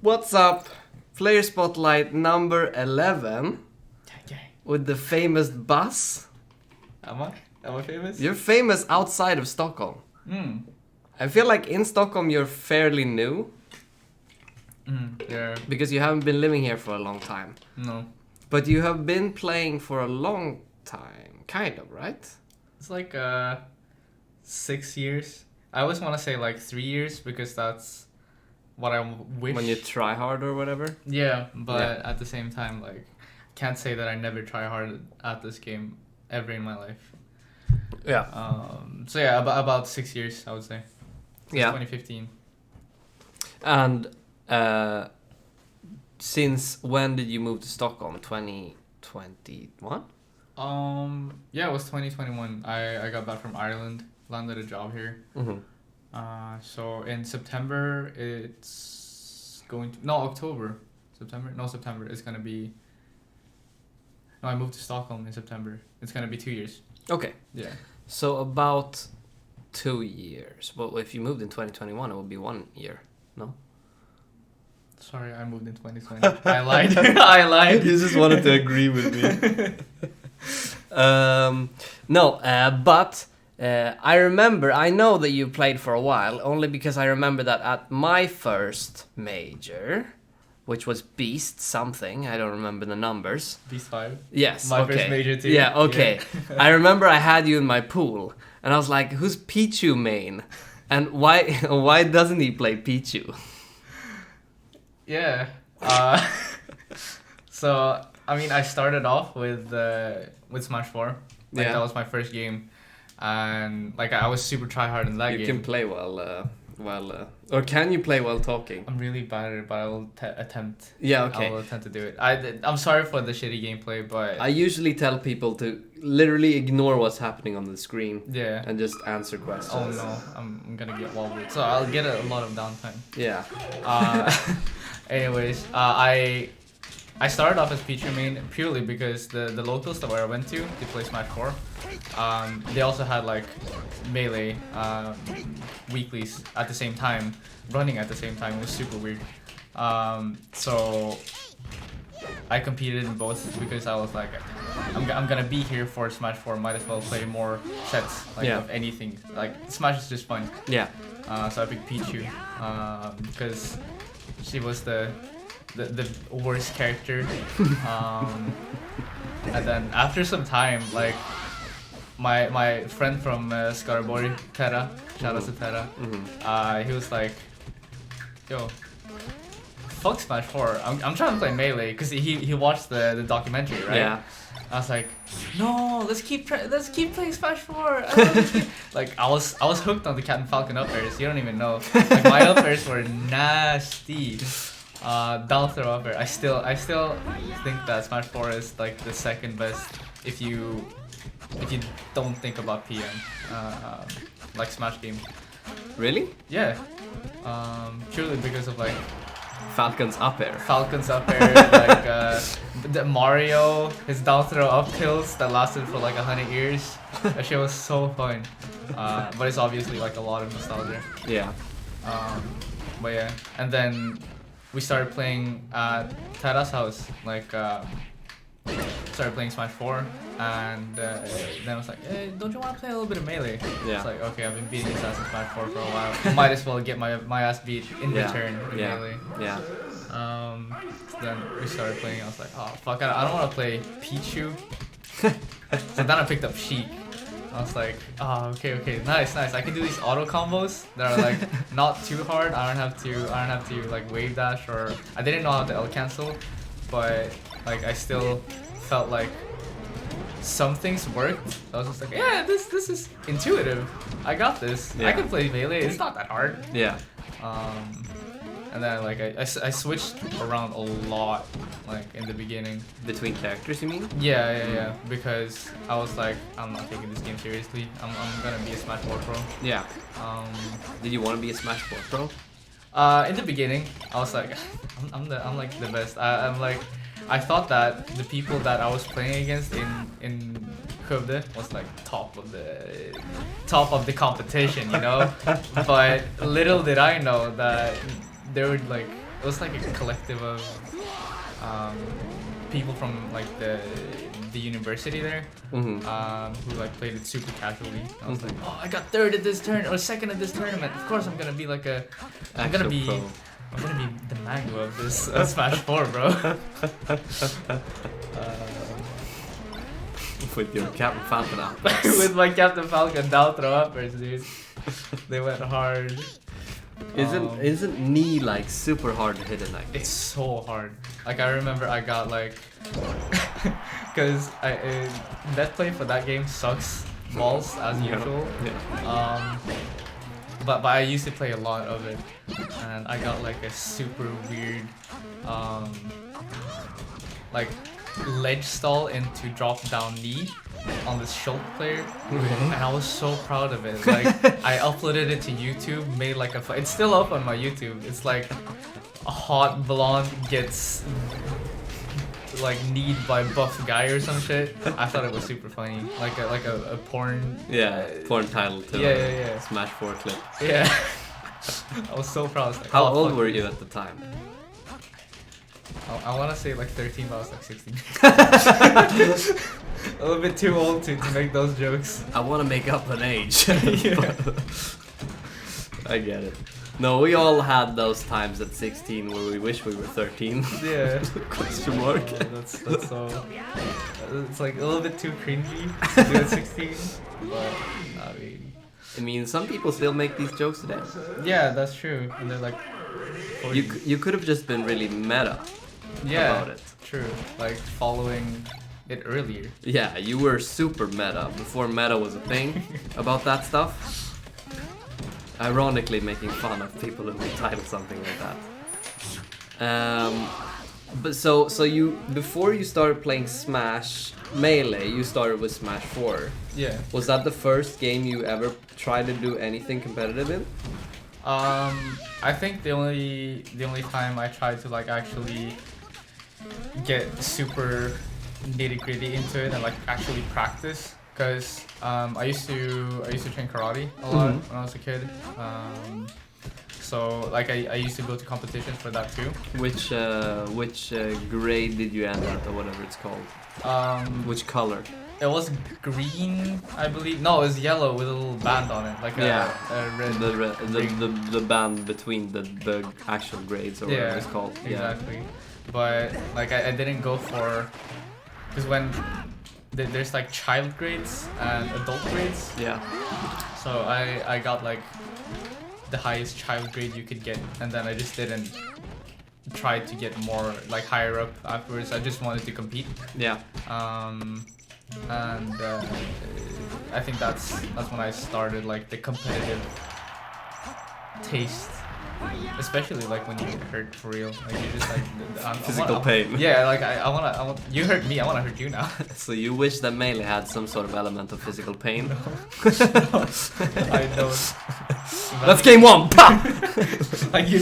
What's up? Player Spotlight number 11 with the famous Buzz. Am I? Am I famous? You're famous outside of Stockholm. I feel like in Stockholm you're fairly new. Yeah. Because you haven't been living here for a long time. No. But you have been playing for a long time, kind of, right? It's like 6 years. I always want to say like 3 years because that's what I wish. When you try hard or whatever? Yeah, but at the same time, like, can't say that I never try hard at this game ever in my life. Yeah. So yeah, about 6 years, I would say. Since 2015. And since when did you move to Stockholm? 2021? Yeah, it was 2021. I got back from Ireland, landed a job here. So in September, it's going to... No, October. September? No, September. It's going to be... No, I moved to Stockholm in September. It's going to be 2 years. Okay. Yeah. So about 2 years. Well, if you moved in 2021, it would be 1 year. No? Sorry, I moved in 2020. I lied. I lied. You just wanted to agree with me. But I remember, I know that you played for a while, only because I remember that at my first major, which was Beast something, I don't remember the numbers. Beast 5? Yes, My okay. first major too. Yeah, okay. Yeah. I remember I had you in my pool, and I was like, who's Pichu main? And why doesn't he play Pichu? Yeah. So, I mean, I started off with Smash 4. Like, that was my first game. And, like, I was super tryhard in that game. You can play or can you play while talking? I'm really bad at it, but I will attempt. Yeah, okay. I will attempt to do it. I'm sorry for the shitty gameplay, but... I usually tell people to literally ignore what's happening on the screen. Yeah. And just answer questions. Oh no, I'm gonna get wobbled. So I'll get a lot of downtime. Yeah. Anyways, I started off as Pichu main purely because the locals that where I went to, they play Smash 4. They also had like melee weeklies at the same time, running at the same time. It was super weird. So I competed in both because I was like, I'm gonna be here for Smash 4. Might as well play more sets of anything. Like Smash is just fun. Yeah. So I picked Pichu because she was the worst character. And then after some time, like my friend from Skaraborg, Terra, shout out to Terra, he was like, yo, fuck Smash 4, I'm trying to play melee, because he watched the documentary, right? Yeah. I was like, no, let's keep playing Smash 4. Like I was hooked on the Captain Falcon up airs. You don't even know. Like my up airs were nasty. Down throw up air. I still think that Smash 4 is like the second best if you don't think about PM. Like Smash game. Really? Yeah. Purely because of like Falcon's up air. Like the Mario, his down throw up tilts that lasted for like 100 years. That shit was so fun. But it's obviously like a lot of nostalgia. Yeah. But yeah, and then we started playing at Tara's house. Like started playing Smash 4, and then I was like, hey, don't you want to play a little bit of melee? Yeah. It's like, okay, I've been beating Assassin's Smash 4 for a while. Might as well get my ass beat in return with melee. Yeah. Then we started playing. I was like, oh fuck, I don't want to play Pichu. So then I picked up Sheik. I was like, oh, okay, nice. I can do these auto combos that are like not too hard. I don't have to like wave dash, or I didn't know how to L cancel, but like I still felt like some things worked. I was just like, yeah, this is intuitive. I got this. Yeah. I can play melee. It's not that hard. Yeah. And then like I switched around a lot, like in the beginning. Between characters, you mean? Yeah. Because I was like, I'm not taking this game seriously. I'm gonna be a Smash 4 pro. Yeah. Did you want to be a Smash 4 pro? In the beginning, I was like, I'm like the best. I thought that the people that I was playing against in Skövde was like top of the competition, you know. But little did I know that they were like it was like a collective of people from like the university there, who like played it super casually. I was like, oh, I got third at this turn or second at this tournament. Of course, I'm gonna be like I'm gonna be the mango of this Smash 4, bro. With your Captain Falcon out. With my Captain Falcon down throw uppers, dude. They went hard. Isn't knee like super hard to hit in that game? It's so hard. Like I remember I got like, cause net play for that game sucks balls as usual. Yeah. But I used to play a lot of it, and I got like a super weird, like ledge stall into drop down knee on this Schultz player, and I was so proud of it. Like I uploaded it to YouTube, made like it's still up on my YouTube. It's like a hot blonde gets like kneed by buff guy or some shit. I thought it was super funny, like a porn. Yeah, porn title to yeah. Smash 4 clip. Yeah. I was so proud. I was like, how old were you at the time? I want to say like 13, but I was like 16. A little bit too old to make those jokes. I want to make up an age. I get it. No, we all had those times at 16 where we wish we were 13. Yeah. Question mark. That's so. It's like a little bit too cringy to do at 16, but I mean, some people still make these jokes today. Yeah, that's true, and they're like. 40. You could have just been really meta. About it. True. Like following it earlier. Yeah, you were super meta before meta was a thing about that stuff. Ironically making fun of people who would title something like that. But so you before you started playing Smash Melee, you started with Smash 4. Yeah. Was that the first game you ever tried to do anything competitive in? I think the only time I tried to like actually get super nitty gritty into it and like actually practice, because I used to train karate a lot when I was a kid. So like I used to go to competitions for that too. Which grade did you end at, or whatever it's called? Which color? It was green, I believe. No, it was yellow with a little band on it, like a red. The band between the actual grades, or whatever it's called. Exactly. Yeah. But like I didn't go for, because when there's like child grades and adult grades. Yeah. So I got like the highest child grade you could get, and then I just didn't try to get more like higher up afterwards. I just wanted to compete. Yeah. And I think that's when I started like the competitive taste, especially like when you get hurt for real. Like you just like physical pain. Yeah, like I want you hurt me, I want to hurt you now. So you wish that Melee had some sort of element of physical pain? No. I don't. That's game one. Like you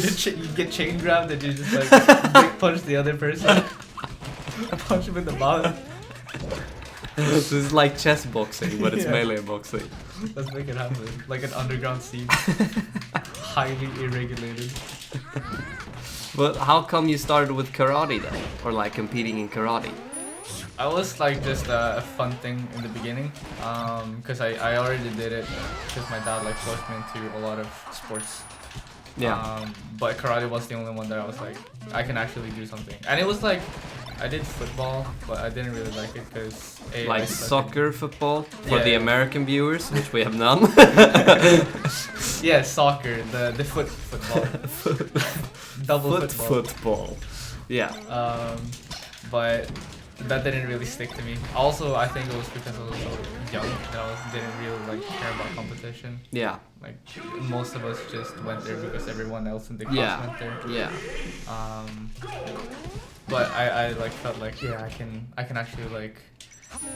get chain grabbed and you just like big punch the other person. Punch him in the mouth. This is like chess boxing, but it's Melee boxing. Let's make it happen. Like an underground scene. Highly irregulated. But how come you started with karate then? Or like competing in karate? I was like just a fun thing in the beginning. Because I already did it because my dad like forced me into a lot of sports. Yeah. But karate was the only one that I was like, I can actually do something. And it was like, I did football, but I didn't really like it because... Like soccer football? For the American viewers, which we have none. Yeah, soccer, the football. Double football. Yeah. But that didn't really stick to me. Also, I think it was because I was so young that I didn't really like care about competition. Yeah. Like most of us just went there because everyone else in the class went there. Yeah. But I like felt like I can actually like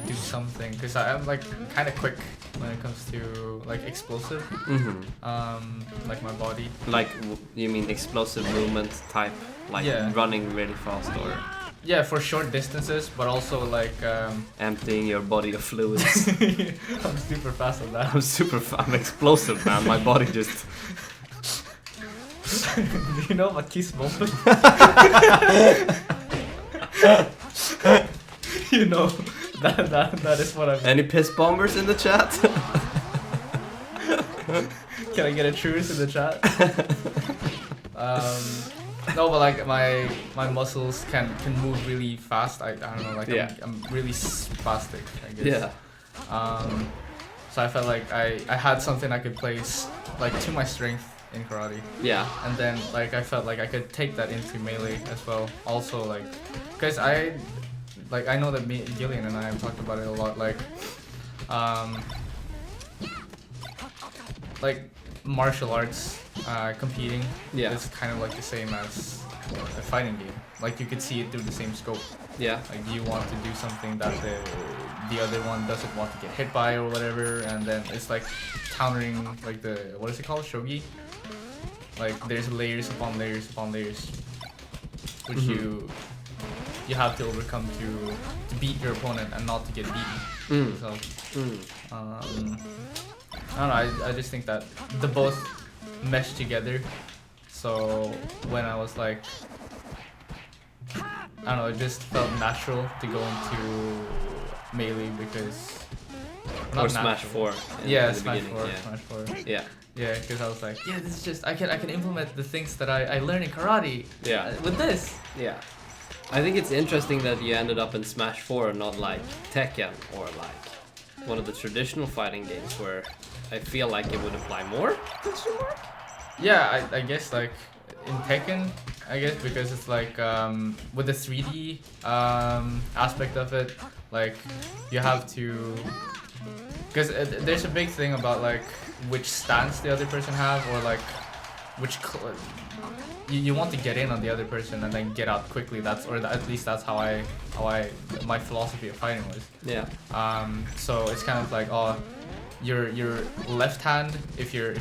do something, because I'm like kind of quick when it comes to like explosive. Like my body. Like you mean explosive movement type, like running really fast, or? Yeah, for short distances, but also like emptying your body of fluids. I'm super fast on that. I'm explosive, man. My body just Do you know about kiss moment? You know, that is what I'm... Any piss bombers in the chat? Can I get a truce in the chat? No, but like my muscles can move really fast. I don't know, like Yeah. I'm really spastic, I guess. Yeah. So I felt like I had something I could place like to my strength in karate, Yeah. and then like I felt like I could take that into melee as well. Also like, cause I know that Gillian and I have talked about it a lot. Like martial arts competing Yeah. is kind of like the same as a fighting game. Like you could see it through the same scope. Yeah. Like you want to do something that the other one doesn't want to get hit by or whatever, and then it's like countering like the, what is it called, shogi? Like there's layers upon layers upon layers, which Mhm. you have to overcome to beat your opponent and not to get beaten. So I don't know, I just think that the both mesh together. So when I was like, I don't know, it just felt natural to go into melee because... Or Smash 4. Yeah, in the Smash beginning, 4, yeah. Smash 4. Yeah. Yeah, because I was like, yeah, this is just, I can implement the things that I learned in karate Yeah. with this. Yeah. I think it's interesting that you ended up in Smash 4, not like Tekken or like one of the traditional fighting games where I feel like it would apply more. Yeah, I guess like in Tekken, I guess because it's like with the 3D aspect of it, like you have to, because there's a big thing about like which stance the other person have, or like which you want to get in on the other person and then get out quickly. That's, or at least that's how I my philosophy of fighting was. Yeah. So it's kind of like, oh, your left hand, if you're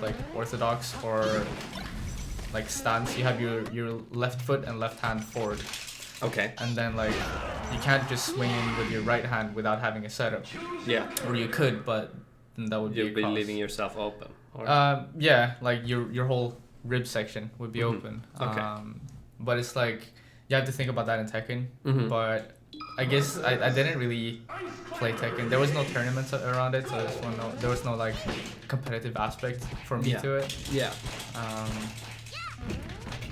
like orthodox or like stance, you have your left foot and left hand forward. Okay. And then like you can't just swing in with your right hand without having a setup. Yeah. Or you could, but then that would You'll be be leaving yourself open. Or... yeah, like your whole rib section would be open. Okay. But it's like you have to think about that in Tekken. But I guess I didn't really play Tekken. There was no tournaments around it, so there was no like competitive aspect for me to it. Yeah.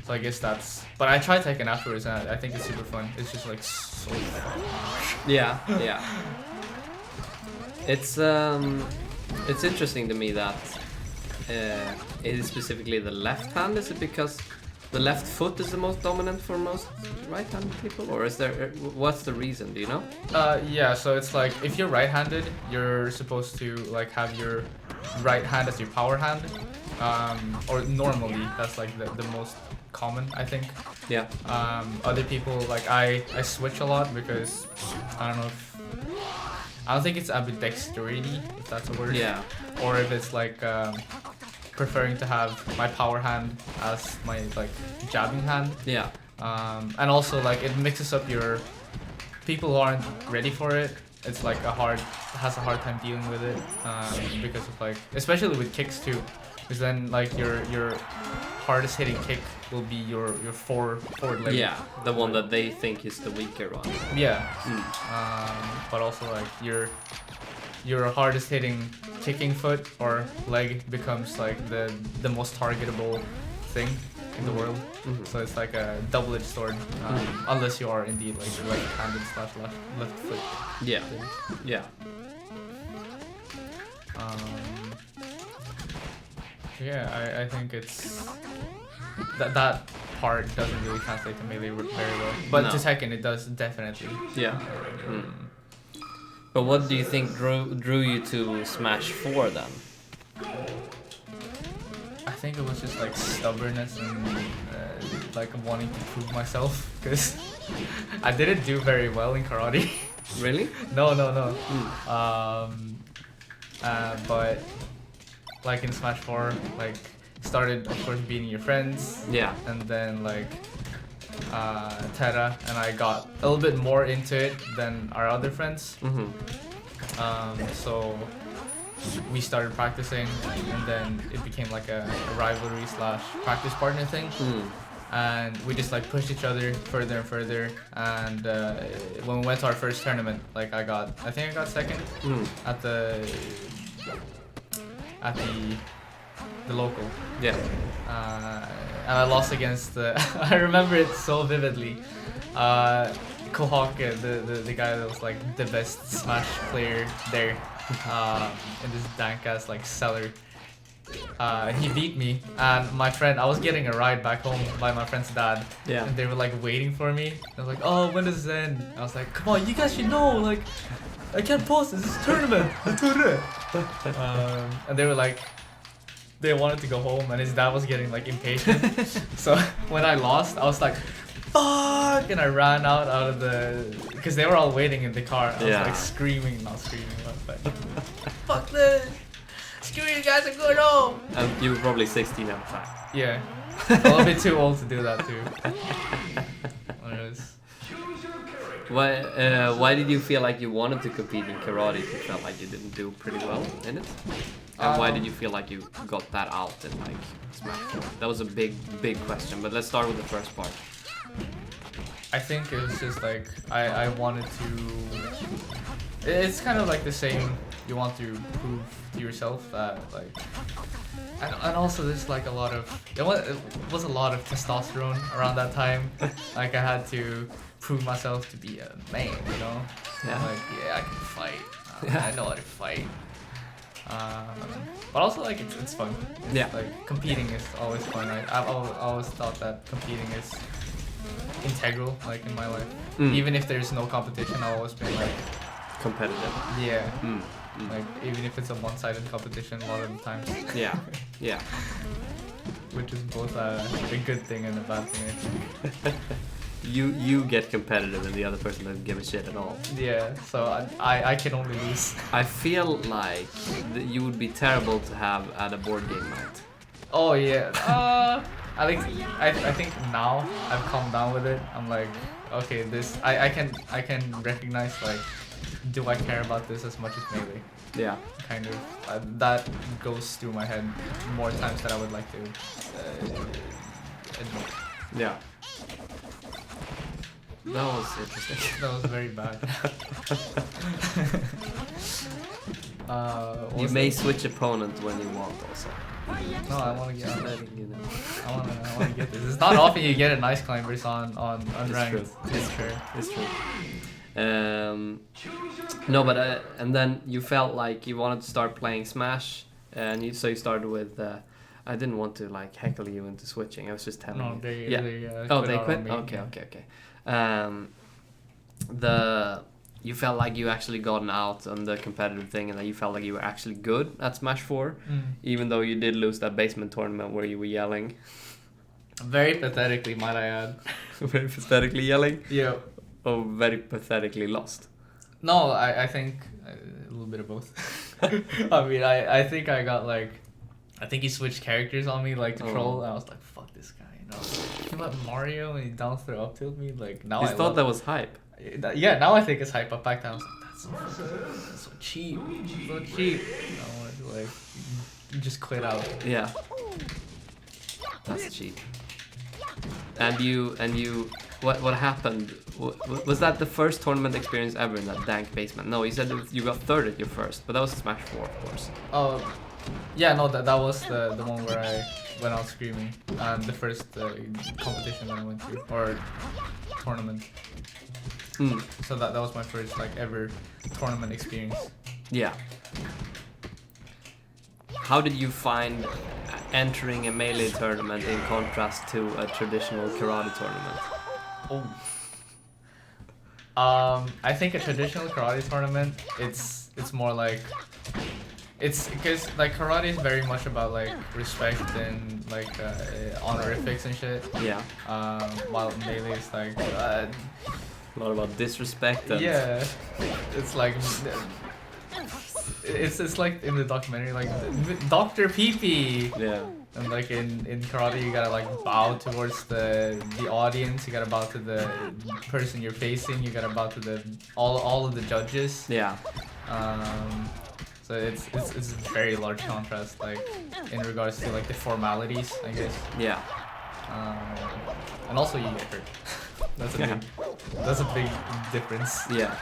So I guess that's. But I tried Tekken afterwards, and I think it's super fun. It's just like so fun. Yeah. Yeah. It's interesting to me that it is specifically the left hand. Is it because the left foot is the most dominant for most right-handed people, or is there? What's the reason? Do you know? Yeah. So it's like if you're right-handed, you're supposed to like have your right hand as your power hand, or normally that's like the most common, I think. Yeah. Other people, like I switch a lot because I don't think it's ambidexterity, if that's a word. Yeah. Or if it's like preferring to have my power hand as my like jabbing hand. Yeah. And also like it mixes up your people who aren't ready for it. It's like has a hard time dealing with it because of like, especially with kicks too, because then like your hardest hitting kick will be your forward leg. Yeah, the one that they think is the weaker one. Yeah. But also like your hardest hitting kicking foot or leg becomes like the most targetable thing in the world. So it's like a double-edged sword, unless you are indeed like right-handed / left foot. Yeah. Yeah. Yeah, I think it's that part doesn't really translate to melee very well, but to Tekken it does definitely. Yeah. But what do you think drew you to Smash 4 then? I think it was just like stubbornness and like wanting to prove myself, because I didn't do very well in karate. Really? No. But like in Smash 4, like started of course beating your friends. Yeah. And then like Terra and I got a little bit more into it than our other friends. So we started practicing, and then it became like a rivalry slash practice partner thing. And we just like pushed each other further and further. And when we went to our first tournament, like I think I got second at the local. Yeah. And I lost against I remember it so vividly. Kohawk, the guy that was like the best Smash player there, in this dank ass like cellar. He beat me, and my friend, I was getting a ride back home by my friend's dad. Yeah. And they were like waiting for me. I was like, oh, when does it end? I was like, come on, you guys should know, like, I can't pause this, it's a tournament. And they were like, they wanted to go home, and his dad was getting like impatient. So when I lost, I was like, fuck, and I ran out of the, because they were all waiting in the car. I was like screaming, not screaming, but like, fuck this. Screw you guys, I'm going home! And you were probably 16 at the time. Yeah. A little bit too old to do that too. Why did you feel like you wanted to compete in karate if you felt like you didn't do pretty well in it? And why did you feel like you got that out in like Smash 4? That was a big question, but let's start with the first part. I think it was just like, I wanted to... It's kind of like the same, you want to prove to yourself that like... And also there's like a lot of... It was a lot of testosterone around that time. Like I had to prove myself to be a man, you know? Yeah. Like, yeah, I can fight. I know how to fight. But also like it's fun. It's, yeah. Like competing is always fun. I've always thought that competing is integral, like in my life. Even if there's no competition, I've always been like competitive. Yeah. Like even if it's a one-sided competition, a lot of the times. Yeah. Yeah. Which is both a good thing and a bad thing, I think. You get competitive and the other person doesn't give a shit at all. Yeah, so I can only lose. I feel like you would be terrible to have at a board game night. Oh yeah. I think now I've calmed down with it. I'm like, okay, this I can recognize like, do I care about this as much as Melee? Yeah. Kind of. That goes through my head more times than I would like to admit. Yeah. That was interesting. That was very bad. You may switch opponent when you want also. No, I want to get Just letting you know. I want to get this. It's not often you get a nice climbers on ranked. It's true. It's true. No, but and then you felt like you wanted to start playing Smash, and so you started with. I didn't want to like heckle you into switching. I was just telling you. They quit. Okay. You felt like you actually gotten out on the competitive thing, and that you felt like you were actually good at Smash 4, even though you did lose that basement tournament where you were yelling. Very pathetically, might I add. Very pathetically yelling? Yeah. Or very pathetically lost? No, I think a little bit of both. I mean, I think I got like... I think he switched characters on me, like, to troll, and I was like, fuck this guy, you know? He let Mario and he down throw up tilt me, like, now I thought that was hype. Yeah, now I think it's hype, but back then I was like, that's so cheap, so cheap. I wanted to, like, just quit out. Yeah. That's cheap. And you, what happened? Was that the first tournament experience ever in that dank basement? No, you said you got third at your first, but that was Smash 4, of course. Oh, yeah, no, that was the one where I went out screaming, and the first competition that I went to, or tournament. So that was my first like ever tournament experience. Yeah. How did you find entering a Melee tournament in contrast to a traditional karate tournament? I think a traditional karate tournament, it's more like, it's because like karate is very much about like respect and like honorifics and shit. Yeah. While Melee is like a lot about disrespect. And yeah, it's like it's like in the documentary, like Dr. Pee-Pee. Yeah. And like in karate, you gotta like bow towards the audience. You gotta bow to the person you're facing. You gotta bow to the all of the judges. Yeah. So So it's a very large contrast, like in regards to like the formalities, I guess. Yeah. And also you get hurt. That's a big difference. Yeah.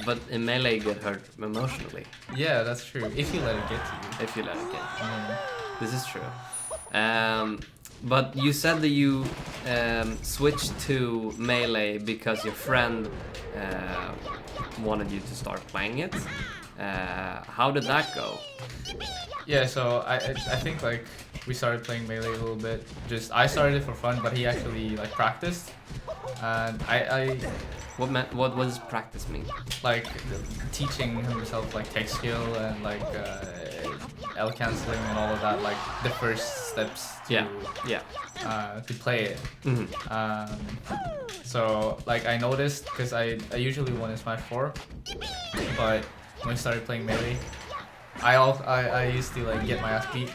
But in Melee, you get hurt emotionally. Yeah, that's true. If you let it get to you. If you let it get to you. This is true. But you said that you switched to Melee because your friend wanted you to start playing it. How did that go? Yeah, so I think like we started playing Melee a little bit. I started it for fun, but he actually like practiced, and I What does practice mean? like teaching himself like tech skill and like L canceling and all of that, like the first steps to to play it. So like I noticed, because I usually won in Smash 4, but when I started playing Melee, I used to like get my ass beat.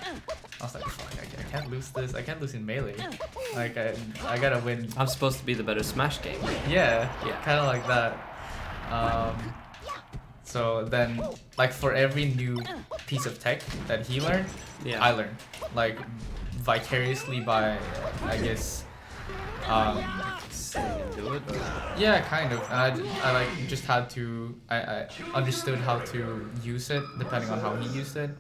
I was like, fuck, I can't lose this. I can't lose in Melee. Like I gotta win. I'm supposed to be the better Smash game. Yeah, kind of like that. So then, like for every new piece of tech that he learned, I learned, like vicariously by, I guess. Do it? Yeah, kind of. And I like just had to. I understood how to use it depending on how he used it.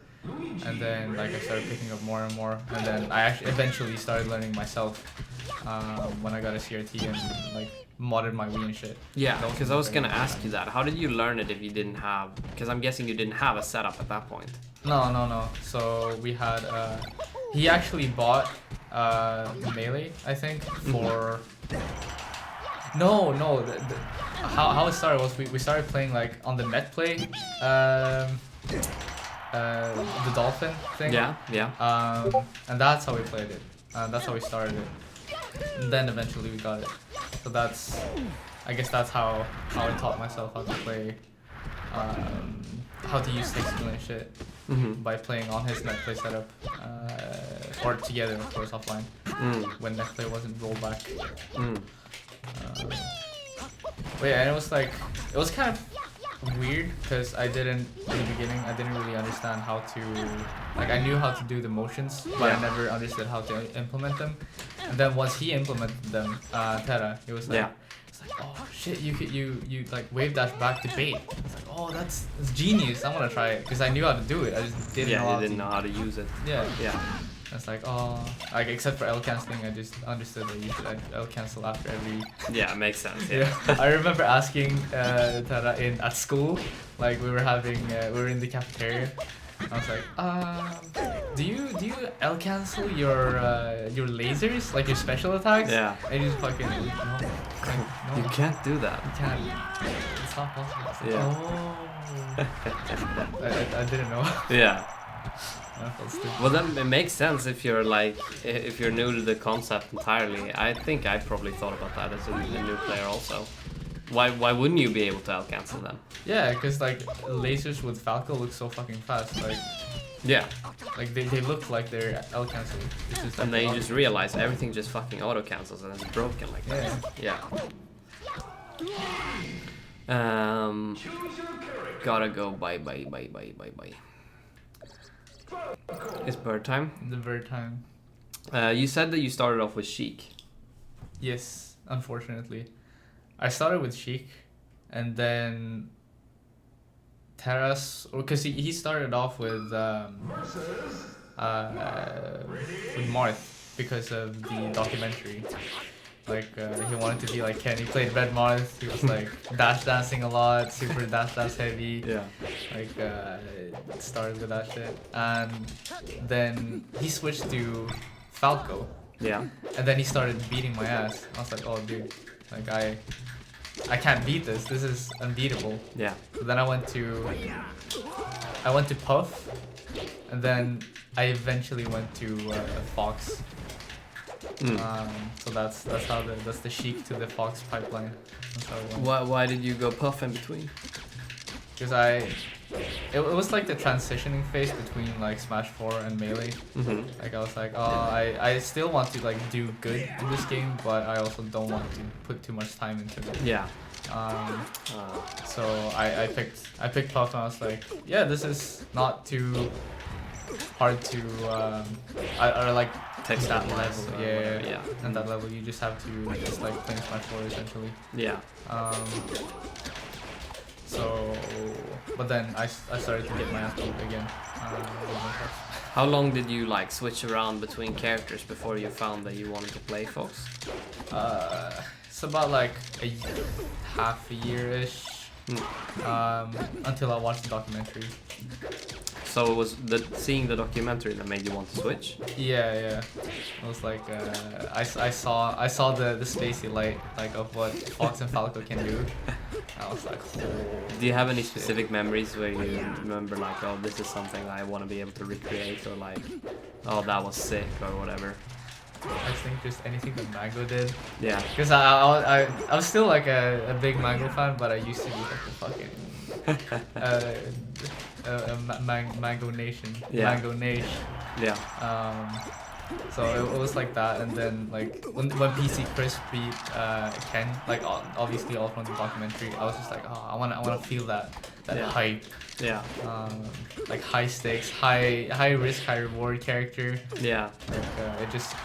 And then like I started picking up more and more, and then I actually eventually started learning myself when I got a CRT and like modded my Wii and shit. Yeah, because I was gonna ask you that. How did you learn it if you didn't have? Because I'm guessing you didn't have a setup at that point. No. So we had he actually bought Melee, I think, for. No. How it started was we started playing like on the net play. The dolphin thing. Yeah. And that's how we played it. That's how we started it. And then eventually we got it. So I guess that's how I taught myself how to play, how to use tech skill and shit, by playing on his netplay setup, or together of course offline, when netplay wasn't rolled back. But yeah, and it was kind of weird because in the beginning I didn't really understand how to, like I knew how to do the motions, but I never understood how to implement them. And then once he implemented them, Terra, it was like, it's like, oh shit, you like wave dash back to bait. It's like, oh that's genius. I want to try it because I knew how to do it. I just didn't know how to use it. Yeah. It's like, oh, like except for L canceling, I just understood that you should L cancel after every. Yeah, makes sense. Yeah. I remember asking Tara at school, like we were in the cafeteria. I was like, do you L cancel your lasers, like your special attacks? Yeah. And you just fucking no. You can't do that. You can't. It's not possible. Yeah. I didn't know. Yeah. Well, then it makes sense if you're new to the concept entirely. I think I probably thought about that as a new player also. Why wouldn't you be able to out cancel them? Yeah, because like lasers with Falco look so fucking fast. Like like they look like they're L cancel. Like, and then you just realize everything just fucking auto cancels and it's broken like that. Yeah. Gotta go. Bye. It's bird time. The bird time. You said that you started off with Sheik. Yes, unfortunately. I started with Sheik, and then Terras, because he started off with Marth because of the documentary. Like he wanted to be like Ken. He played Red Marth. He was like dash dancing a lot, super dash dance heavy. Yeah. Like started with that shit, and then he switched to Falco. Yeah. And then he started beating my ass. I was like, oh dude, like I can't beat this. This is unbeatable. Yeah. So then I went to Puff, and then I eventually went to Fox. So that's the Sheik to the Fox pipeline. That's how it went. Why did you go Puff in between? Because it was like the transitioning phase between like Smash 4 and Melee. Like I was like, oh, I still want to like do good in this game, but I also don't want to put too much time into it. Yeah. So I picked Puff and I was like, yeah, this is not too hard to or like Text that wise, level. Yeah. And that level you just have to just like play Smash 4 essentially. Yeah. So, but then I started to get my ass beat again. How long did you like switch around between characters before you found that you wanted to play Fox? It's about like half a year-ish. Until I watched the documentary. So it was seeing the documentary that made you want to switch? Yeah. It was like I saw the spacey light like of what Fox and Falco can do. I was like, oh, do you have any specific memories where you remember like, oh, this is something I want to be able to recreate, or like, oh, that was sick, or whatever? I think just anything that Mango did. Yeah. Because I was still like a big Mango fan, but I used to be like a fucking Mango Nation. Yeah. Mango Nation. Yeah. So it was like that, and then like when PC Chris beat Ken, like obviously all from the documentary, I was just like, oh, I wanna feel that hype. Yeah. Like high stakes, high risk, high reward character. Yeah. Like it just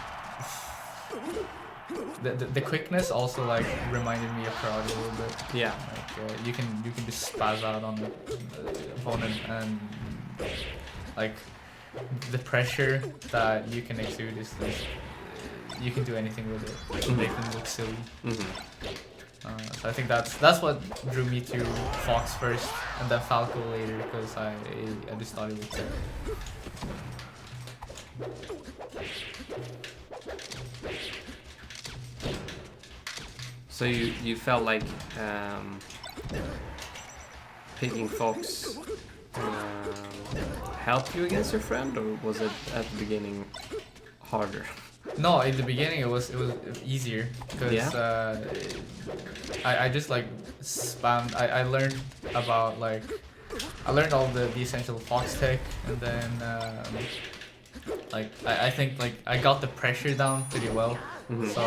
the quickness also like reminded me of Karate a little bit. Yeah. Like you can just spaz out on the opponent, and like the pressure that you can exude is like you can do anything with it. Make them look silly. So I think that's what drew me to Fox first, and then Falco later, because I just thought it was sick. So you felt like picking Fox helped you against your friend, or was it at the beginning harder? No, in the beginning it was easier, because I just like spammed. I learned about like I learned all the essential Fox tech, and then like I think like I got the pressure down pretty well. So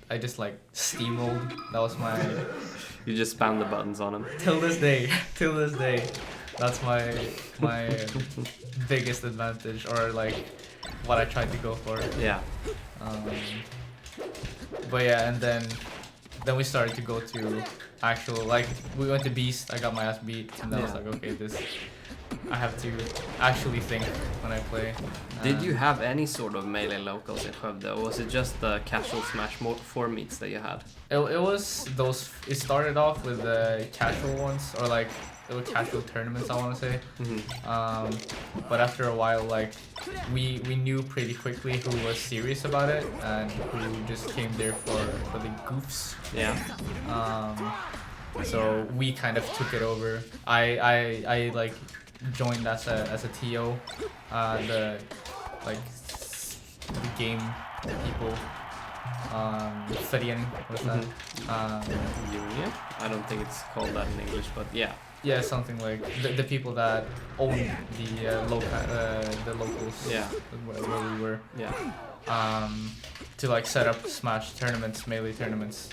I just like steamrolled. That was my. You just spam the buttons on him. Till this day, that's my biggest advantage, or like what I tried to go for. Yeah. But yeah, and then we started to go to actual, like we went to Beast. I got my ass beat, and then I was like, okay, this. I have to actually think when I play. Did you have any sort of melee locals in Skövde, or was it just the casual Smash 4 meets that you had? It was those. It started off with the casual ones, or like it was casual tournaments, I want to say. But after a while, like we knew pretty quickly who was serious about it and who just came there for the goofs. Yeah. So we kind of took it over. I like joined as a TO, the like the game people. Förening, what's that? Union? I don't think it's called that in English, but yeah. Yeah, something like the people that own the locals. Yeah. Where we were. Yeah. To like set up Smash tournaments, melee tournaments.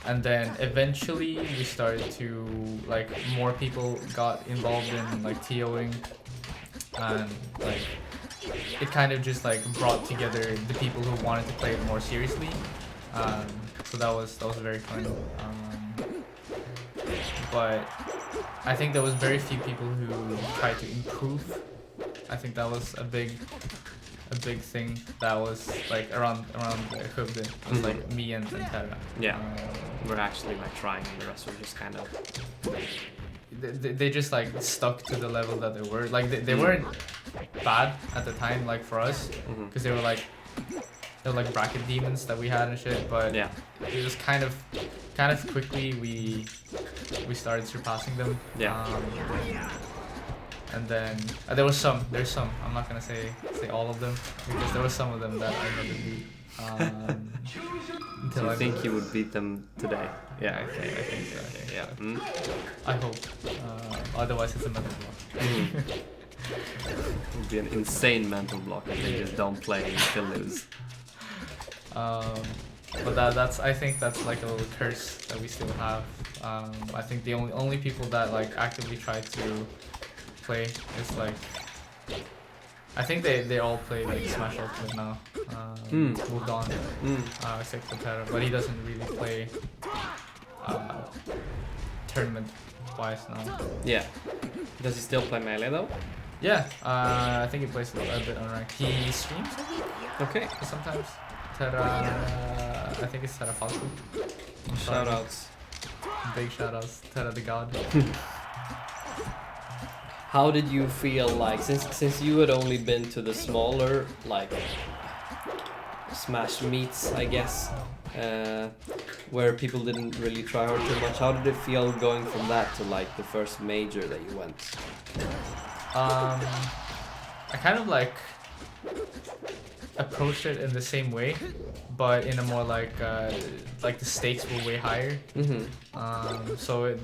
And then eventually we started to like more people got involved in like TOing, and like it kind of just like brought together the people who wanted to play it more seriously. So that was very fun. But I think there was very few people who tried to improve. I think that was a big thing that was like around Skövde. It was like me and Terra. Yeah. We're actually like trying, and the rest were just kind of. They just like stuck to the level that they were. Like they weren't bad at the time, like for us, because they were like bracket demons that we had and shit. But yeah, it was kind of quickly we started surpassing them. Yeah. And then there's some. I'm not gonna say all of them, because there were some of them that I never beat. Do you think you would beat them today? Yeah, I think so. Okay, yeah. I hope. Otherwise, it's a mental block. It would be an insane mental block if they just don't play and still lose. But that's I think that's like a little curse that we still have. I think the only people that like actively try to play is like I think they all play like Smash Ultimate now. Moved on. Except for Terra, but he doesn't really play tournament wise now. Yeah. Does he still play Melee though? Yeah, I think he plays a bit on rank. He streams, I think, Okay. sometimes. Terra, I think it's Terra Falco. Shoutouts. Big shoutouts, Terra the God. How did you feel like since you had only been to the smaller like Smash meets, I guess, where people didn't really try hard too much? How did it feel going from that to like the first major that you went? I kind of like approached it in the same way, but in a more like the stakes were way higher. So it,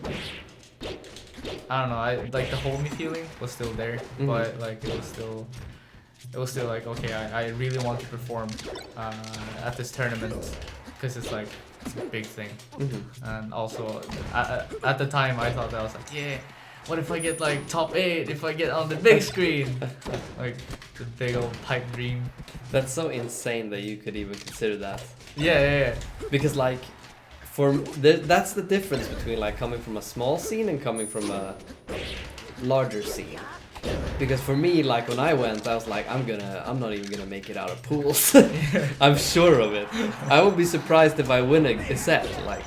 I don't know. I like the homey feeling was still there, but like it was still like okay. I really want to perform at this tournament because it's like it's a big thing, and also at the time I thought that I was like yeah. What if I get like top 8? If I get on the big screen, like the big old pipe dream. That's so insane that you could even consider that. Yeah. Because like, that's the difference between like coming from a small scene and coming from a larger scene. Because for me, like when I went, I was like, I'm not even gonna make it out of pools. I'm sure of it. I would be surprised if I win a set. Like.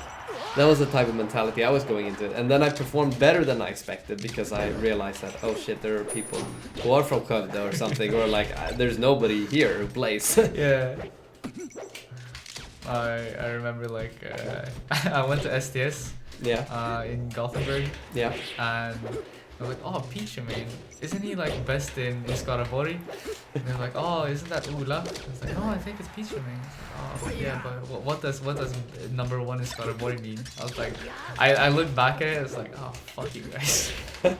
That was the type of mentality I was going into it. And then I performed better than I expected because I realized that, oh shit, there are people who are from Skövde or something, or like, there's nobody here who plays. Yeah. I remember like, I went to STS in Gothenburg. Yeah. And I was like, oh, Pichu, man, isn't he like best in Skaraborg? And they're like, oh, isn't that Ola? I was like, no, I think it's Pichu, man. Oh, yeah, but what does number 1 in Skaraborg mean? I was like, I looked back at it, it's like, oh, fuck you guys. I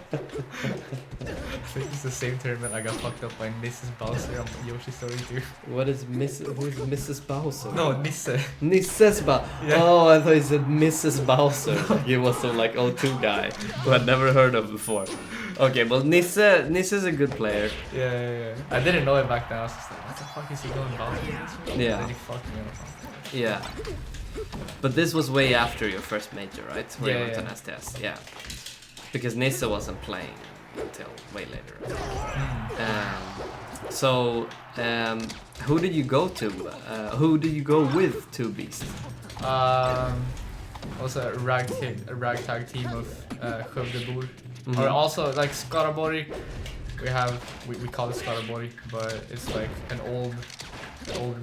think it's the same tournament I got fucked up by Mrs. Bowser on Yoshi Story 2. Who is Mrs. Bowser? No, Nisse. Nisse's Bowser. Yeah. Oh, I thought you said Mrs. Bowser. He was some like O2 guy who I'd never heard of before. Okay, well Nisse's a good player. Yeah. I didn't know it back then. I was just like, what the fuck is he going Bowser? Yeah. And then he fucked me up. Yeah. But this was way after your first major, right? Where you went Yeah. to an STS. Yeah. Because Nisse wasn't playing until way later. Who did you go to? Who did you go with to Beast? Also a ragtag team of Skövdebor. Or also like Skaraborg. We call it Skaraborg, but it's like an old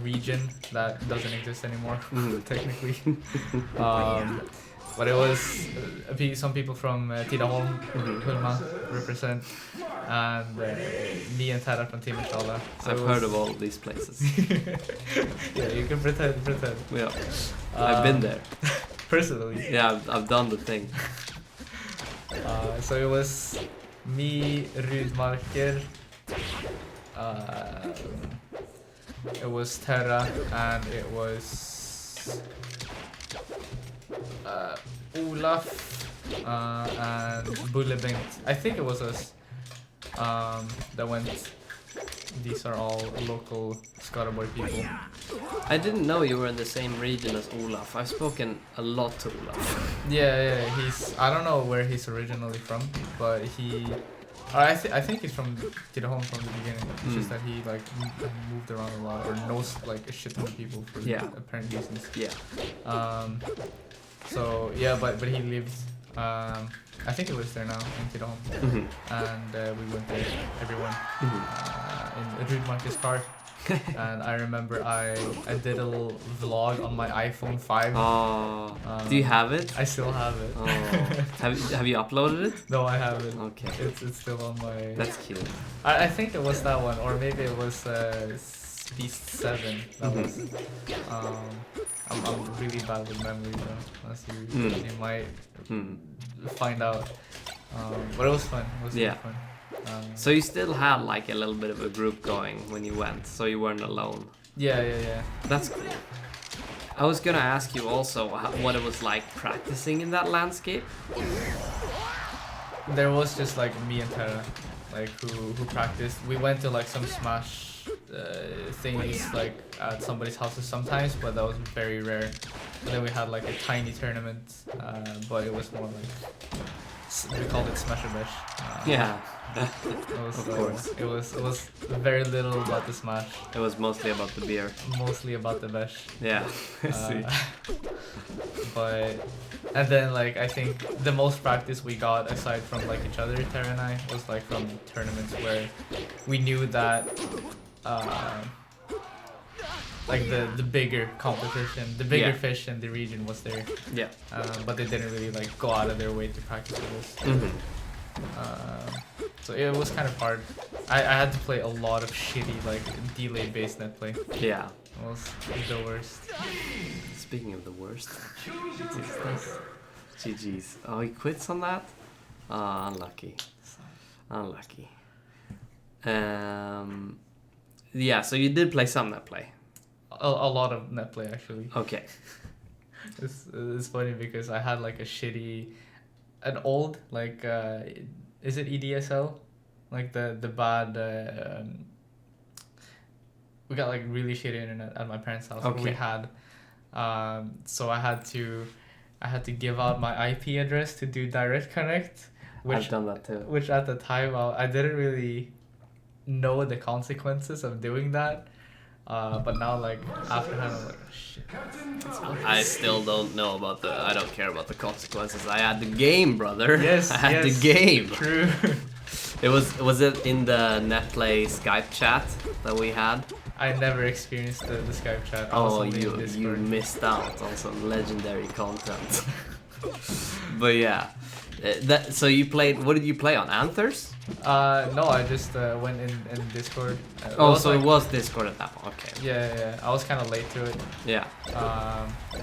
region that doesn't exist anymore technically. But it was some people from Tidaholm, Hulma represent, and me and Terra from Team Inshallah. So I've heard of all of these places. Yeah, you can pretend. Yeah, I've been there. Personally. Yeah, I've done the thing. So it was me, Rydmarker, it was Terra, and it was Olaf and Bullebengt. I think it was us that went. These are all local Skaraborg people. I didn't know you were in the same region as Olaf. I've spoken a lot to Olaf. Yeah. I don't know where he's originally from, but I think he's from Tidaholm from the beginning. It's just that he like moved around a lot or knows like a shit ton of people for apparent reasons. Yeah. So yeah, but he lived. I think he lives there now in Tidaholm, and we went there, everyone, in Rydmarker's car. And I remember I did a little vlog on my iPhone 5. Do you have it? I still have it. Have you uploaded it? No, I haven't. Okay. It's still on my... That's cute. I think it was that one, or maybe it was Beast 7. That was... I'm really bad with memory though, as you might find out. But it was fun. It was really fun. So you still had like a little bit of a group going when you went, so you weren't alone. Yeah. That's cool. I was gonna ask you also what it was like practicing in that landscape. There was just like me and Tara, like who practiced. We went to like some Smash things like at somebody's houses sometimes, but that was very rare. And then we had like a tiny tournament, but it was more like we called it Smash or Bash. Yeah. It was, Of course. It was very little about the Smash. It was mostly about the beer. Mostly about the Bash. Yeah. I see. But and then like I think the most practice we got aside from like each other, Tara and I, was like from tournaments where we knew that like the bigger competition, the bigger fish in the region was there. Yeah. But they didn't really like go out of their way to practice with us. Mm-hmm. So it was kind of hard. I had to play a lot of shitty like delay based net play. Yeah. It was the worst. Speaking of the worst. GG's. Oh, he quits on that? Ah, unlucky. Unlucky. Yeah, so you did play some net play. A lot of net play actually. Okay. It's funny because I had like an old like is it EDSL, like the bad we got like really shitty internet at my parents' house. Okay. We had so I had to give out my IP address to do direct connect, which I've done that too. which at the time I didn't really know the consequences of doing that. But now, like, after I'm like, oh, shit. I still don't know about I don't care about the consequences. I had the game, brother. Yes, I had yes, the game. True. Was it in the NetPlay Skype chat that we had? I never experienced the Skype chat. I was Oh, only in you Discord. missed out on some legendary content. But yeah, so you played. What did you play on? Anthers? No, I just went in Discord. So it was Discord at that point. Okay. Yeah. I was kind of late to it. Yeah.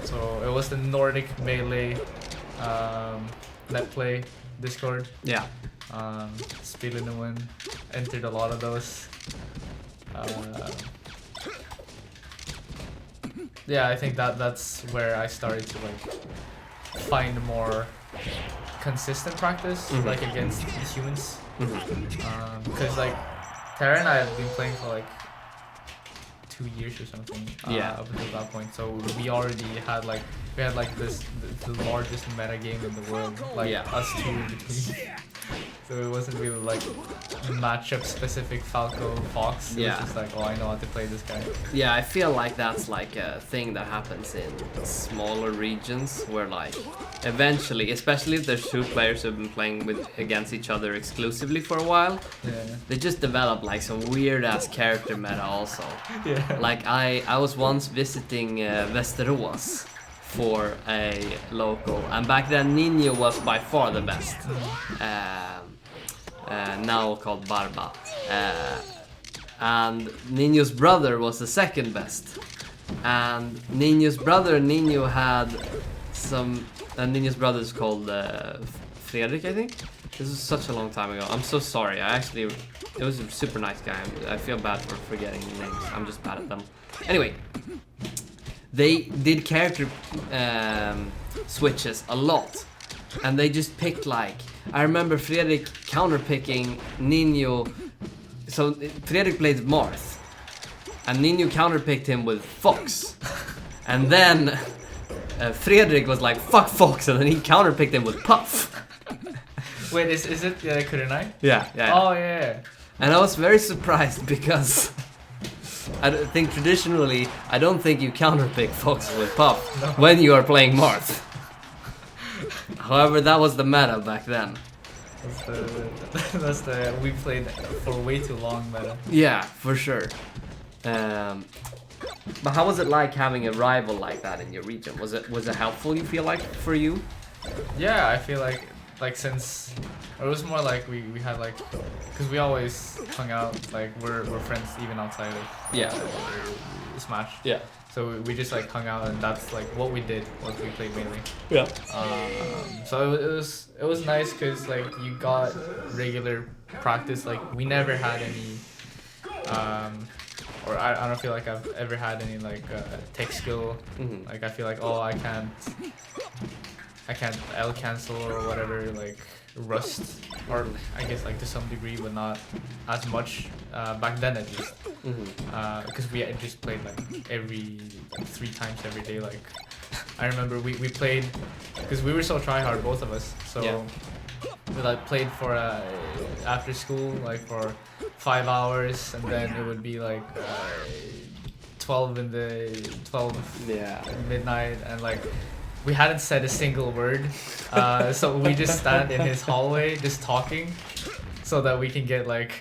So it was the Nordic Melee NetPlay Discord. Yeah. Spillenoen entered a lot of those. Yeah, I think that's where I started to like find more consistent practice, like against humans. Because like Tara and I have been playing for like 2 years or something. Up until that point, so we already had like the largest meta game in the world, like us two in between. So it wasn't really like matchup specific Falco Fox. It was just like, oh, I know how to play this guy. Yeah, I feel like that's like a thing that happens in smaller regions where like eventually, especially if there's two players who've been playing against each other exclusively for a while, they just develop like some weird ass character meta also. Yeah. Like I was once visiting Västerås for a local, and back then Nino was by far the best. Now called Barba. And Nino's brother was the second best. And Nino's brother, Nino had some... And Nino's brother is called Fredrik, I think? This was such a long time ago. I'm so sorry. It was a super nice guy. I feel bad for forgetting names. I'm just bad at them. Anyway. They did character switches a lot. And they just picked like... I remember Fredrik counterpicking Nino. So Fredrik played Marth. And Nino counterpicked him with Fox. And then Fredrik was like, fuck Fox. And then he counterpicked him with Puff. Wait, is it Kurenai? Yeah. Oh, yeah. And I was very surprised because... I think traditionally, I don't think you counterpick Fox with Puff when you are playing Marth. However, that was the meta back then. That's the we played for way too long meta. Yeah, for sure. But how was it like having a rival like that in your region? Was it helpful, you feel like, for you? Yeah, I feel like since it was more like we had like, because we always hung out, like we're friends even outside of Smash. Yeah. So we just like hung out, and that's like what we did was we played Melee. Yeah. So it was nice because like you got regular practice. Like we never had any or I don't feel like I've ever had any like tech skill. Like I feel like I can't L cancel or whatever, like Rust, or I guess like to some degree, but not as much back then at least. Because we had just played like 3 times every day. Like I remember we played because we were so try hard, both of us. So we like played for after school like for 5 hours, and then it would be like 12 midnight, and like we hadn't said a single word, so we just stand in his hallway just talking, so that we can get like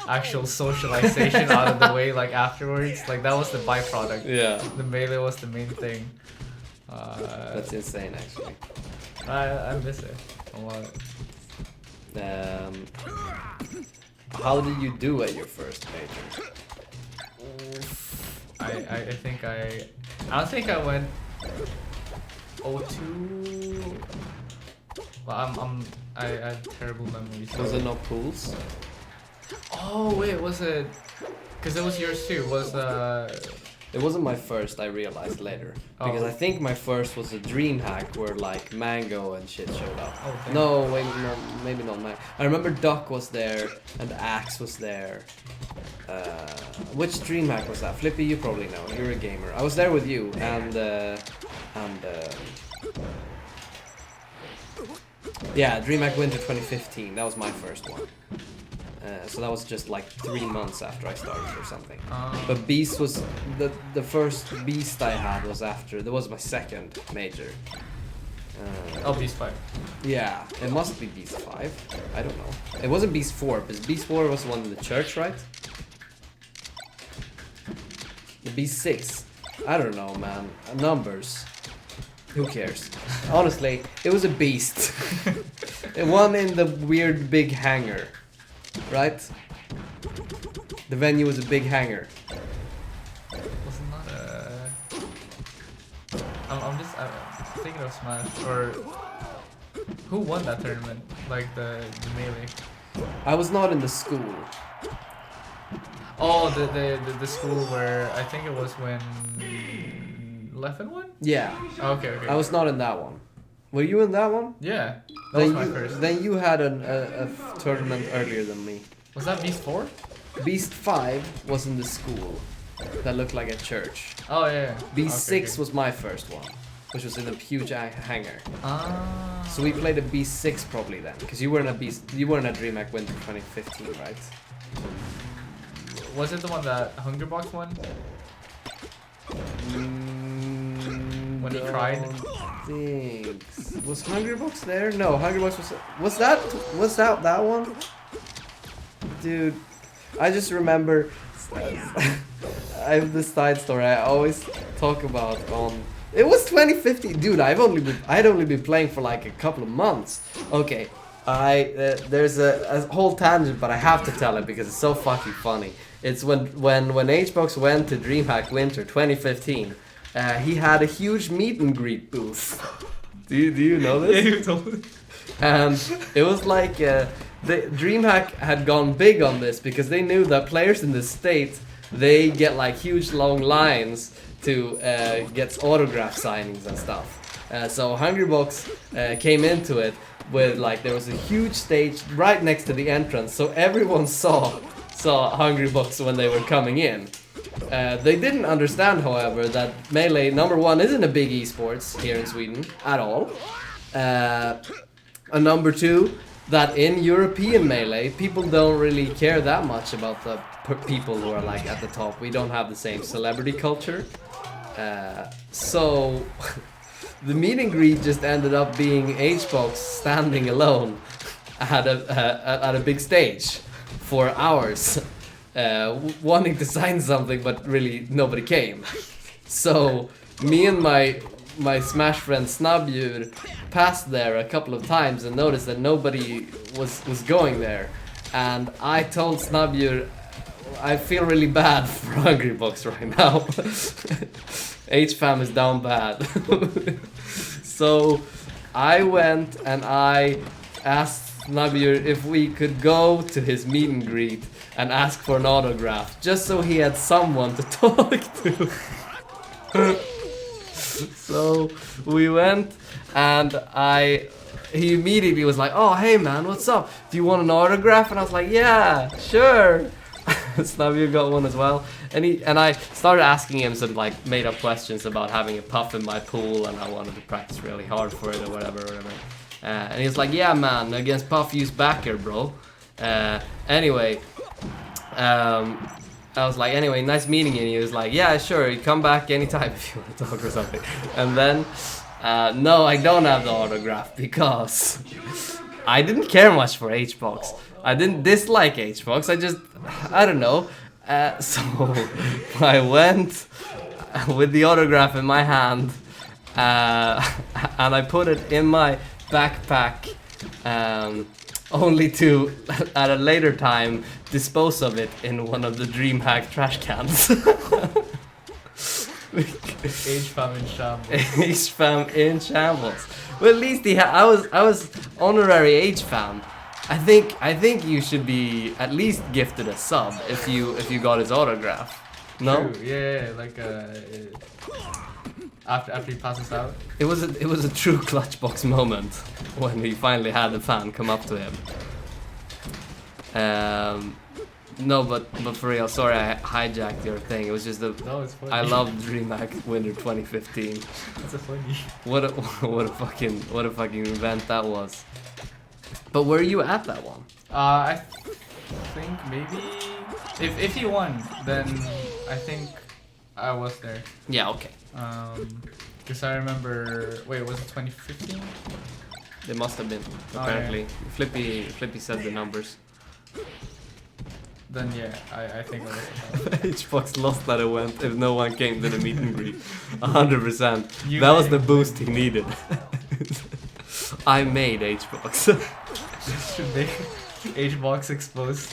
actual socialization out of the way like afterwards. Like that was the byproduct. Yeah. The melee was the main thing. That's insane, actually. I miss it a lot. How did you do at your first major? I think I don't think I went 02. Well, I had terrible memories. Was there no pools? Oh wait, was it? Because it was yours too. Was It wasn't my first, I realized later. Because I think my first was a DreamHack where like Mango and shit showed up. Okay. No, wait, no, maybe not Mango. I remember Duck was there and Axe was there. Which DreamHack was that? Flippy, you probably know. You're a gamer. I was there with you and yeah, DreamHack Winter 2015. That was my first one. So that was just like 3 months after I started or something. But Beast was the first Beast I had was after. That was my second major. Beast 5. Yeah, it must be Beast 5. I don't know. It wasn't Beast 4, because Beast 4 was the one in the church, right? The Beast 6. I don't know, man. Numbers. Who cares? Honestly, it was a beast. One in the weird big hangar. Right? The venue was a big hangar. Wasn't that I'm just thinking of Smash, or who won that tournament? Like the melee. I was not in the school. Oh, the school where I think it was when Leffen won? Yeah. Okay. I was not in that one. Were you in that one? Yeah. That was my first. Then you had a tournament earlier than me. Was that Beast 4? Beast 5 was in the school. That looked like a church. Oh yeah. Beast 6 was my first one, which was in a huge hangar. Ah. So we played a Beast 6 probably then, because you were in a DreamHack Winter 2015, right? Was it the one that Hbox won? When he cried? Think. Was Hbox there? No, Hbox was that one? Dude, I just remember I have this side story I always talk about on. It was 2015, dude. I'd only been playing for like a couple of months. Okay, there's a whole tangent, but I have to tell it because it's so fucking funny. It's when Hbox went to DreamHack Winter 2015. He had a huge meet and greet booth. Do you know this? Yeah, you told me. And it was like the DreamHack had gone big on this because they knew that players in the States, they get like huge long lines to get autograph signings and stuff. So Hungrybox came into it with like there was a huge stage right next to the entrance, so everyone saw Hungrybox when they were coming in. They didn't understand, however, that Melee, number one, isn't a big esports here in Sweden at all. And number two, that in European Melee, people don't really care that much about the people who are like at the top. We don't have the same celebrity culture. So the meet and greet just ended up being Hbox standing alone at a big stage for hours. Wanting to sign something, but really nobody came. So me and my Smash friend Snabbur passed there a couple of times and noticed that nobody was going there. And I told Snabbur, I feel really bad for Hungrybox right now. HFAM is down bad. So I went and I asked Snabbur if we could go to his meet and greet and ask for an autograph, just so he had someone to talk to. So we went, and he immediately was like, "Oh, hey man, what's up? Do you want an autograph?" And I was like, "Yeah, sure." Snavio got one as well, and I started asking him some like made up questions about having a puff in my pool, and I wanted to practice really hard for it or whatever. And he was like, "Yeah, man, against puff use backer, bro." Anyway, I was like, "Anyway, nice meeting you." And he was like, "Yeah, sure, you come back anytime if you want to talk or something." And then, no, I don't have the autograph because I didn't care much for Hbox. I didn't dislike Hbox. I don't know. So I went with the autograph in my hand, and I put it in my backpack, only to, at a later time, dispose of it in one of the DreamHack trash cans. H-fam in shambles. H-fam in shambles. Well, at least I was honorary H-fam. I think you should be at least gifted a sub if you got his autograph. No? True. Yeah, like after he passes out. It was a true Clutchbox moment when he finally had a fan come up to him. No, but for real, sorry I hijacked your thing. It was just No, it's funny. I loved DreamHack Winter 2015. It's a funny. What a fucking event that was. But were you at that one? I think maybe if he won, then I think I was there. Yeah, okay. Because I remember. Wait, was it 2015? It must have been, apparently. Flippy said the numbers. Then yeah, I think I was. Hbox lost that event if no one came to the meet and greet. 100%. You That was the made- boost he needed. I made Hbox. Should they Hbox exposed?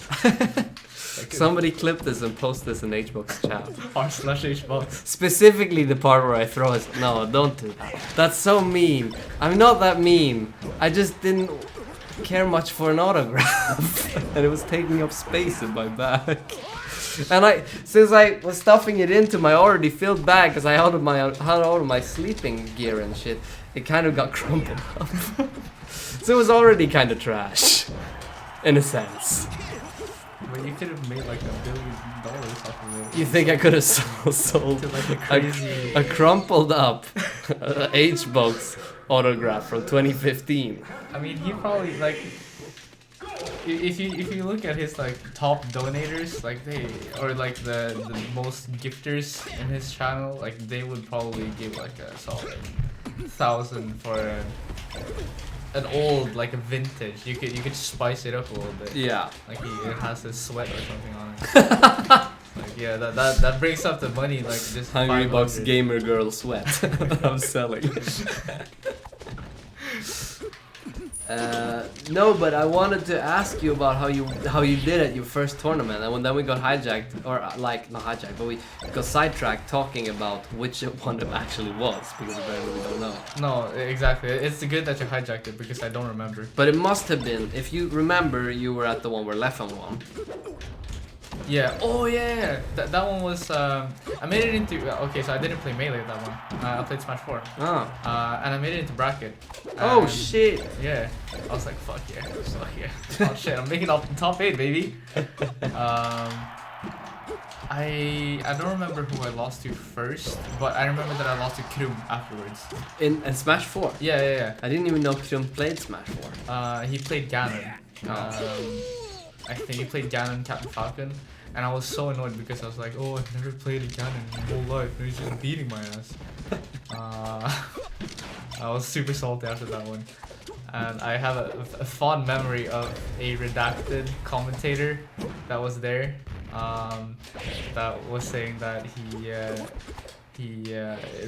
Somebody clip this and post this in Hbox chat. r/Hbox. Specifically the part where I throw his... No, don't do that. That's so mean. I'm not that mean. I just didn't care much for an autograph. And it was taking up space in my bag. And since I was stuffing it into my already filled bag, because I had all of my sleeping gear and shit, it kind of got crumpled up. So it was already kind of trash, in a sense. But you could have made like $1 billion off of it. You think I could have sold To like a crazy. a crumpled up Hbox autograph from 2015? I mean, he probably like. If you look at his like top donators, like or like the most gifters in his channel, like they would probably give like a solid 1,000 for an old like a vintage. You could spice it up a little bit. Yeah. Like it has his sweat or something on it. Like yeah, that brings up the money like just Hungry Box 500. Gamer Girl sweat I'm selling. No, but I wanted to ask you about how you did at your first tournament, and then we got hijacked, or like not hijacked, but we got sidetracked talking about which one it actually was, because apparently we don't know. No, exactly. It's good that you hijacked it because I don't remember. But it must have been, if you remember, you were at the one where Leffan won. Yeah. Oh yeah. That one was. I made it into. Okay, so I didn't play melee that one. I played Smash 4. Oh. And I made it into bracket. Oh And shit. Yeah. I was like, fuck yeah, fuck yeah. Oh shit, I'm making off the top 8, baby. I don't remember who I lost to first, but I remember that I lost to Krum afterwards. In Smash 4? Yeah. I didn't even know Krum played Smash 4. He played Ganon. I think he played Ganon, Captain Falcon, and I was so annoyed because I was like, oh, I've never played a Ganon in my whole life, and he's just beating my ass. I was super salty after that one. And I have a fond memory of a redacted commentator that was there, that was saying that he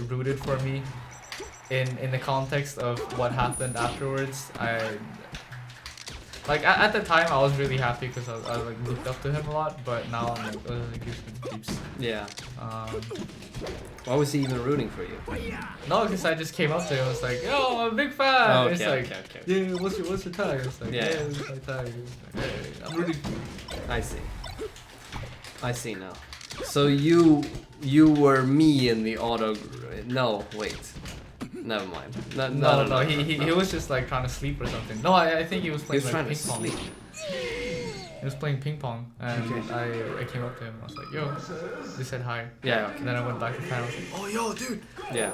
rooted for me in the context of what happened afterwards. Like at the time, I was really happy because I like looked up to him a lot, but now I'm like, oh, it gives me the creeps. Yeah. Why was he even rooting for you? No, because I just came up to him and was like, yo, I'm a big fan. Oh, And it's okay, like, okay. yeah, what's your tag? It's like, Yeah. yeah, what's my tag? It's like, hey, I'm rooting for you. I see. I see now. So you were me in the auto. No, wait. Never mind. No. He was just like trying to sleep or something. No, I think he was playing like ping pong. Sleep. He was playing ping pong, and I came up to him. I was like, "Yo," he said hi. Yeah. Okay. And then I went back to town. I was like, "Oh, yo, dude. Yeah.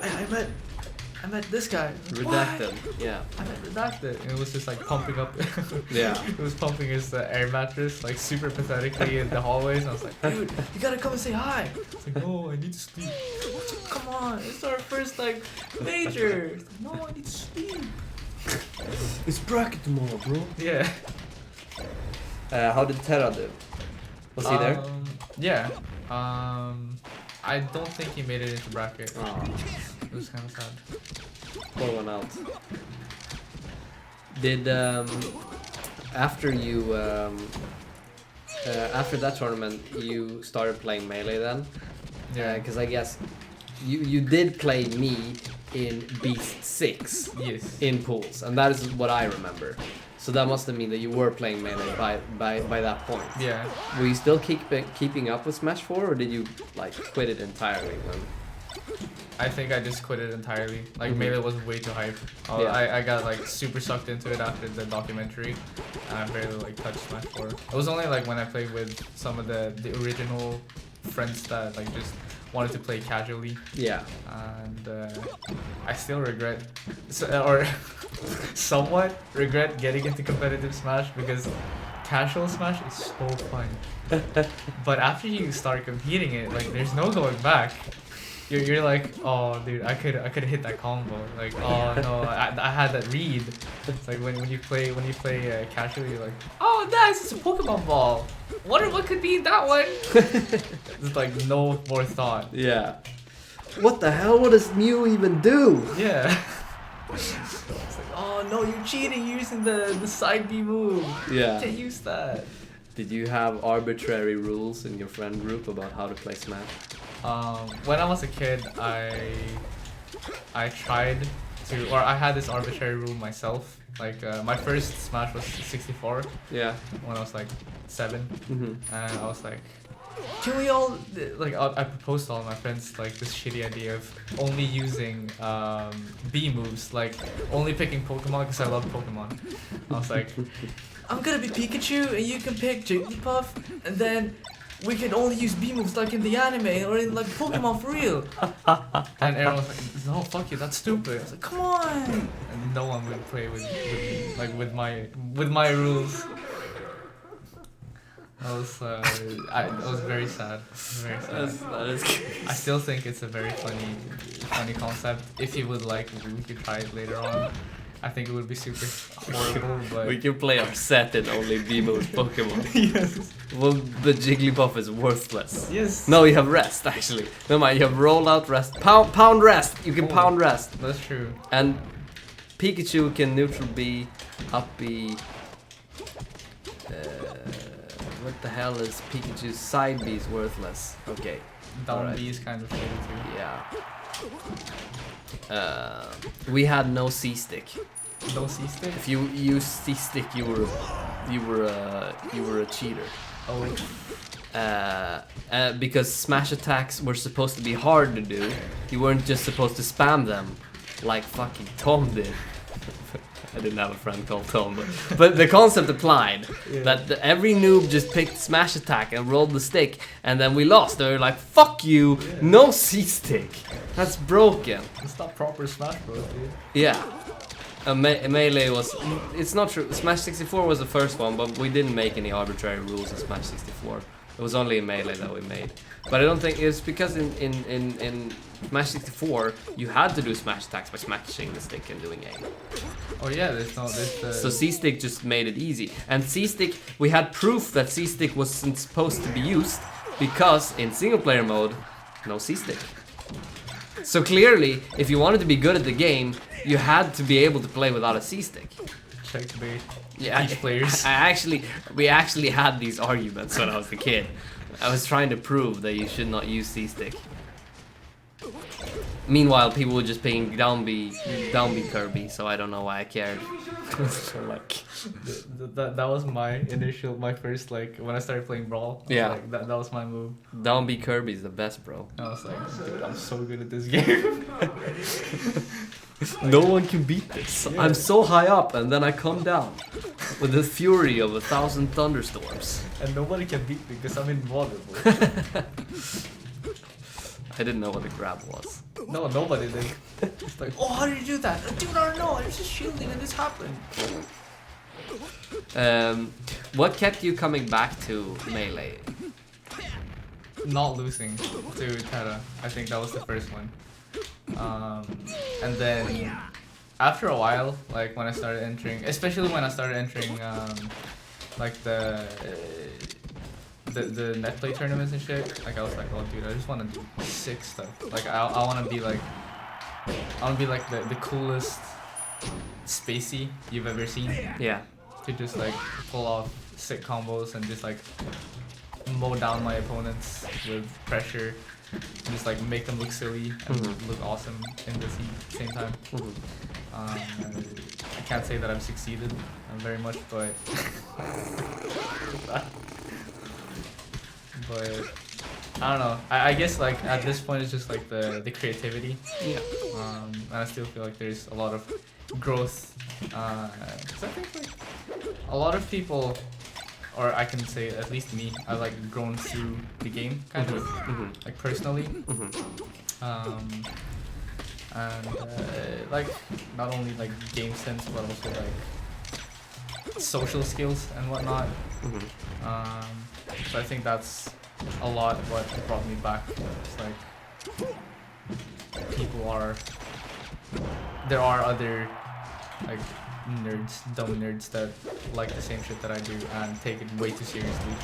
I met this guy. Redacted. What? Yeah. I met Redacted." And it was just like pumping up. Yeah. It was pumping his air mattress like super pathetically in the hallways. And I was like, "Dude, you gotta come and say hi." It's like, "No, I need to sleep." Come on, it's our first like major. It's like, "No, I need to sleep." It's bracket tomorrow, bro. Yeah. How did Terra do? Was he there? Yeah. I don't think he made it into bracket. Oh. It was kind of sad. Pour one out. Did after you after that tournament you started playing Melee then? Yeah. Because I guess you did play me in Beast 6 Yes. in pools, and that is what I remember. So that must have mean that you were playing Melee by that point. Yeah. Were you still keeping up with Smash 4, or did you like quit it entirely then? I think I just quit it entirely. Like Melee was way too hype. Yeah. I got like super sucked into it after the documentary, and I barely like touched Smash 4. It was only like when I played with some of the original friends that like just wanted to play casually. Yeah. And I still regret, or somewhat regret getting into competitive Smash because casual Smash is so fun. But after you start competing it, like there's no going back. You're like, oh dude, I could hit that combo. Like, oh no, I had that read. It's like when you play casually, you're like, oh nice, it's a Pokemon ball. Wonder what could be in that one. It's like no more thought. Yeah. What the hell? What does Mew even do? Yeah. It's like, oh no, you're cheating. You're using the side B move. Yeah. You can't use that. Did you have arbitrary rules in your friend group about how to play Smash? When I was a kid, I tried to, or I had this arbitrary rule myself. Like my first Smash was 64. Yeah. When I was like 7, Mhm. and I was like, can we all like? I proposed to all my friends like this shitty idea of only using B moves, like only picking Pokemon because I love Pokemon. I was like, I'm gonna be Pikachu and you can pick Jigglypuff, and then we can only use B moves like in the anime or in like Pokemon for real. And everyone was like, no, fuck you, that's stupid. I was like, come on. And no one would play with me, like with my rules. It was very sad. Very sad. That is I still think it's a very funny concept. If you would like, we could try it later on. I think it would be super horrible, but we can play upset and only B-mode Pokemon. yes. Well, the Jigglypuff is worthless. Yes. No, you have rest actually. No mind, you have rollout rest, pound rest. You can pound rest. That's true. And Pikachu can neutral B, up B. What the hell is Pikachu's side B is worthless? Okay. Down Alright. B is kind of shitty too. Yeah. We had no C stick. No C stick? If you used C stick, you were a cheater. Oh. Because smash attacks were supposed to be hard to do. You weren't just supposed to spam them like fucking Tom did. I didn't have a friend called Tom, but the concept applied. Yeah. That every noob just picked smash attack and rolled the stick, and then we lost. They were like, "Fuck you, Yeah. no C stick. That's broken." It's not proper Smash Bros, dude. Yeah. Melee was. It's not true. Smash 64 was the first one, but we didn't make any arbitrary rules in Smash 64. It was only in Melee that we made. But I don't think it's because in Smash 64 you had to do smash attacks by smashing the stick and doing aim. Oh yeah, there's So C-stick just made it easy. And C-stick, we had proof that C-stick wasn't supposed to be used because in single player mode, no C-stick. So clearly, if you wanted to be good at the game, you had to be able to play without a C-stick. checkmate. Yeah, Each players. we actually had these arguments when I was a kid. I was trying to prove that you should not use C-stick. Meanwhile, people were just playing down B Kirby, so I don't know why I cared. So like, That was my first, like, when I started playing Brawl. Yeah. Like, that was my move. Down B Kirby's the best, bro. I was like, dude, I'm so good at this game. No one can beat this. Yeah. I'm so high up and then I come down with the fury of 1,000 thunderstorms. And nobody can beat me because I'm invulnerable. I didn't know what a grab was. No, nobody did. It's like, oh, how did you do that? Dude, I don't know. I was just shielding and this happened. What kept you coming back to Melee? Not losing to Terra. I think that was the first one. And then after a while, like when I started entering, especially when I started entering like the net play tournaments and shit, like I was like, oh dude, I just want to do sick stuff. Like I want to be like, the coolest spacey you've ever seen. Yeah. To just like pull off sick combos and just like mow down my opponents with pressure, just like make them look silly and look awesome in the same time. I can't say that I've succeeded very much, but but I don't know. I guess like at this point it's just like the creativity. Yeah. And I still feel like there's a lot of growth. 'Cause I think like a lot of people, or I can say at least me, I've like grown through the game kind of, like personally. And like not only like game sense but also like social skills and whatnot. So I think that's a lot what brought me back. It's like there are other like nerds, dumb nerds that like the same shit that I do and take it way too seriously.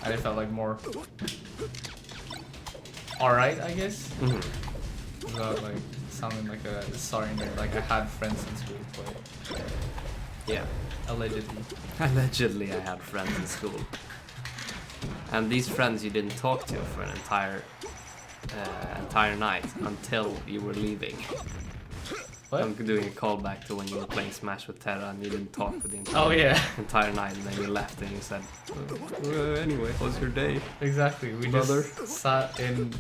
And it felt like more alright, I guess. Without like sounding like a sorry nerd. Like I had friends in school, but Yeah. allegedly. Allegedly, I had friends in school. And these friends you didn't talk to for an entire night until you were leaving. What? I'm doing a callback to when you were playing Smash with Terra and you didn't talk for the Oh yeah. entire night, and then you left and you said, anyway, how was your day? Exactly. We Brother? just sat in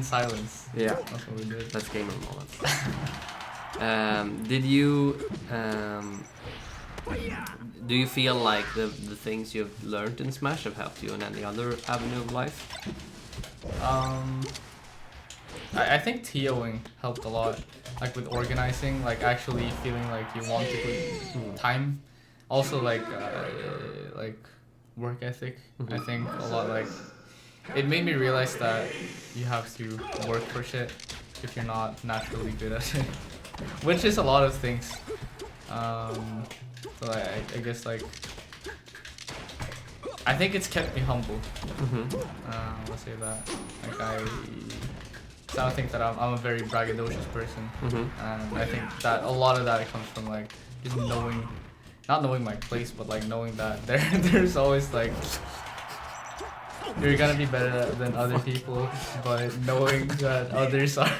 silence. Yeah. That's what we did. That's gamer moments. Did you do you feel like the things you've learned in Smash have helped you in any other avenue of life? I think TOing helped a lot, like with organizing, like actually feeling like you want to put time. Also like work ethic. I think a lot, like it made me realize that you have to work for shit if you're not naturally good at it, which is a lot of things. So I guess like I think it's kept me humble. Let's say that. Like I don't think that I'm a very braggadocious person, and I think that a lot of that comes from like just knowing, not knowing my place, but like knowing that there's always like you're gonna be better than other people, but knowing that others are.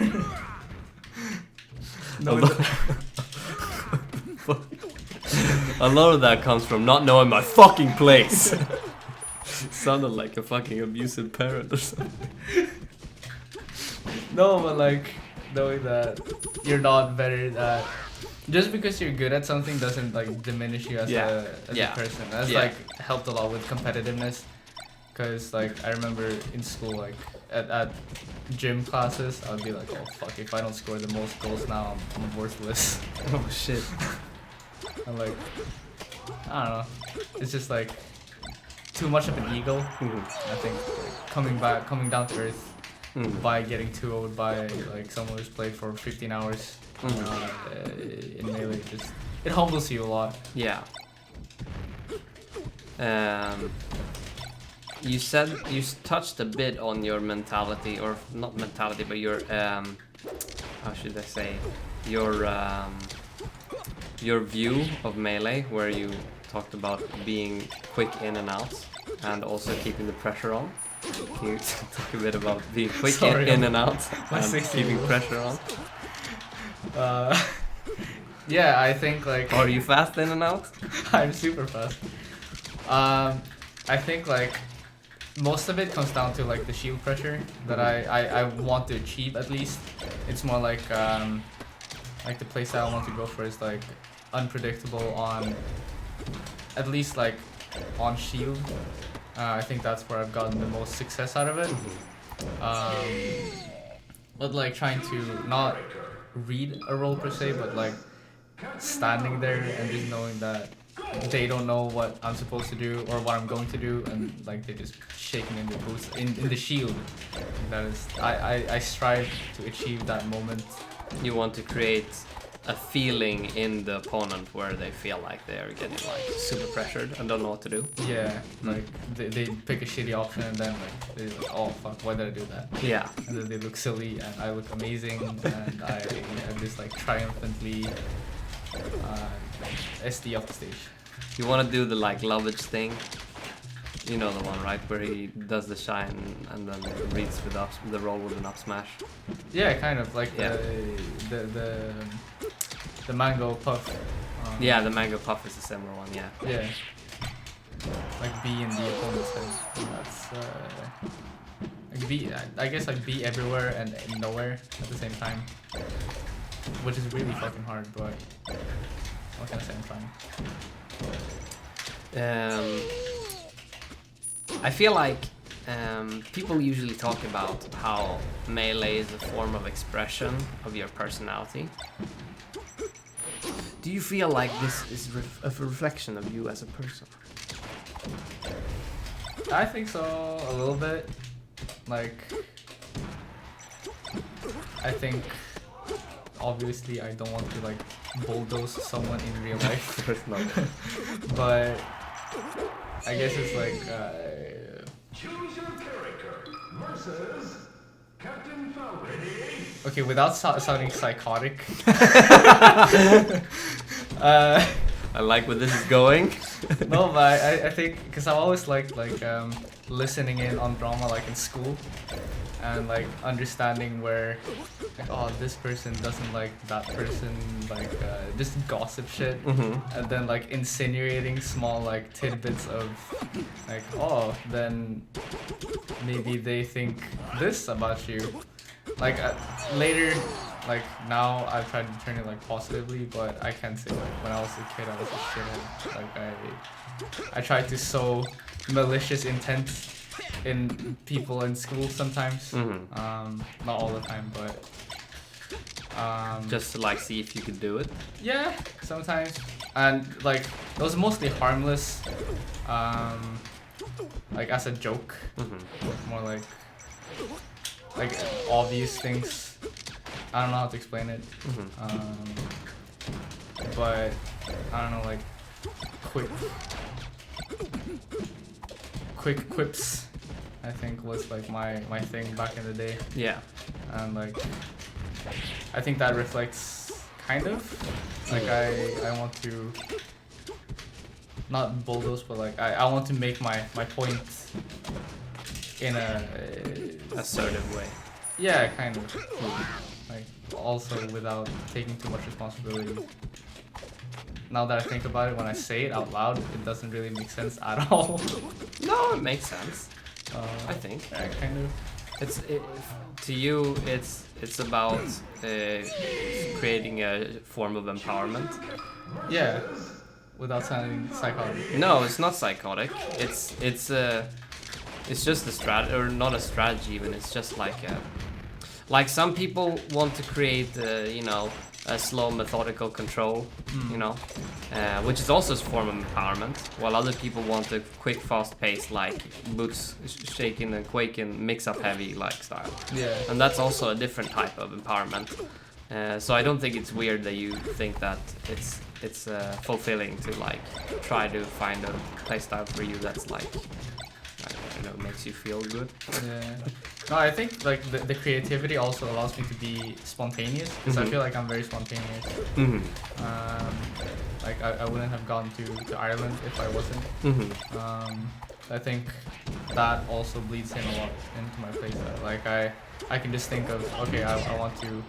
A lot of that comes from not knowing my fucking place. Sounded like a fucking abusive parent or something. No, but like knowing that you're not better at, just because you're good at something doesn't like diminish you as a person. That's like helped a lot with competitiveness. Cause like I remember in school, like at gym classes, I would be like, oh fuck, if I don't score the most goals now, I'm worthless. Oh shit. I'm like, I don't know. It's just like too much of an ego. I think like, coming down to earth by getting too old by like someone who's played for 15 hours in Melee, just it humbles you a lot. Yeah. You said you touched a bit on your mentality, or not mentality, but your how should I say, your view of Melee, where you talked about being quick in and out and also keeping the pressure on. Can you talk a bit about being quick in and out and keeping pressure on? Yeah, I think like Are you fast in and out? I'm super fast. I think like most of it comes down to like the shield pressure that I want to achieve at least. It's more like the playstyle I want to go for is like unpredictable on at least like on shield. I think that's where I've gotten the most success out of it. But like trying to not read a role per se, but like standing there and just knowing that they don't know what I'm supposed to do or what I'm going to do, and like they're just shaking in their boots in the shield. That is, I strive to achieve that moment. You want to create a feeling in the opponent where they feel like they're getting like super pressured and don't know what to do. Yeah, like they pick a shitty option and then like they're like, oh fuck, why did I do that? Yeah. And then they look silly and I look amazing and I'm just like triumphantly SD off the stage. You want to do the like lovage thing. You know the one, right? Where he does the shine and then reads with the roll with an up smash. Yeah, kind of like Yeah. the mango puff. Yeah, the mango puff is a similar one. Yeah. Yeah. Like be in the opponent's head. That's like be. I guess like be everywhere and nowhere at the same time, which is really fucking hard. But what can I say? I'm trying. I feel like people usually talk about how melee is a form of expression of your personality. Do you feel like this is a reflection of you as a person? I think so, a little bit. Like, I think obviously I don't want to like bulldoze someone in real life. Of course not. But I guess it's like Choose your character versus Captain Falcon. okay, without sounding psychotic. I like where this is going. No, but I think because I always liked like listening in on drama like in school and like understanding where like, oh, this person doesn't like that person, like just gossip shit. And then like insinuating small like tidbits of like, oh, then maybe they think this about you. Like later, like now I've tried to turn it like positively, but I can't say like when I was a kid I was a shithead. Like I tried to sow malicious intent in people in school sometimes. Not all the time, but Just to like see if you could do it. yeah, sometimes. And like it was mostly harmless, like as a joke. More like obvious things. I don't know how to explain it. But I don't know, like quick quips I think was like my thing back in the day. Yeah. And like I think that reflects kind of like I want to not bulldoze, but like I want to make my point in a Assertive way. yeah, kind of like also without taking too much responsibility. Now that I think about it, when I say it out loud, it doesn't really make sense at all. No, it makes sense. I think. Yeah, kind of. To you, it's about creating a form of empowerment. Yeah, without sounding psychotic. No, it's not psychotic. It's just a strategy, or not a strategy even. It's just like some people want to create, a slow, methodical control, which is also a form of empowerment. While other people want a quick, fast pace, like boots shaking and quaking, mix up heavy like style. Yeah. And that's also a different type of empowerment. So I don't think it's weird that you think that it's fulfilling to like try to find a playstyle for you that's like, makes you feel good. Yeah. No, I think like the creativity also allows me to be spontaneous because I feel like I'm very spontaneous. Like I wouldn't have gone to Ireland if I wasn't. I think that also bleeds in a lot into my playstyle. Like I can just think of, okay, I want to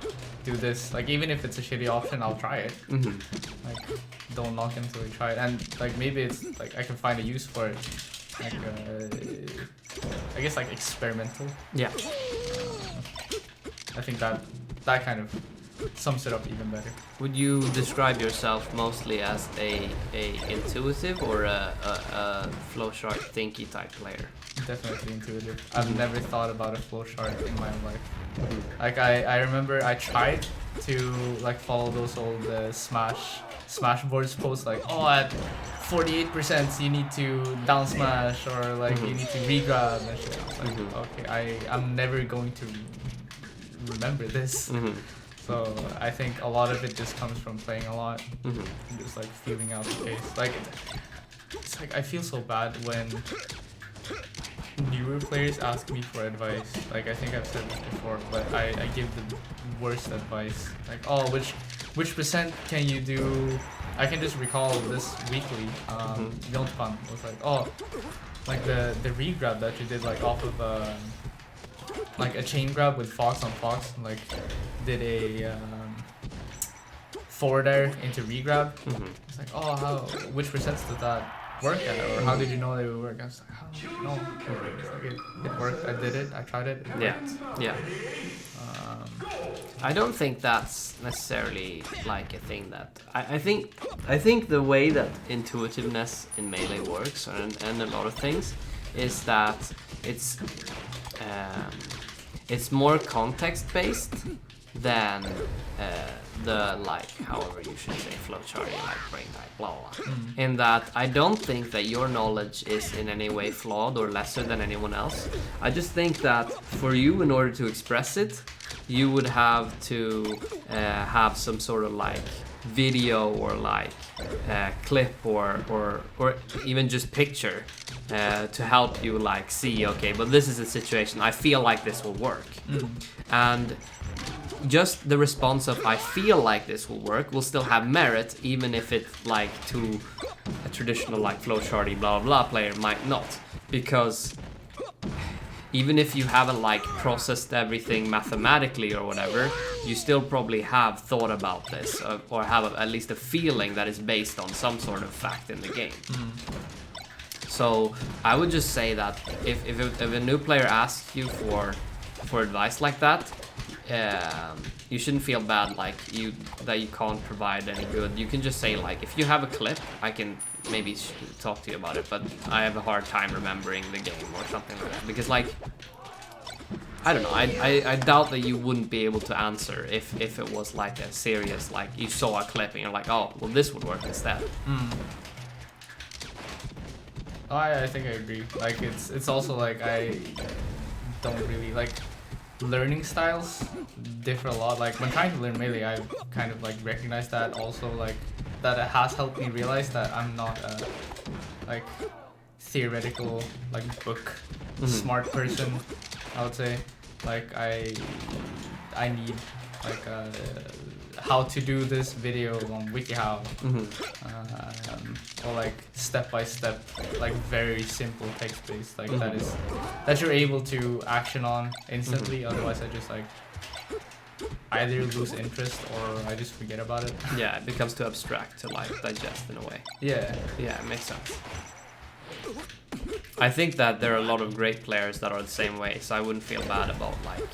do this. Like even if it's a shitty option, I'll try it. Like don't knock until you try it, and like maybe it's like I can find a use for it. Like I guess like experimental. Yeah. I think that kind of sums it up even better. Would you describe yourself mostly as a intuitive or a flowchart thinky type player? Definitely intuitive. I've never thought about a flowchart in my life. Like I remember I tried to like follow those old Smash boards posts like, oh, at 48% you need to down smash, or like you need to regrab and shit. I was like, okay, I'm never going to remember this. So I think a lot of it just comes from playing a lot, and just like feeling out the case. Like it's like I feel so bad when newer players ask me for advice. Like I think I've said this before, but I give the worst advice. Like, oh, which percent can you do? I can just recall this weekly. Yonpan was like, oh, like the regrab that you did like off of like a chain grab with Fox on Fox, like did a forward air into regrab. It's like, oh, which percents did that work at, or how did you know they would work? I was like, I don't know. Like it worked. I did it. I tried it. It worked. Yeah. I don't think that's necessarily like a thing that I think the way that intuitiveness in Melee works and a lot of things is that it's more context based than the like however you should say flowcharting, like brain type blah blah. In that I don't think that your knowledge is in any way flawed or lesser than anyone else. I just think that for you, in order to express it, you would have to have some sort of like video or like clip or even just picture to help you like see, okay, but this is a situation I feel like this will work. And just the response of I feel like this will work will still have merit, even if it like to a traditional like flowcharty blah blah player might not, because even if you haven't like processed everything mathematically or whatever, you still probably have thought about this or have at least a feeling that is based on some sort of fact in the game. So I would just say that if a new player asks you for advice like that, you shouldn't feel bad like that you can't provide any good. You can just say like, if you have a clip, I can maybe talk to you about it, but I have a hard time remembering the game or something like that, because like I don't know, I doubt that you wouldn't be able to answer if it was like a serious, like you saw a clip and you're like, oh well, this would work instead. I think I agree. Like it's also like I don't really like learning styles differ a lot. Like when trying to learn Melee, I kind of like recognize that also, like that it has helped me realize that I'm not a like theoretical like book smart person. I would say like I need like how to do this video on WikiHow, or like step by step, like very simple text based, like that you're able to action on instantly. Otherwise, I just like either lose interest or I just forget about it. Yeah, it becomes too abstract to like digest in a way. Yeah, it makes sense. I think that there are a lot of great players that are the same way, so I wouldn't feel bad about like,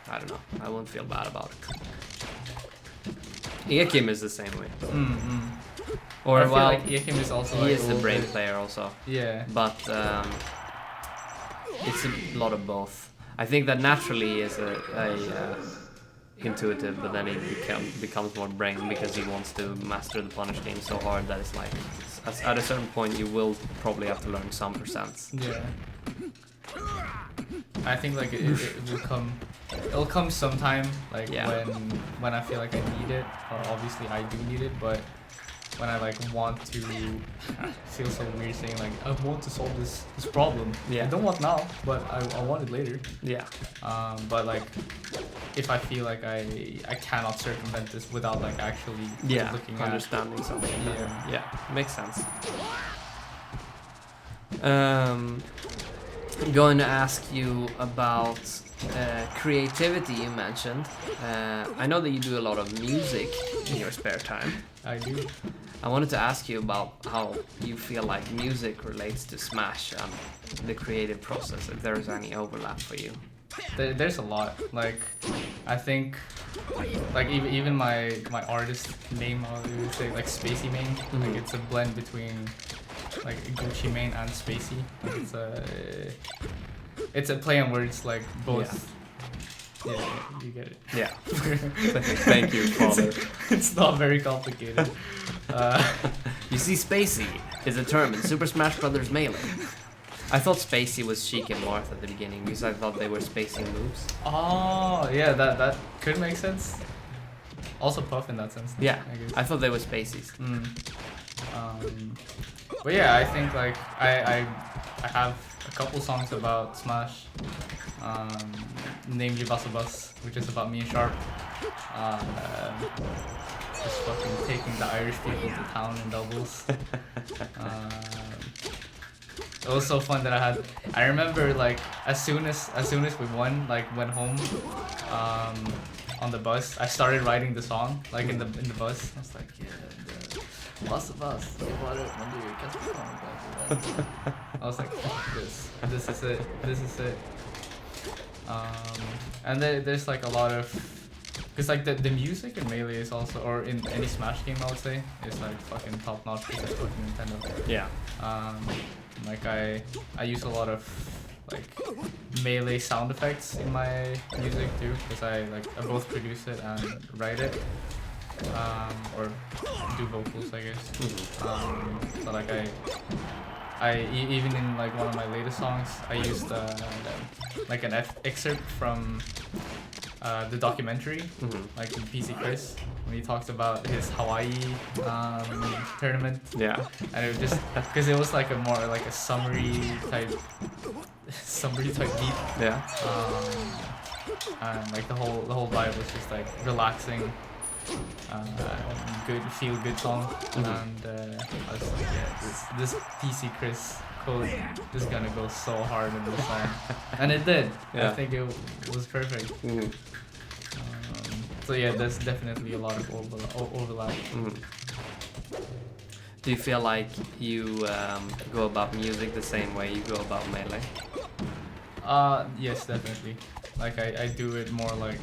I don't know, I wouldn't feel bad about it. Ekim is the same way. Or I feel well, like Ekim is also he like is the brain player also. Yeah, but it's a lot of both. I think that naturally he is a intuitive, but then he becomes more brain because he wants to master the punish game so hard that it's like at a certain point you will probably have to learn some percents. Yeah. I think like it will come. It'll come sometime, like when I feel like I need it, or obviously I do need it, but when I like want to, I feel so weird saying like I want to solve this problem. I don't want now, but I want it later. But like if I feel like I cannot circumvent this without like actually looking at understanding something. Makes sense. I'm going to ask you about creativity you mentioned. I know that you do a lot of music in your spare time. I do. I wanted to ask you about how you feel like music relates to Smash and the creative process, if there's any overlap for you. There's a lot. Like, I think, like even my artist name, I would say like Spacey Main. Like it's a blend between like Gucci Mane and Spacey. It's a play on words, like both. Yeah, you get it. Yeah. Thank you, Father. It's not very complicated. You see, Spacey is a term in Super Smash Bros. Melee. I thought Spacey was Sheik and Marth at the beginning because I thought they were spacing moves. Oh, yeah, that could make sense. Also Puff in that sense. Yeah, I guess. I thought they were Spaceys. But yeah, I think like I have a couple songs about Smash, namely Bus, which is about me and Sharp. Just fucking taking the Irish people to town in doubles. It was so fun that I remember like as soon as we won, like went home on the bus, I started writing the song like in the bus. I was like, yeah, Bus, det var det man du kan. I was like, fuck this is it. And there's like a lot of, because like the music in Melee is also, or in any Smash game I would say, is like fucking top notch because it's fucking Nintendo. Yeah. Like I use a lot of like Melee sound effects in my music too, because I both produce it and write it, or do vocals, I guess. So like even in like one of my latest songs, I used like an excerpt from the documentary, like the PC Chris, when he talks about his Hawaii tournament. Yeah. And it was just because it was like a more like a summary type beat. Yeah. And like the whole vibe was just like relaxing, feel good song. And I was like, yeah, this PC Chris code is gonna go so hard in this song, and it did. Yeah. I think it was perfect. So yeah, there's definitely a lot of overlap. Do you feel like you go about music the same way you go about Melee? Yes, definitely. Like I do it more like,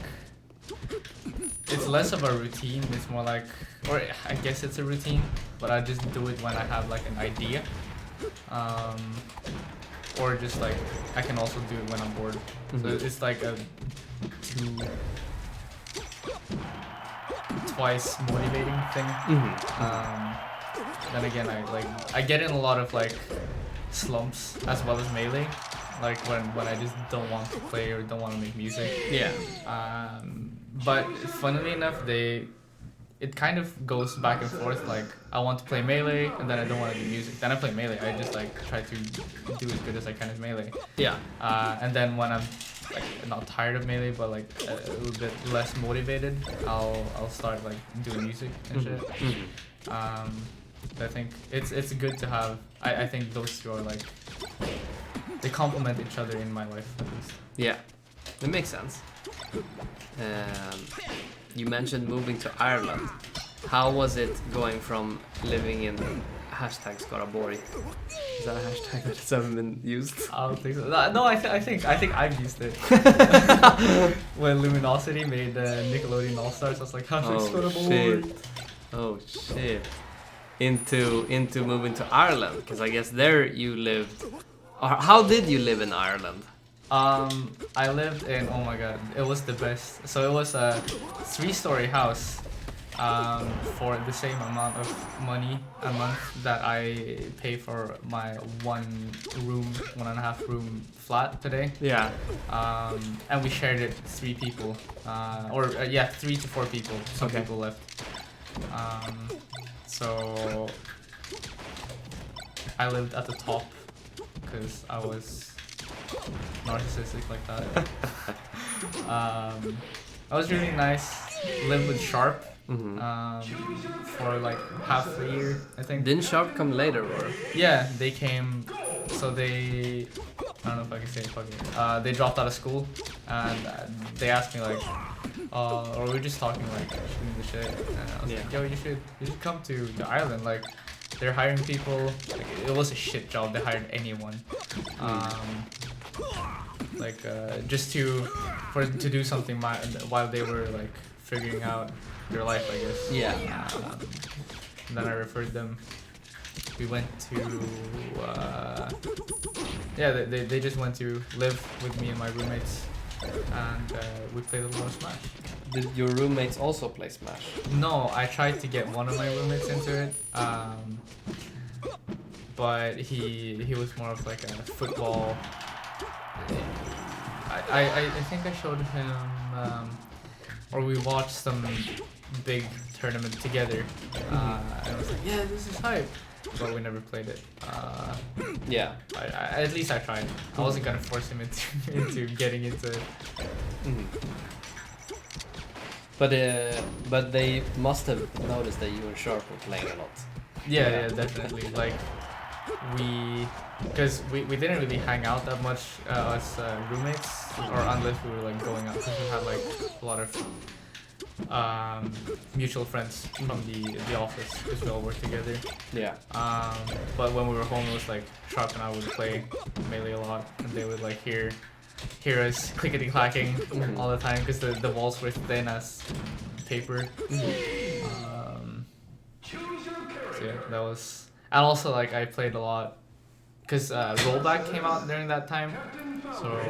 it's less of a routine, it's more like, or I guess it's a routine, but I just do it when I have like an idea. Or just like, I can also do it when I'm bored. So it's like a twice motivating thing. Then again, I get in a lot of like slumps as well as Melee, like when I just don't want to play or don't want to make music. Yeah. But funnily enough, it kind of goes back and forth. Like I want to play Melee and then I don't want to do music. Then I play Melee. I just like try to do as good as I can as Melee. Yeah. And then when I'm like not tired of Melee, but like a little bit less motivated, I'll start like doing music and shit. I think it's good to have. I think those two are like, they complement each other in my life at least. Yeah, it makes sense. You mentioned moving to Ireland. How was it going from living in #Skaraborg? Is that a hashtag that's ever been used? I don't think so. No, I think I've used it. When Luminosity made Nickelodeon All Stars, I was like, #Skaraborg. Oh shit. Into moving to Ireland, because I guess there you lived. Or how did you live in Ireland? I lived in, oh my god, it was the best. So it was a 3-story house for the same amount of money a month that I pay for my 1.5 room flat today. Yeah. And we shared it 3 people, 3 to 4 people. Some people left. So I lived at the top because I was narcissistic like that. That was really nice. Lived with Sharp for like half a year, I think. Didn't Sharp come later, or? Yeah, they came. So they, I don't know if I can say it. They dropped out of school and they asked me like, or we were just talking like shooting the shit, and I was like, yo, you should come to Ireland, like they're hiring people. Like, it was a shit job. They hired anyone, just to do something while they were like figuring out their life, I guess. Yeah. And then I referred them. We went to they just went to live with me and my roommates, and we played a lot of Smash. Did your roommates also play Smash? No, I tried to get one of my roommates into it, but he was more of like a football. I think I showed him, or we watched some big tournament together, and I was like, yeah, this is hype, but we never played it. Yeah. At least I tried. I wasn't gonna force him into getting into it. But they must have noticed that you and Sharp were playing a lot. Yeah, definitely. Like because we didn't really hang out that much as roommates, or unless we were like going out, because we had like a lot of mutual friends from the office, because we all worked together. Yeah. But when we were home, it was like Sharp and I would play Melee a lot, and they would like hear us clickety clacking all the time, because the walls were thin as paper. So yeah, that was, and also like I played a lot, because Rollback came out during that time, so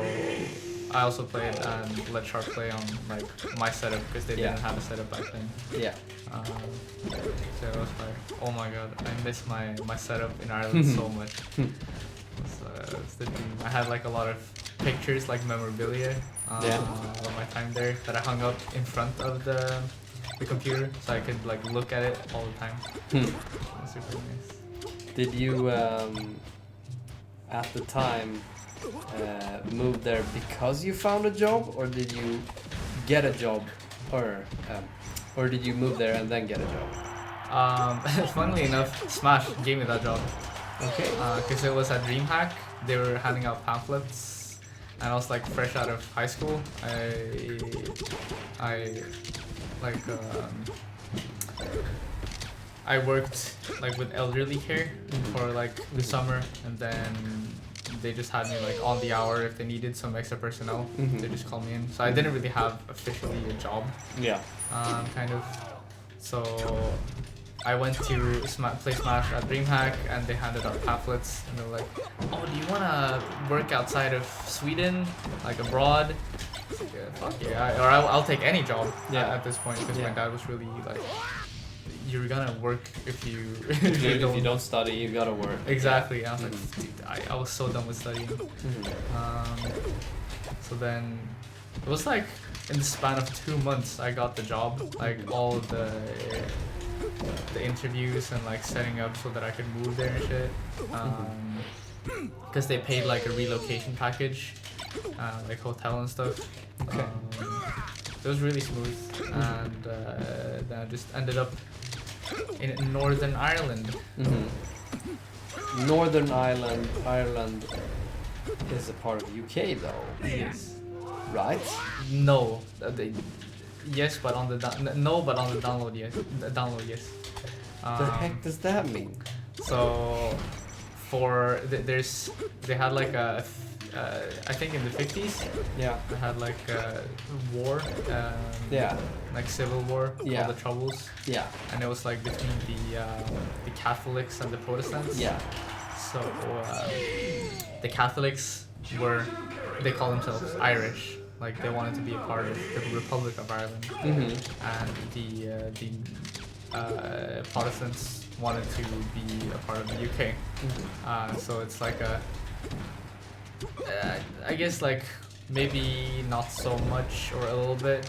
I also played and let Sharp play on like my setup, because they didn't have a setup back then. Yeah. So it was like, oh my god, I miss my setup in Ireland so much. It's the dream. I had like a lot of pictures, like memorabilia of my time there, that I hung up in front of the computer, so I could like look at it all the time. It was super nice. Did you at the time move there because you found a job, or did you get a job, or did you move there and then get a job? Funnily enough, Smash gave me that job. Okay. Because it was at DreamHack. They were handing out pamphlets, and I was like fresh out of high school. I worked like with elderly care for like the summer, and then they just had me like on the hour if they needed some extra personnel. They just called me in. So I didn't really have officially a job. Yeah. Kind of. So I went to play Smash at DreamHack, and they handed out pamphlets, and they were like, "Oh, do you wanna work outside of Sweden, like abroad?" Like, fuck yeah, or I'll take any job at this point, because my dad was really like, "You're gonna work if you if you don't study, you gotta work." Exactly. And I was like, dude, I was so done with studying. So then it was like in the span of 2 months I got the job, like all the interviews and like setting up so that I could move there and shit. Because they paid like a relocation package, like hotel and stuff. Okay. It was really smooth, and then I just ended up in Northern Ireland. Northern Ireland is a part of UK though. Yes. Right? No. Yes, but on the no, but on the download, yes. The download, yes. The heck does that mean? So, they had like I think in the 50s. Yeah. They had like a war. Like civil war. Yeah. All the troubles. Yeah. And it was like between the Catholics and the Protestants. Yeah. So the Catholics they call themselves Irish. Like they wanted to be a part of the Republic of Ireland, and the Protestants wanted to be a part of the UK. So it's like I guess like maybe not so much, or a little bit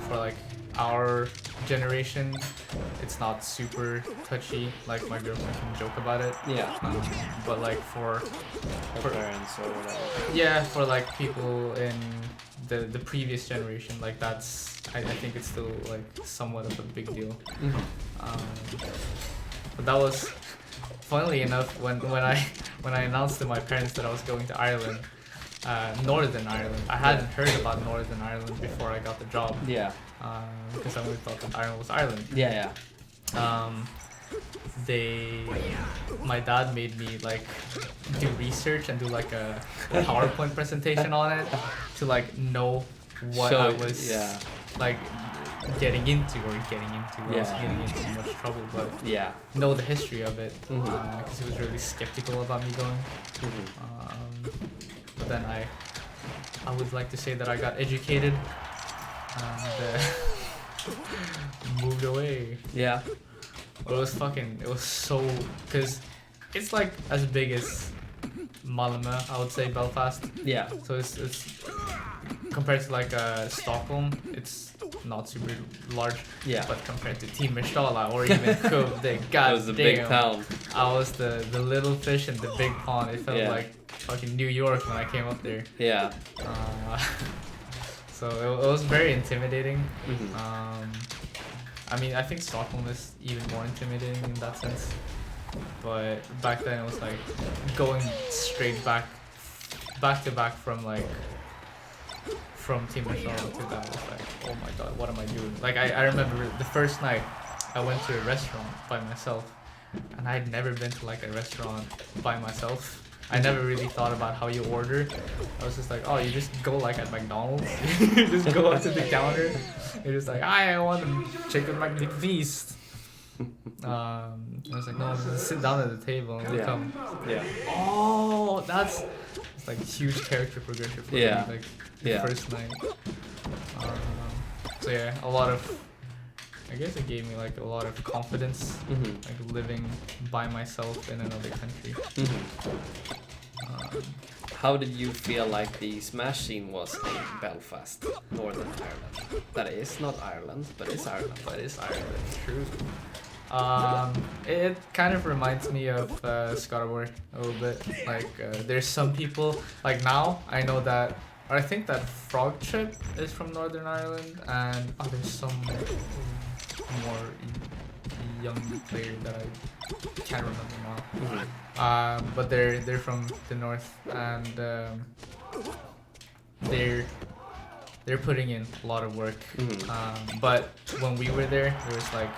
for like our generation. It's not super touchy, like my girlfriend can joke about it. Yeah. But like for parents or whatever. Yeah, for like people in the previous generation, like that's I think it's still like somewhat of a big deal. But that was, funnily enough, when I announced to my parents that I was going to Ireland, Northern Ireland. I hadn't heard about Northern Ireland before I got the job. Yeah. Because I only thought that Ireland was Ireland. Yeah. My dad made me like do research and do like a PowerPoint presentation on it to like know what I was like getting into. I was getting into so much trouble, but know the history of it because he was really skeptical about me going. But then I would like to say that I got educated and moved away. Yeah. But it was so, because it's like as big as Malmö, I would say, Belfast. Yeah. So it's compared to like Stockholm, it's not super large. Yeah. But compared to Timmersdala or even Cove, It was a big town. I was the little fish in the big pond. It felt like fucking New York when I came up there. Yeah. So it was very intimidating. I mean, I think Stockholm is even more intimidating in that sense. But back then it was like going straight back to back from Timmersdala to that was like, oh my god, what am I doing? Like I remember the first night I went to a restaurant by myself, and I had never been to like a restaurant by myself. I never really thought about how you order. I was just like, oh, you just go like at McDonald's. You just go up to the counter. You're just like, I want a chicken McFeast. I was like, no, just sit down at the table and we'll come. Yeah. Oh, that's like huge character progression for me. Like the first night. So yeah, a lot of. I guess it gave me like a lot of confidence, like living by myself in another country. How did you feel like the Smash scene was in Belfast, Northern Ireland? That is not Ireland, but it's Ireland. But it's Ireland, true. It kind of reminds me of Skaraborg a little bit. Like there's some people, like now I know that, or I think that Frog Trip is from Northern Ireland, and there's some more young player that I can't remember now. But they're from the north, and they're putting in a lot of work. But when we were there was like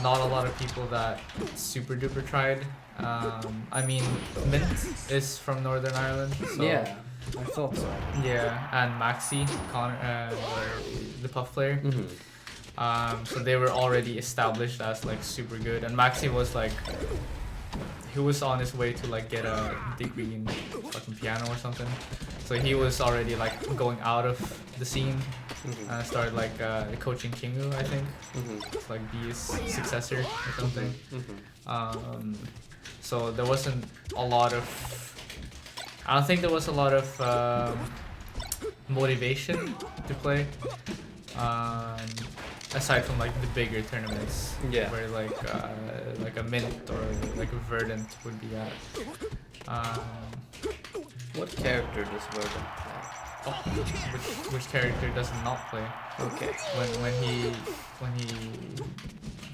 not a lot of people that super duper tried. I mean, Mint is from Northern Ireland. So yeah, I thought so. Yeah, and Maxi, Connor, the Puff player. So they were already established as like super good, and Maxi was like, he was on his way to like get a degree in fucking piano or something. So he was already like going out of the scene and started like coaching Kingu, I think, to like be his successor or something. So there wasn't a lot of, I don't think there was a lot of motivation to play. Aside from like the bigger tournaments, where like a Mint or like a Verdant would be at. What character does Verdant play? Which character does not play? Okay. When he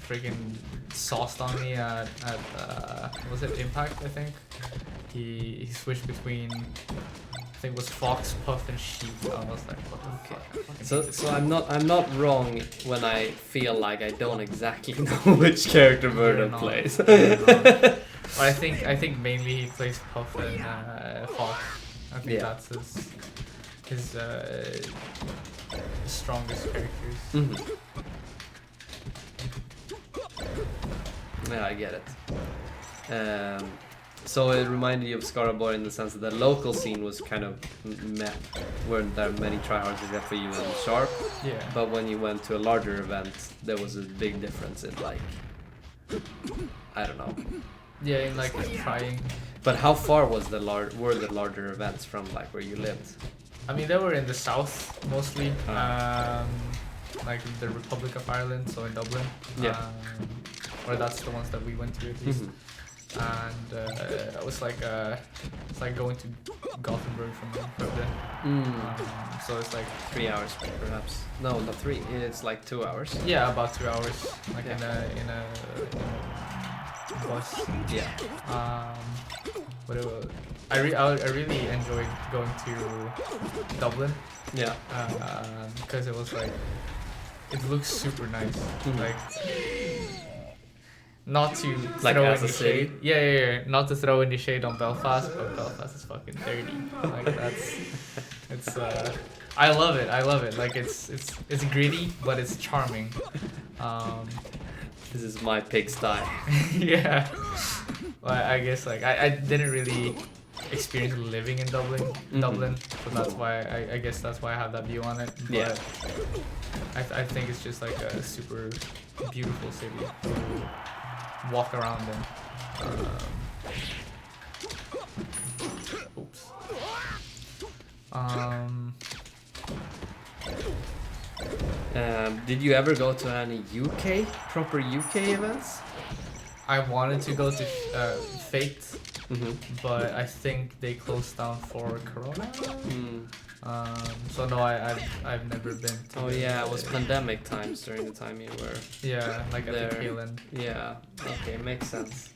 freaking sauced on me at was it Impact? I think he switched between. I think it was Fox, Puff, and Sheep. I was like, what the fuck? So I'm not wrong when I feel like I don't exactly know which character Verdant plays. But I think mainly he plays Puff and Fox. I think that's his strongest characters. Yeah, I get it. So it reminded you of Skaraborg in the sense that the local scene was kind of meh. Weren't there many tryhards except for you and Sharp? Yeah. But when you went to a larger event, there was a big difference in like, I don't know. Yeah, in like trying. But how far was were the larger events from like where you lived? I mean, they were in the south mostly, like the Republic of Ireland, so in Dublin. Or that's the ones that we went to at least. And it was like it's like going to Gothenburg from Skövde. So it's like 3 hours perhaps. No, not 3. It's like 2 hours. Yeah, about 2 hours, like in a bus. Yeah. But I really enjoyed going to Dublin. Yeah. Because it was like, it looks super nice. Like, not to Like throw as any a city? shade. Yeah. Not to throw any shade on Belfast, but Belfast is fucking dirty. Like it's I love it. Like it's gritty, but it's charming. This is my pigsty. Yeah. Well, I guess like I didn't really experience living in Dublin, so that's why I guess that's why I have that view on it. But Yeah. I think it's just like a super beautiful city to walk around in. Oops. Did you ever go to any proper UK events? I wanted to go to Fate, Mm-hmm. but I think they closed down for Corona. Mm. So no, I've never been to Oh yeah, it was pandemic times during the time you were. Yeah, like at the there. tail end. Yeah. Okay, makes sense.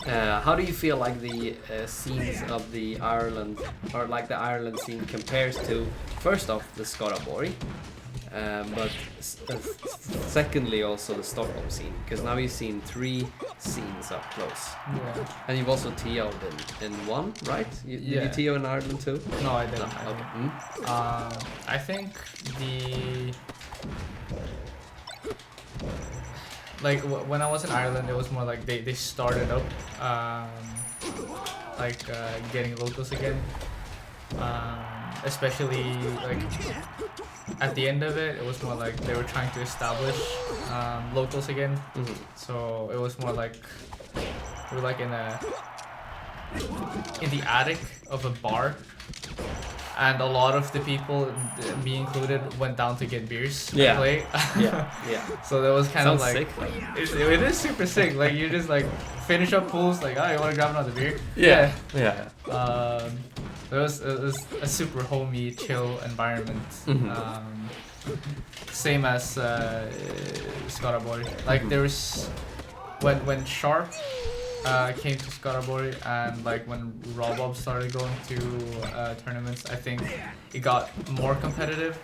How do you feel like the scenes of the Ireland, or like the Ireland scene compares to, first off, the Skaraborg, but secondly also the Stockholm scene? Because now you've seen 3 scenes up close. Yeah. And you've also TO'd in one, right? Did Yeah. you TO in Ireland too? No, I didn't. No, okay. I think when I was in Ireland, it was more like they started up getting locals again. Especially like at the end of it, it was more like they were trying to establish locals again. Mm-hmm. So it was more like we were like in the attic of a bar, and a lot of the people, me included, went down to get beers Yeah. and play. Yeah. So that was kind Sounds of like sick though. it is super sick. Like you just like finish up pools, like, oh, you want to grab another beer? Yeah. It was a super homey, chill environment. Mhm. Same as Skaraborg. Like there was when Sharp came to Skaraborg, and like when Robob started going to tournaments, I think it got more competitive.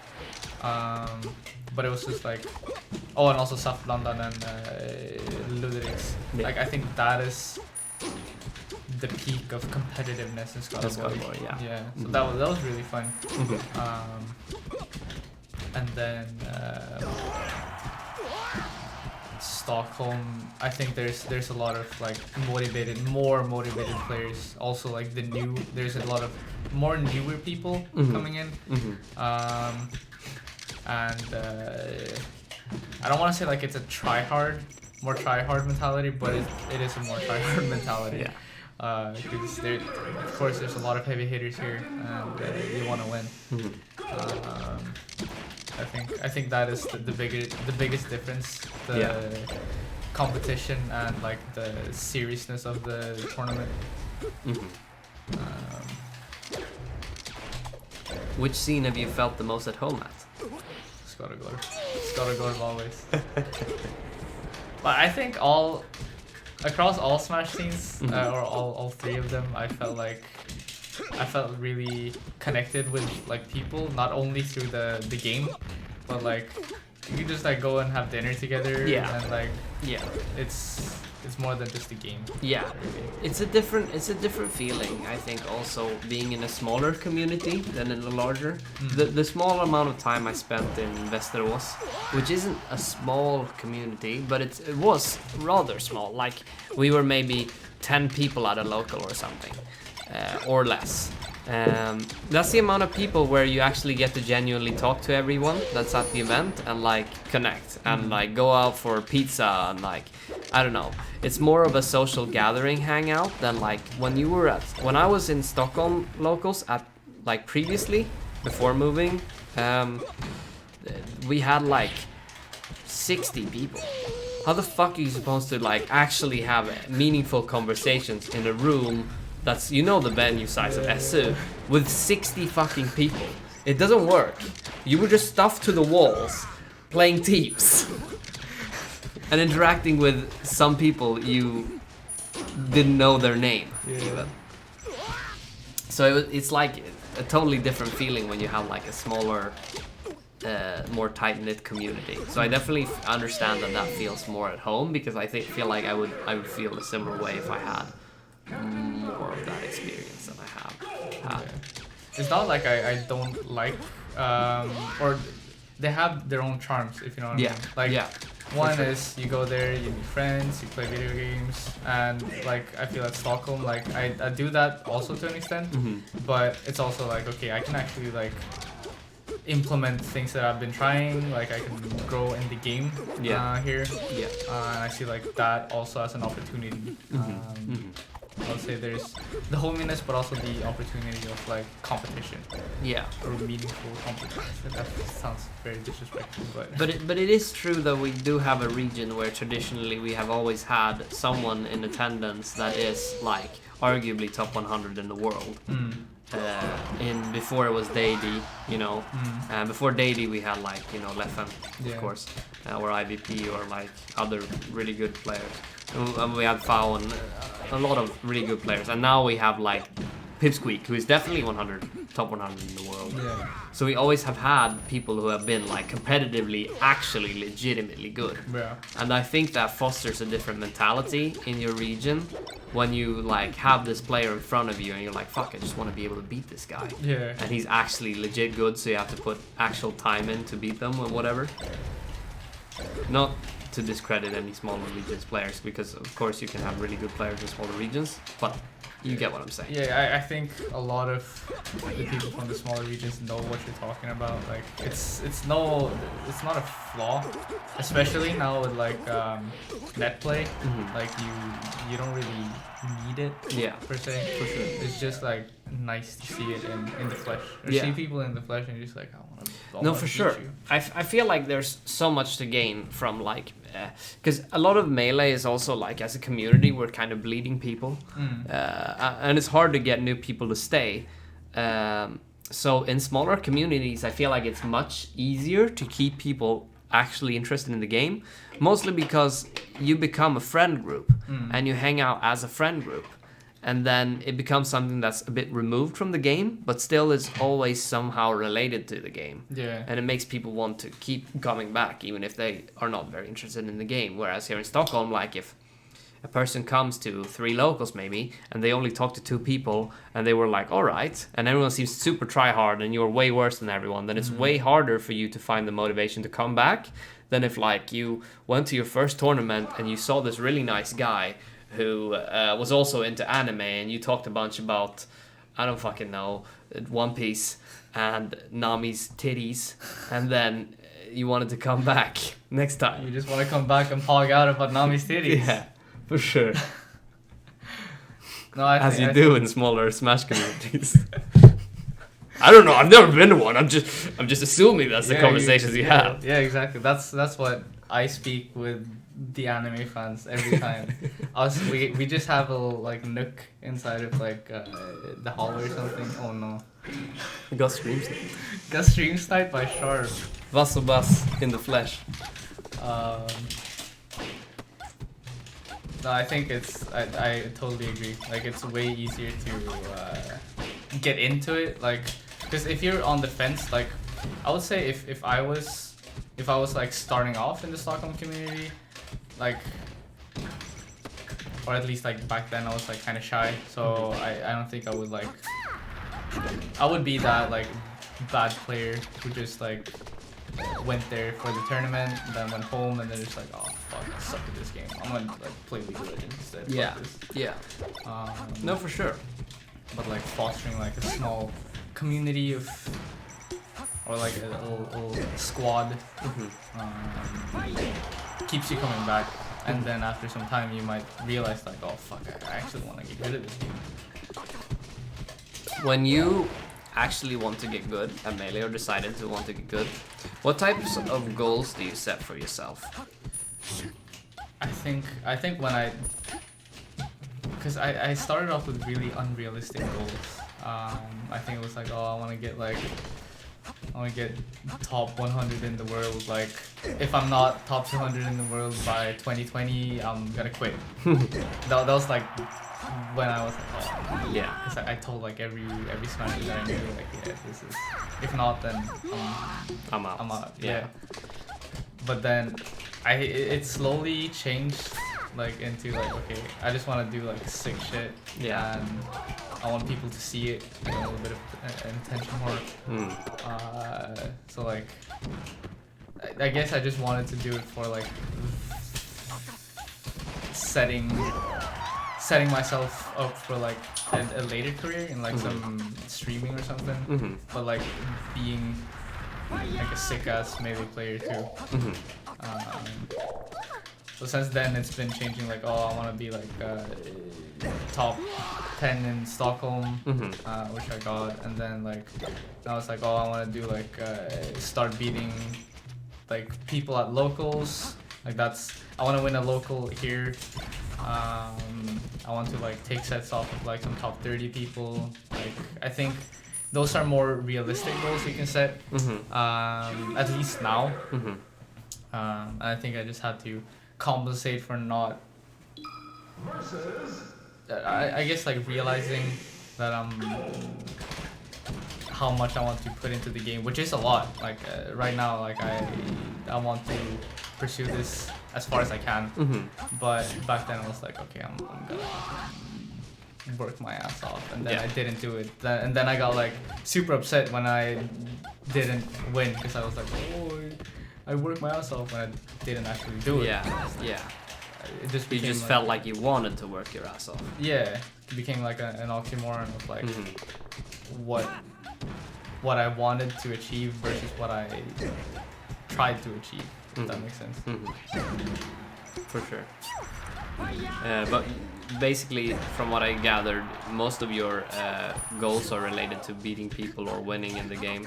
But it was just like, oh, and also South London and Luderiks. Yeah. Like I think that is the peak of competitiveness in Skaraborg. Skaraborg, yeah. Yeah. So Mhm. that was really fun. Mhm. And then Stockholm, I think there's a lot of like more motivated players. Also like there's a lot of more newer people Mhm. coming in. Mhm. And I don't want to say like it's a more try hard mentality, but it is a more try hard mentality. Yeah. Because of course there's a lot of heavy hitters here, and you want to win. Mhm. I think that is the biggest difference. The Yeah. competition and like the seriousness of the tournament. Mhm. Um, Which scene have you felt the most at home at? Skaraborg always. But I think across all Smash scenes, Mhm. or all 3 of them, I felt really connected with like people, not only through the game, but like you can just like go and have dinner together. Yeah. And like Yeah. it's more than just a game. Yeah. Really. It's a different feeling, I think, also being in a smaller community than in a larger. The small amount of time I spent in Västerås, which isn't a small community, but it was rather small. Like we were maybe 10 people at a local or something, or less. That's the amount of people where you actually get to genuinely talk to everyone that's at the event and like connect and like go out for pizza and like, I don't know. It's more of a social gathering hangout than like when I was in Stockholm locals at like previously before moving, we had like 60 people. How the fuck are you supposed to like actually have meaningful conversations in a room that's, you know, the venue size of SU with 60 fucking people? It doesn't work. You were just stuffed to the walls playing teams and interacting with some people you didn't know their name. Yeah. So it's like a totally different feeling when you have like a smaller, more tight-knit community. So I definitely understand that feels more at home, because I feel like I would feel a similar way if I had more of that experience than I have had. It's not like I don't like, or they have their own charms, if you know what I mean. Like, one is you go there, you meet friends, you play video games, and like I feel at Stockholm, like I do that also to an extent, but it's also like, okay, I can actually like implement things that I've been trying, like I can grow in the game here, and I see like that also as an opportunity. I would say there's the hominess, but also the opportunity of like competition. Or meaningful competition. That sounds very disrespectful, but it is true that we do have a region where traditionally we have always had someone in attendance that is like arguably top 100 in the world. Before it was Dady, you know, before Dady we had like, you know, Leffen, of course, or IVP, or like other really good players. And we had Fao and a lot of really good players, and now we have like Pipsqueak, who is definitely top 100 in the world. So we always have had people who have been like competitively, actually legitimately good. And I think that fosters a different mentality in your region when you like have this player in front of you and you're like, fuck, I just want to be able to beat this guy. And he's actually legit good, so you have to put actual time in to beat them or whatever. Not to discredit any smaller regions players, because of course you can have really good players in smaller regions, but you get what I'm saying. I think a lot of the people from the smaller regions know what you're talking about. Like it's not a flaw, especially now with like net play. Like you don't really need it per se. For sure. It's just like nice to see it in the flesh, or see people in the flesh, and you're just like, I want to. No, for sure. I feel like there's so much to gain from like, because a lot of Melee is also like, as a community, we're kind of bleeding people, and it's hard to get new people to stay. So in smaller communities, I feel like it's much easier to keep people actually interested in the game, mostly because you become a friend group and you hang out as a friend group. And then it becomes something that's a bit removed from the game, but still is always somehow related to the game. And it makes people want to keep coming back, even if they are not very interested in the game. Whereas here in Stockholm, like if a person comes to 3 locals maybe, and they only talk to 2 people, and they were like, all right, and everyone seems super try hard, and you're way worse than everyone, then it's way harder for you to find the motivation to come back than if like you went to your first tournament and you saw this really nice guy who was also into anime, and you talked a bunch about, I don't fucking know, One Piece and Nami's titties, and then you wanted to come back next time. You just want to come back and pog out about Nami's titties. Yeah, for sure. No, As you do in smaller Smash communities. I don't know, I've never been to one. I'm just assuming that's the conversations you have. Yeah, exactly. That's what I speak with the anime fans every time. We just have a little like nook inside of like the hallway or something. Oh no. Got streams. Got stream sniped by Sharp. Vass och Bass in the flesh. No, I think I totally agree. Like it's way easier to get into it. Like, because if you're on the fence, like I would say if I was like starting off in the Stockholm community, like, or at least like back then I was like kind of shy, so I don't think I would be that like bad player who just like went there for the tournament and then went home and then just like, oh fuck, I suck at this game, I'm gonna like play League of Legends instead. No, for sure. But like fostering like a small community of, or like a little squad, keeps you coming back, and then after some time you might realize like, oh fuck, I actually want to get good at this game. When you actually want to get good at Melee, or decided to want to get good, what types of goals do you set for yourself? I think when because I started off with really unrealistic goals. I think it was like, oh, I want to get top 100 in the world. Like, if I'm not top 200 in the world by 2020, I'm gonna quit. that was like when I was like, oh, Yeah. because I told like every Smasher that I knew, like, yeah, this is, if not, then I'm out. I'm out. Yeah. Yeah. But then it slowly changed like into like, okay, I just want to do like sick shit. Yeah. And I want people to see it, you know, a little bit of attention more. So like, I guess I just wanted to do it for like setting myself up for like a later career in like some streaming or something. But like being like a sick ass melee player too. So since then it's been changing, like, oh, I want to be like top 10 in Stockholm, which I got, and then like now it's like, oh, I want to do like start beating like people at locals, like that's, I want to win a local here. I want to like take sets off of like some top 30 people. Like I think those are more realistic goals you can set, at least now. And I think I just had to compensate for not, I guess like realizing that how much I want to put into the game, which is a lot. Like right now, like I want to pursue this as far as I can. But back then I was like, okay, I'm gonna work my ass off, and then I didn't do it. And then I got like super upset when I didn't win, because I was like, oh, I worked my ass off when I didn't actually do it. Yeah. It just You just like, felt like you wanted to work your ass off. Yeah, it became like an oxymoron of like what I wanted to achieve versus what I tried to achieve. If that makes sense. For sure. But basically, from what I gathered, most of your goals are related to beating people or winning in the game.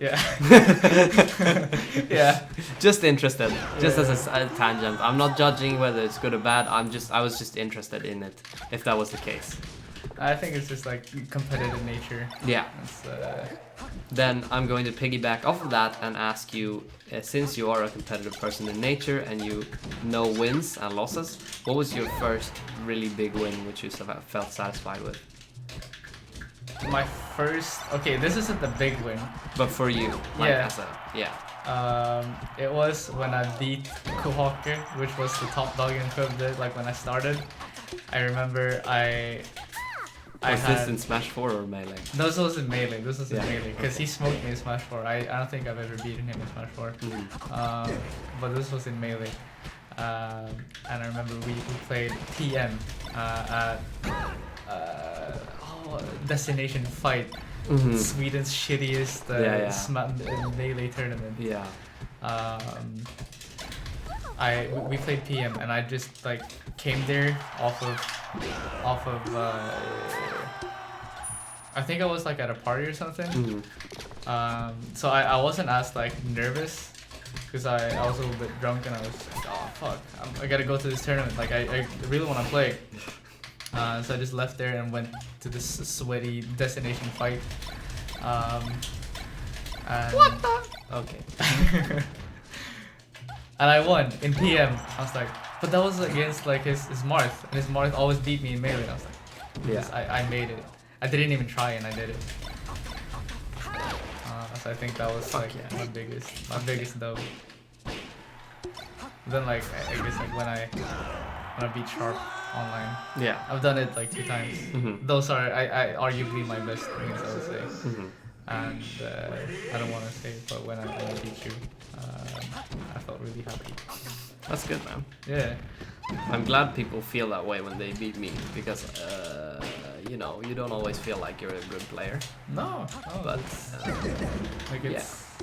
Yeah. Yeah. Just interested, just as a tangent. I'm not judging whether it's good or bad. I was just interested in it, if that was the case. I think it's just like competitive nature. Yeah. It's, Then I'm going to piggyback off of that and ask you, since you are a competitive person in nature and you know wins and losses, what was your first really big win which you felt satisfied with? my first, okay, this isn't the big win. But for you, like Yeah. as a, yeah. It was when I beat Kuhoke, which was the top dog in Skövde, like when I started. I remember Was this in Smash 4 or Melee? This was in Melee, Yeah. because he smoked me in Smash 4. I don't think I've ever beaten him in Smash 4. But this was in Melee. And I remember we played PM at Destination Fight, Sweden's shittiest Melee tournament. Yeah. We played PM, and I just like came there off of I think I was like at a party or something. So I wasn't as like nervous, because I was a little bit drunk, and I was like, oh fuck, I gotta go to this tournament, like I really want to play. So I just left there and went to this sweaty Destination Fight. And What the? Okay. and I won in PM. I was like, but that was against like his Marth, and his Marth always beat me in Melee. I was like, yes, I made it. I didn't even try, and I did it. So I think that was like my biggest dub. Then like I guess like when I beat Sharp online. Yeah. I've done it like 2 times. Those are I arguably my best things, I would say. And I don't want to say it, but when I beat you, I felt really happy. That's good, man. Yeah. I'm glad people feel that way when they beat me, because you know, you don't always feel like you're a good player. No, But like it's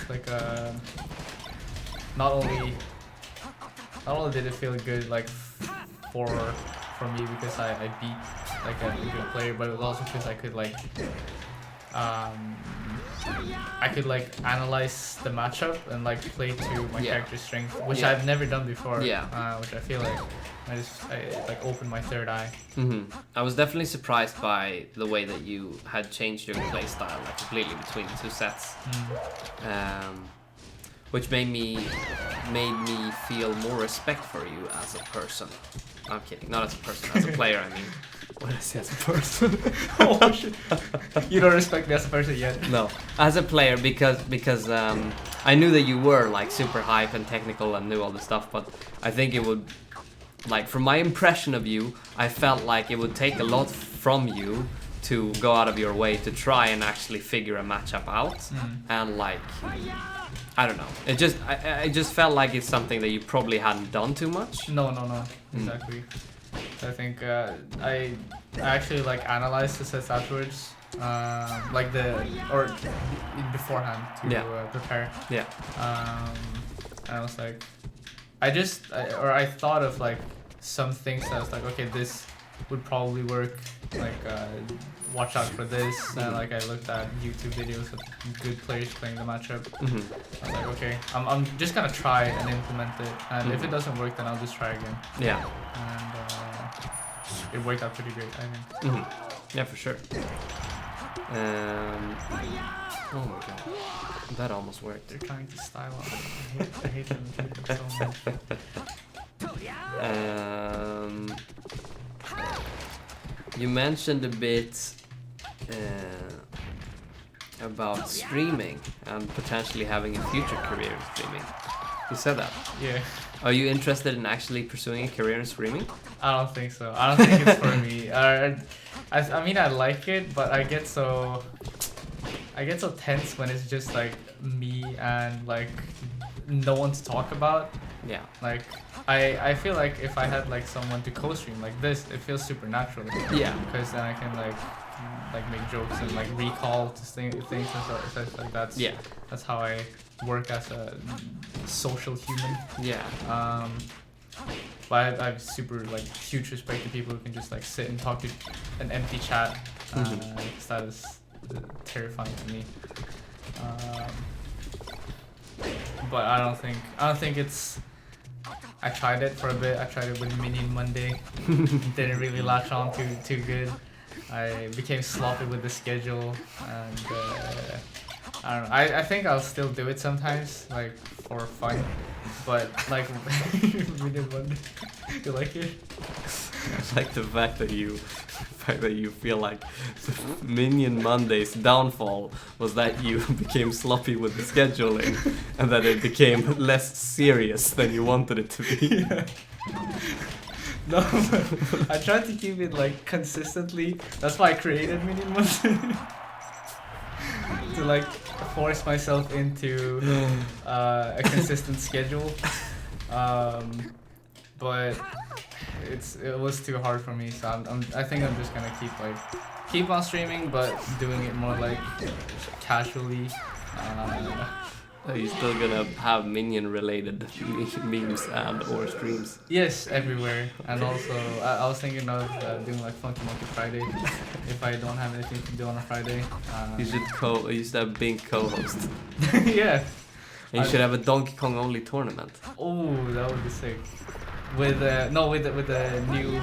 like not only did it feel good like for me because I beat like a good player, but it was also because I could like analyze the matchup and like play to my character's strength, which I've never done before. Which I feel like I like opened my third eye. I was definitely surprised by the way that you had changed your playstyle like completely between the 2 sets, which made me feel more respect for you as a person. I'm kidding. Not as a person. As a player, I mean. What is he as a person? Oh shit! You don't respect me as a person yet. No, as a player because I knew that you were like super hype and technical and knew all the stuff, but I think it would, like, from my impression of you, I felt like it would take a lot from you to go out of your way to try and actually figure a matchup out, and like, I don't know. I just felt like it's something that you probably hadn't done too much. No, exactly. I think I actually like analyzed the sets afterwards, like beforehand to prepare. Yeah. And I was like, I thought of like some things that I was like, okay, this would probably work. Like, watch out for this. And like I looked at YouTube videos of good players playing the matchup. I was like, okay, I'm just gonna try and implement it. And if it doesn't work, then I'll just try again. Yeah. And it worked out pretty great, I think. Yeah, for sure. Oh my god, that almost worked. They're trying to style out. I hate them so much. You mentioned a bit about streaming and potentially having a future career in streaming. You said that. Yeah. Are you interested in actually pursuing a career in streaming? I don't think so. I don't think it's for me. I mean, I like it, but I get so tense when it's just like me and like no one to talk about. Yeah. Like I feel like if I had like someone to co-stream like this, it feels super natural. Yeah. Because then I can like make jokes and like recall to things and stuff like that. Yeah. That's how I work as a social human. Yeah. But I have super like huge respect to people who can just like sit and talk to an empty chat. Because that is terrifying to me. But I don't think it's. I tried it for a bit. I tried it with Minion Monday. Didn't really latch on too good. I became sloppy with the schedule, and I don't know. I think I'll still do it sometimes, like for fun. But like Minion Monday, you like it? I like the fact that you feel like Minion Monday's downfall was that you became sloppy with the scheduling and that it became less serious than you wanted it to be. Yeah. No, but I tried to keep it like consistently. That's why I created Minion Monday. To like force myself into a consistent schedule. But it was too hard for me, so I think I'm just gonna keep on streaming, but doing it more like casually. Are you still gonna have Minion related memes and or streams? Yes, everywhere. And also I was thinking of doing like Funky Monkey Friday if I don't have anything to do on a Friday. You should have being co-host. Yeah. And you should have a Donkey Kong only tournament. Oh, that would be sick. With the new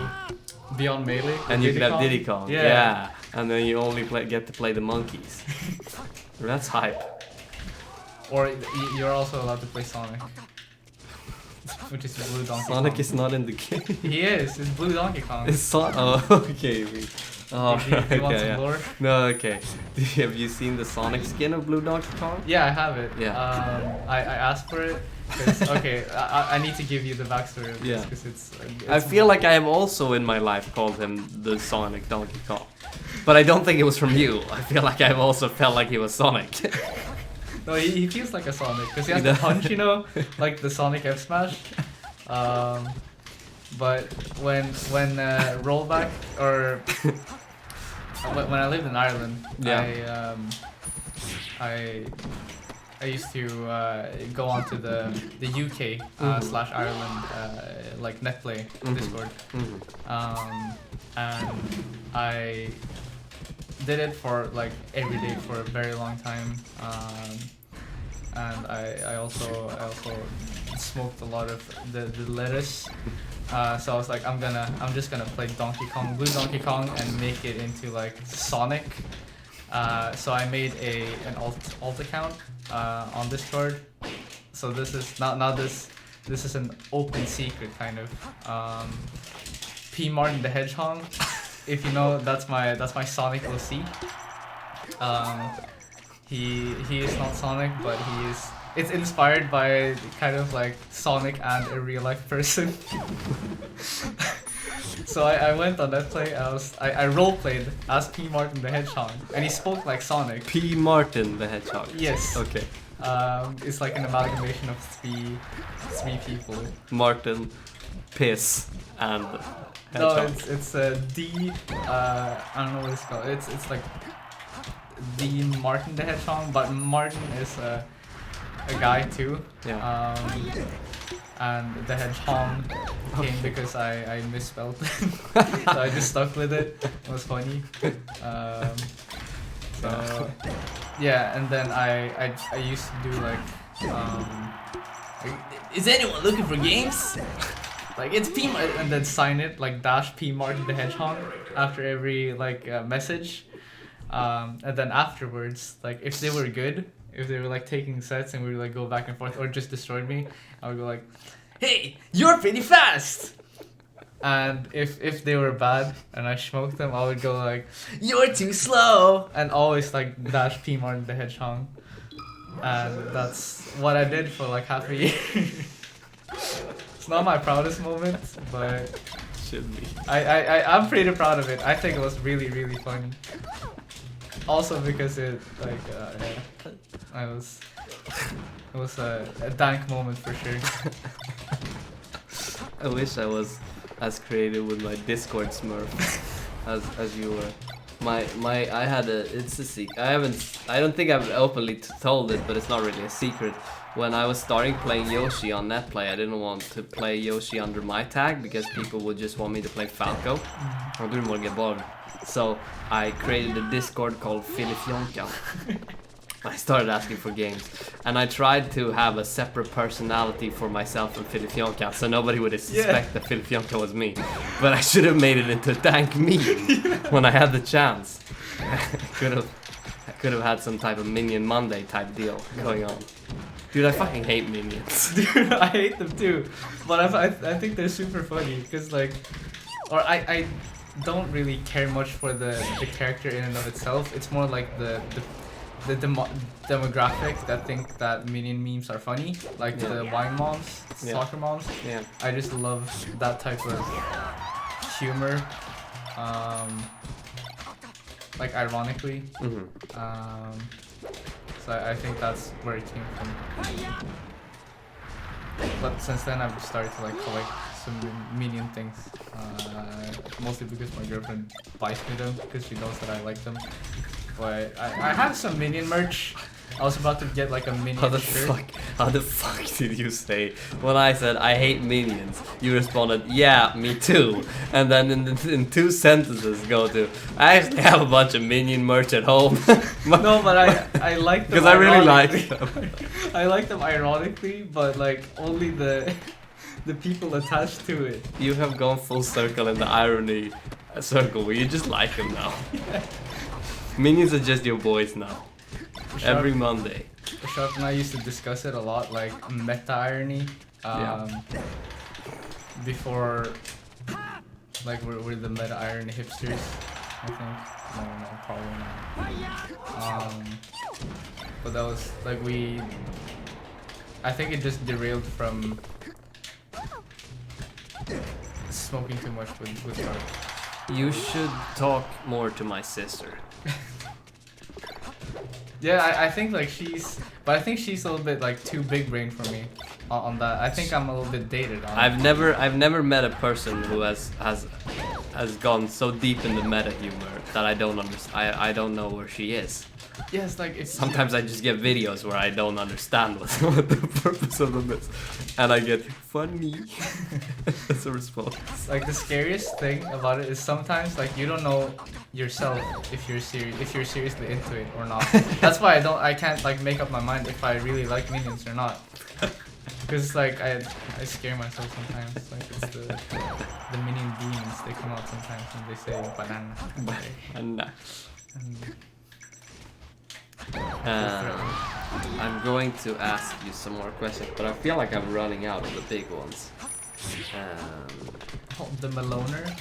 Beyond Melee. And you could have Diddy Kong. Yeah. Yeah. And then you only get to play the monkeys. That's hype. Or you're also allowed to play Sonic. Which is Blue Donkey Kong. Sonic is not in the game. He is. It's Blue Donkey Kong. It's oh, okay. Oh, you want some lore? No, okay. Have you seen the Sonic skin of Blue Donkey Kong? Yeah, I have it. Yeah. I asked for it. Okay, I need to give you the backstory of this because it's I feel like I have also in my life called him the Sonic Donkey Kong. But I don't think it was from you. I feel like I've also felt like he was Sonic. No, he feels like a Sonic because he has the punch, you know, like the Sonic F Smash. But when rollback or when I lived in Ireland, I used to go onto the UK / Ireland like netplay Discord, and I did it for like every day for a very long time. And I also smoked a lot of the lettuce. So I was like, I'm just gonna play Blue Donkey Kong, and make it into like Sonic. So I made an alt account on Discord. So this is now this is an open secret kind of. P. Martin the Hedgehog. If you know, that's my Sonic OC. He is not Sonic, but he is. It's inspired by kind of like Sonic and a real life person. So I went on that play. I role played as P. Martin the Hedgehog, and he spoke like Sonic. P. Martin the Hedgehog. Yes. Okay. It's like an amalgamation of three people. Martin, Piss, and No, Hedgehog. it's a D. I don't know what it's called. It's like D. Martin the Hedgehog, but Martin is a guy too. Yeah. And the hedgehog came because I misspelled it. So I just stuck with it. It was funny. So yeah, and then I used to do like is anyone looking for games? Like it's P and then sign it like dash P Martin the Hedgehog after every like message. And then afterwards, like if they were good, if they were like taking sets and we would like go back and forth or just destroyed me, I would go like, hey, you're pretty fast! And if they were bad and I smoked them, I would go like, you're too slow! And always like dash P Martin the Hedgehog. And that's what I did for like half a year. It's not my proudest moment, but Should be. I'm pretty proud of it. I think it was really, really funny. Also because it like yeah, it was a dank moment for sure. I wish I was as creative with my Discord Smurf as you were. I had a it's a secret. I don't think I've openly told it, but it's not really a secret. When I was starting playing Yoshi on netplay, I didn't want to play Yoshi under my tag because people would just want me to play Falco. I didn't want to get bothered. So I created a Discord called Flippy. I started asking for games, and I tried to have a separate personality for myself and Filippionka, so nobody would suspect that Filippionka was me. But I should have made it into a dank meme when I had the chance. I could have had some type of Minion Monday type deal going on. Dude, I fucking hate minions. Dude, I hate them too, but I think they're super funny because like, or I don't really care much for the character in and of itself. It's more like the demographic that think that minion memes are funny, like the wine moms, soccer moms. Yeah. I just love that type of humor, like ironically. So I think that's where it came from. But since then I've started to like collect some minion things, mostly because my girlfriend buys me them because she knows that I like them. But I have some minion merch. I was about to get like a minion shirt. How the fuck did you say when I said I hate minions? You responded, yeah, me too. And then in 2 sentences go to, I actually have a bunch of minion merch at home. No, but I like them because I really like them. I like them ironically, but like only the people attached to it. You have gone full circle in the irony circle where you just like them now. Yeah. Minions are just your boys now. Every Monday. Sharp and I used to discuss it a lot, like meta irony. Before, like we're the meta irony hipsters, I think. No, probably not. But that was like I think it just derailed from smoking too much with Sharp. You should talk more to my sister. Yeah, I think like but I think she's a little bit like too big brain for me on that. I think I'm a little bit dated on I've never met a person who has gone so deep in the meta humor that I don't understand. I don't know where she is. Yes, like it's Sometimes I just get videos where I don't understand what the purpose of them is, and I get funny. That's a response. like the scariest thing about it is sometimes like you don't know yourself if you're seriously into it or not. That's why I can't like make up my mind if I really like minions or not. Because like I scare myself sometimes. Like it's the minion demons, they come out sometimes and they say banana. I'm going to ask you some more questions, but I feel like I'm running out of the big ones. Oh, the Maloner.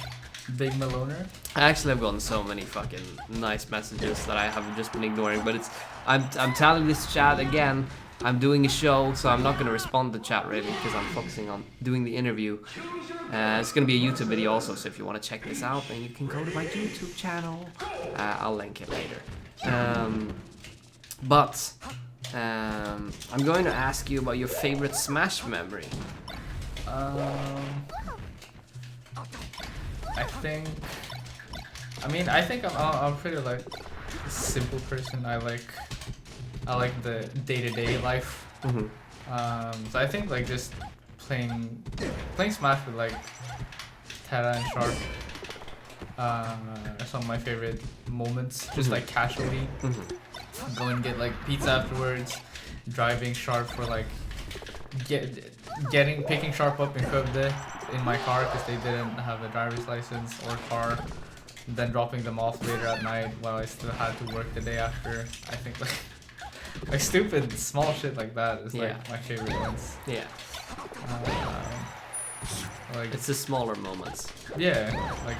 Big Maloner. Actually, I've gotten so many fucking nice messages that I have just been ignoring. But I'm telling this chat again. I'm doing a show, so I'm not gonna respond to chat really because I'm focusing on doing the interview. It's gonna be a YouTube video also, so if you want to check this out, then you can go to my YouTube channel. I'll link it later. But I'm going to ask you about your favorite Smash memory. I think I'm pretty like a simple person. I like the day-to-day life. So I think like just playing Smash with like Terra and Sharp are some of my favorite moments. Just like casually go and get like pizza afterwards, driving Sharp for like picking Sharp up in Skövde in my car because they didn't have a driver's license or car, then dropping them off later at night while I still had to work the day after. I think like stupid small shit like that is like my favorite ones. Yeah. Like It's the smaller moments. yeah, like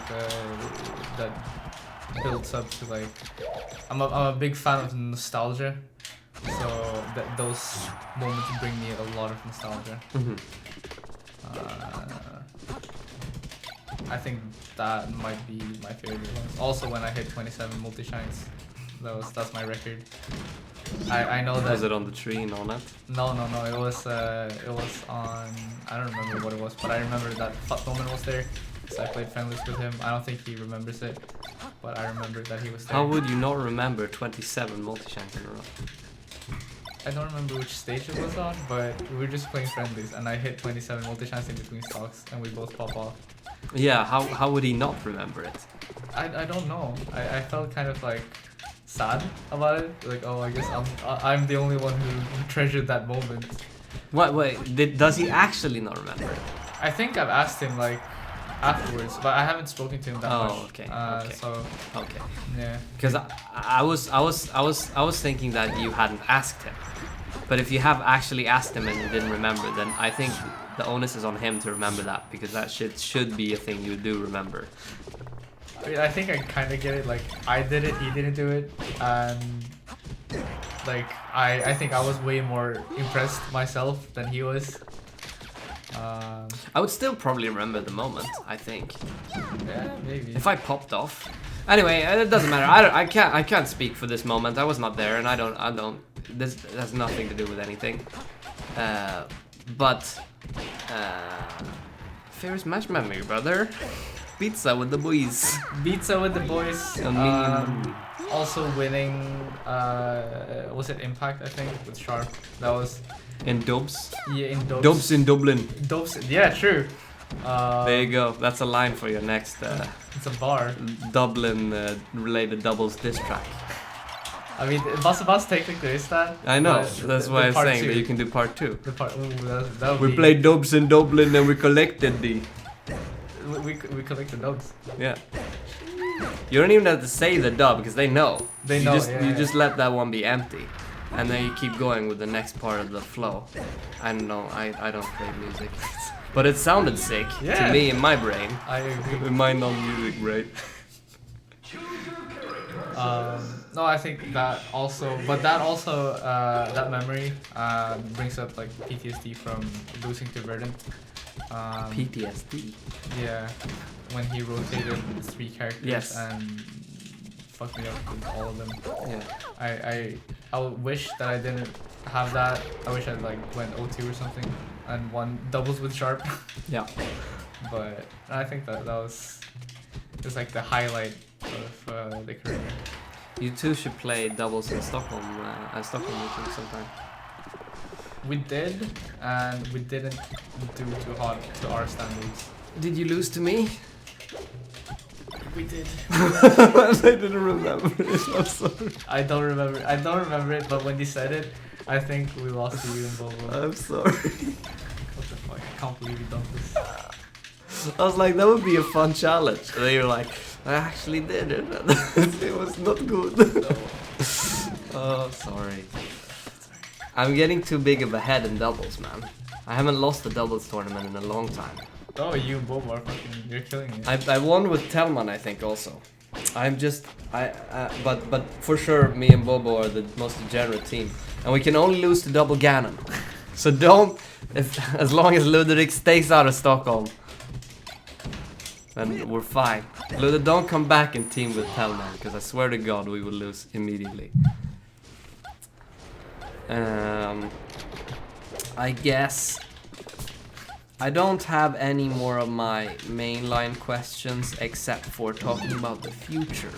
that builds up to like I'm a big fan of nostalgia, so those moments bring me a lot of nostalgia. I think that might be my favorite ones. Also, when I hit 27 multi-shines, that's my record. I know that. Was it on the tree in on it? No. It was on. I don't remember what it was, but I remember that moment was there. So I played friendlies with him. I don't think he remembers it, but I remember that he was there. How would you not remember 27 multi-shines in a row? I don't remember which stage it was on, but we were just playing friendlies, and I hit 27 multi-shines in between stocks, and we both pop off. Yeah, how would he not remember it? I don't know. I felt kind of like sad about it. Like, oh, I guess I'm the only one who treasured that moment. What? Wait, does he actually not remember it? I think I've asked him like afterwards, but I haven't spoken to him that much. Oh, okay. Okay. So Okay. yeah. Because I was thinking that you hadn't asked him, but if you have actually asked him and you didn't remember, then I think the onus is on him to remember that, because that shit should be a thing you do remember. I mean, I think I kind of get it. Like, I did it, he didn't do it, and like I think I was way more impressed myself than he was. I would still probably remember the moment, I think. Yeah, maybe. If I popped off. Anyway, it doesn't matter. I can't speak for this moment. I was not there, and I don't. This has nothing to do with anything. Favorite Smash memory, brother. Pizza with the boys. Pizza with the boys. Also winning. Was it Impact? I think with Sharp. That was. In Dubs. Yeah, in Dubs. Dubs in Dublin. Dubs. Yeah, true. There you go. That's a line for your next. It's a bar. Dublin related doubles diss track. I mean, Bus technically is that. I know. That's why I'm saying that you can do part 2. The part. Ooh, that would we be... played Dubs in Dublin and we collected the. We collected dubs. Yeah. You don't even have to say the dub because they know. They know. You just let that one be empty, and then you keep going with the next part of the flow. I don't know. I don't play music, but it sounded sick to me in my brain. I agree. In my non-music brain. No, I think that also, that memory brings up like PTSD from losing to Verdant. PTSD. Yeah, when he rotated 3 characters and fucked me up with all of them. Yeah. I wish that I didn't have that. I wish I like went O2 or something and won doubles with Sharp. Yeah. But I think that was just like the highlight of the career. You two should play doubles in Stockholm. Stockholm meeting sometime. We did, and we didn't do too hot to our standards. Did you lose to me? We did. I didn't remember it. I'm sorry. I don't remember it, but when you said it, I think we lost to you in Volvo. I'm sorry. What the fuck? I can't believe you done this. I was like, that would be a fun challenge. And then you're like, I actually did it. It was not good. No. Oh, sorry. I'm getting too big of a head in doubles, man. I haven't lost a doubles tournament in a long time. Oh, you and Bobo are fucking, you're killing it. I won with Telman, I think, also. But for sure, me and Bobo are the most degenerate team, and we can only lose to double Ganon. So don't, as long as Ludovic stays out of Stockholm, then we're fine. Ludo, don't come back and team with Telman, because I swear to God we will lose immediately. I guess I don't have any more of my mainline questions except for talking about the future.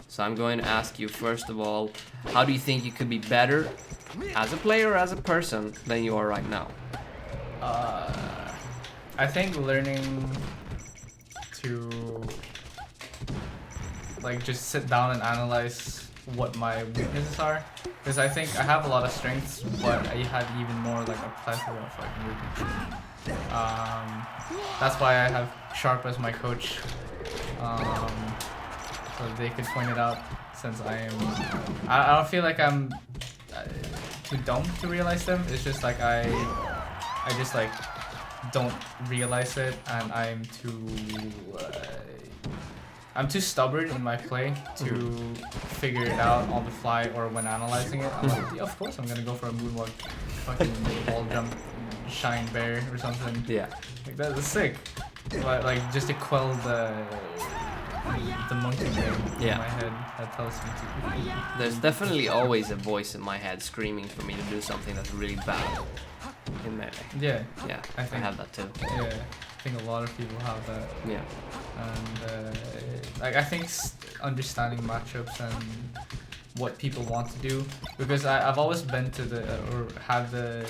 So I'm going to ask you first of all, how do you think you could be better as a player or as a person than you are right now? I think learning to like just sit down and analyze what my weaknesses are, because I think I have a lot of strengths, but I have even more like a plethora of like weaknesses. That's why I have Sharp as my coach, so they could point it out, since I don't feel like I'm too dumb to realize them. It's just like I just like don't realize it, and I'm too stubborn in my play to figure it out on the fly or when analyzing it. I'm like, yeah, of course I'm gonna go for a moonwalk, fucking wall jump, shine bear or something. Yeah. Like that is sick. But like just to quell the monkey brain in my head that tells me to. There's definitely always a voice in my head screaming for me to do something that's really bad in Melee. Yeah. Yeah, I think have that too. Yeah. I think a lot of people have that. Yeah. And like I think understanding matchups and what people want to do, because I've always been to the or had the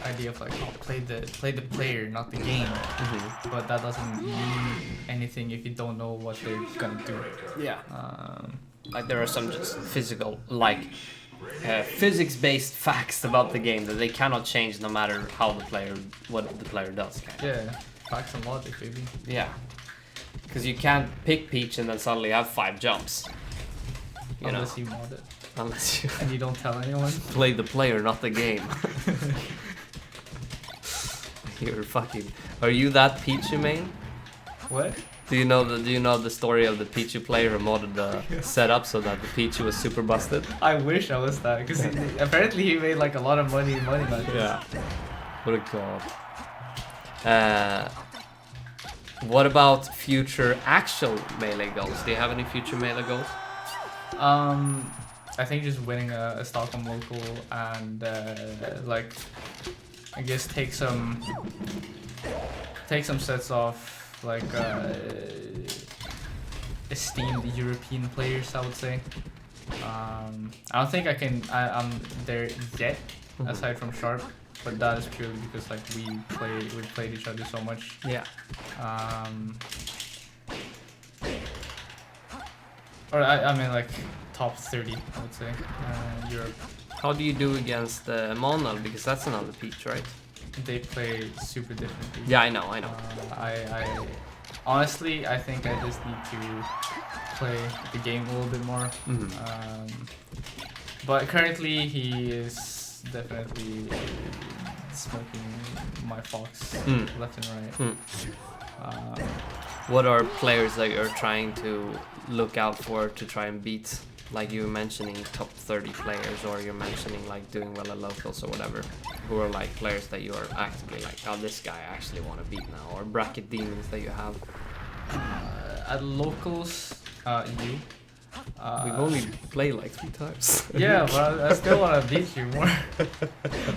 idea of like, oh, play the player, not the game. But that doesn't mean anything if you don't know what they're gonna do. Yeah. Like there are some just physical, like physics-based facts about the game that they cannot change no matter how what the player does. Yeah. Facts and logic, baby. Yeah. Because you can't pick Peach and then suddenly have 5 jumps. Unless you mod it. Unless you... And you don't tell anyone. Play the player, not the game. You're fucking... Are you that Pichu main? What? Do you know the story of the Pichu player who modded the setup so that the Pichu was super busted? I wish I was that, because apparently he made like a lot of money matches. Yeah. What a god. What about future actual Melee goals? Do you have any future Melee goals? I think just winning a Stockholm local and like I guess take some sets off like esteemed European players, I would say. I don't think I'm there yet, aside from Sharp. But that is purely because like we played each other so much. Yeah. Or I mean like top 30, I would say, Europe. How do you do against Monal? Because that's another Peach, right? They play super differently. Yeah, I know. I honestly I think I just need to play the game a little bit more. But currently he is definitely smoking my Fox left and right. What are players that you're trying to look out for to try and beat? Like you were mentioning top 30 players, or you're mentioning like doing well at locals or whatever. Who are like players that you are actively like, oh, this guy I actually want to beat now, or bracket demons that you have? At locals, you. We've only played like 3 times. Yeah, but I still want to beat you more. I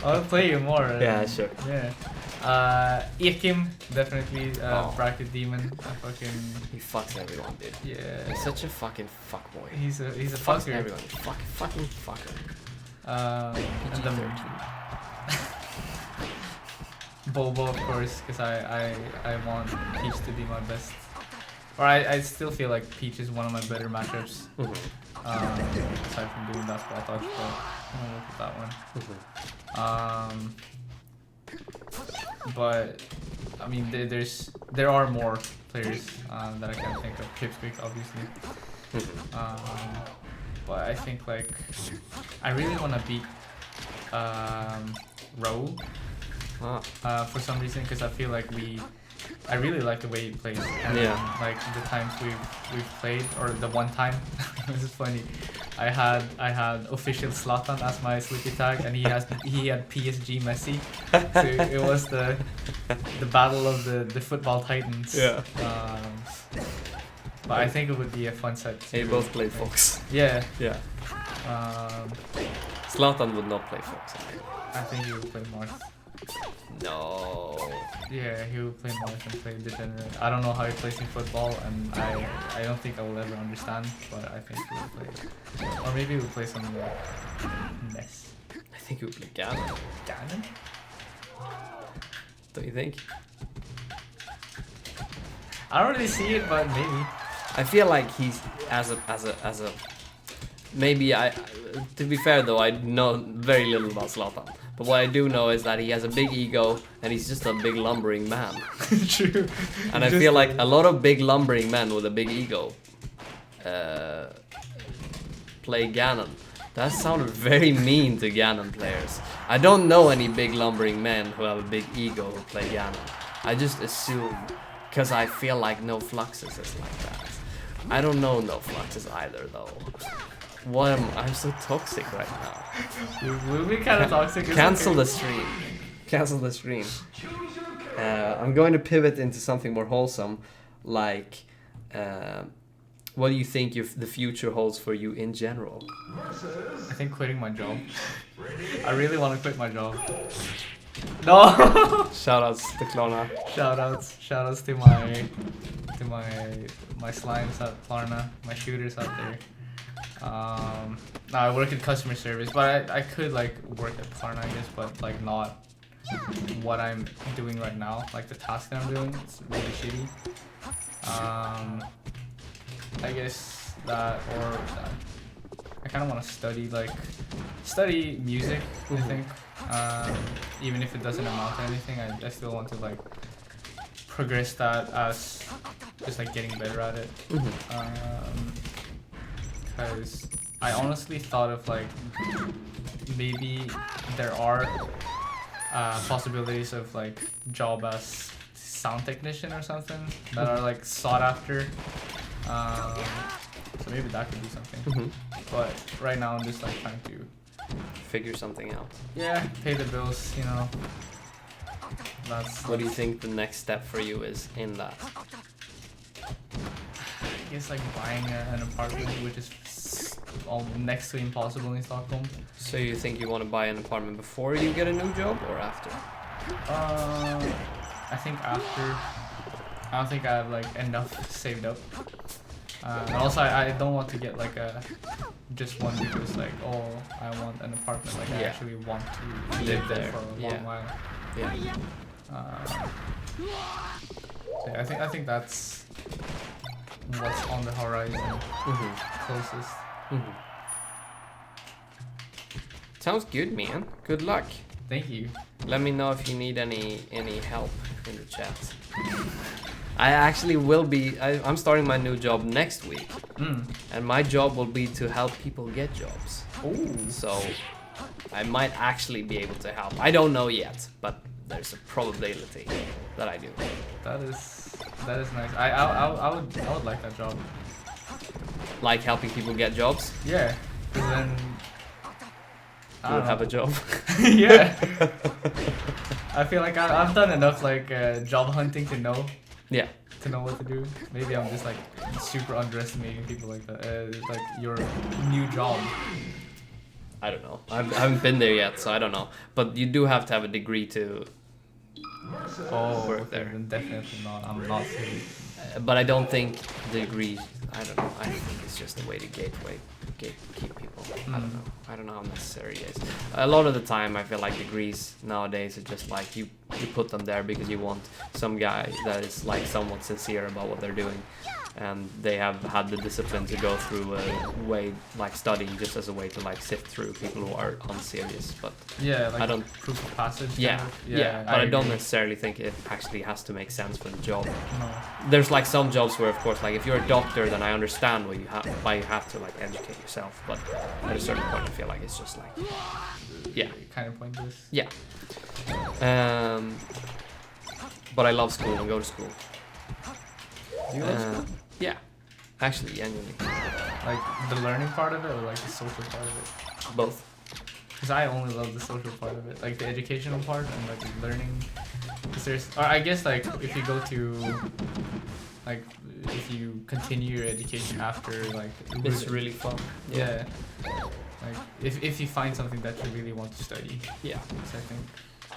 want to play you more. Yeah, sure. Yeah. Ekim, definitely bracket demon. He fucks everyone, dude. Yeah. He's such a fucking fuckboy. He's a Fucks fucker. everyone. Fucking fucker. And then Bobo, of course, because I want Peach to be my best. Or I still feel like Peach is one of my better matchups. Aside from doing basketball touch, but I'm gonna look at that one. But I mean, there are more players that I can think of. Pipsqueak, obviously. But I think like I really want to beat Row For some reason, because I feel like I really like the way he plays. And like the times we've played, or the one time, this is funny. I had official Zlatan as my Flippy tag, and he had PSG Messi. So it was the battle of the football titans. Yeah. But I think it would be a fun set. They both played Fox. Yeah. Yeah. Zlatan would not play Fox. I think he would play Marth. No. Yeah, he would play Marth and play Degenerate. I don't know how he plays in football, and I don't think I will ever understand, but I think he would play. Or maybe he would play something like Ness. I think he would play Ganon. Ganon? Don't you think? I don't really see it, but maybe. I feel like he's as a maybe to be fair though, I know very little about Zlatan. But what I do know is that he has a big ego and he's just a big lumbering man. True. And I feel like a lot of big lumbering men with a big ego play Ganon. That sounded very mean to Ganon players. I don't know any big lumbering men who have a big ego who play Ganon. I just assume, because I feel like no Fluxus is like that. I don't know no Fluxus either though. I'm so toxic right now. We'll be kind of toxic. Cancel the stream. Cancel the stream. I'm going to pivot into something more wholesome, like what do you think the future holds for you in general? I think quitting my job. I really want to quit my job. No. Shoutouts to Klarna. Shoutouts to my slimes at Klarna, my shooters out there. No, I work in customer service, but I could like work at Klarna, I guess, but like not what I'm doing right now. Like the task that I'm doing, it's really shitty. I guess that, or I kind of want to study music. I think, even if it doesn't amount to anything, I still want to like progress that as just like getting better at it. Because I honestly thought of like maybe there are possibilities of like job as sound technician or something that are like sought after. So maybe that could be something. But right now I'm just like trying to figure something out. Yeah, pay the bills, you know. What do you think the next step for you is in that? I guess like buying an apartment, which is all next to impossible in Stockholm. So you think you want to buy an apartment before you get a new job or after? I think after. I don't think I have like enough saved up. And also I don't want to get like just one because like, oh, I want an apartment. Like I actually want to live there for a long while. Yeah. So yeah, I think that's what's on the horizon closest. Sounds good, man. Good luck. Thank you. Let me know if you need any help in the chat. I actually will be. I'm starting my new job next week, and my job will be to help people get jobs. Ooh. So I might actually be able to help. I don't know yet, but there's a probability that I do. That is nice. I would like that job. Like helping people get jobs? Yeah, because then you would have a job. Yeah. I feel like I've done enough like job hunting to know. Yeah. To know what to do. Maybe I'm just like super underestimating people like that. Like your new job. I don't know. I haven't been there yet, so I don't know. But you do have to have a degree to work there. Then definitely not. I'm not. But I don't think degree. I don't know. I think it's just a way to keep people. I don't know how necessary it is. A lot of the time, I feel like degrees nowadays are just like you put them there because you want some guy that is like somewhat sincere about what they're doing, and they have had the discipline to go through a way like studying just as a way to like sift through people who are unserious. But yeah, like I don't proof of passage. Yeah, kind of. But I don't necessarily think it actually has to make sense for the job. No. There's like some jobs where, of course, like if you're a doctor, then I understand why you have to like educate yourself. But at a certain point, I feel like it's just like, yeah, kind of pointless. Yeah. But I love school and go to school. Do you love school? Yeah, actually, genuinely. Like the learning part of it, or like the social part of it? Both. Because I only love the social part of it, like the educational part and like the learning. Or I guess like if you go to, like if you continue your education after like It's really fun. yeah. Like if you find something that you really want to study. Yeah. So I think.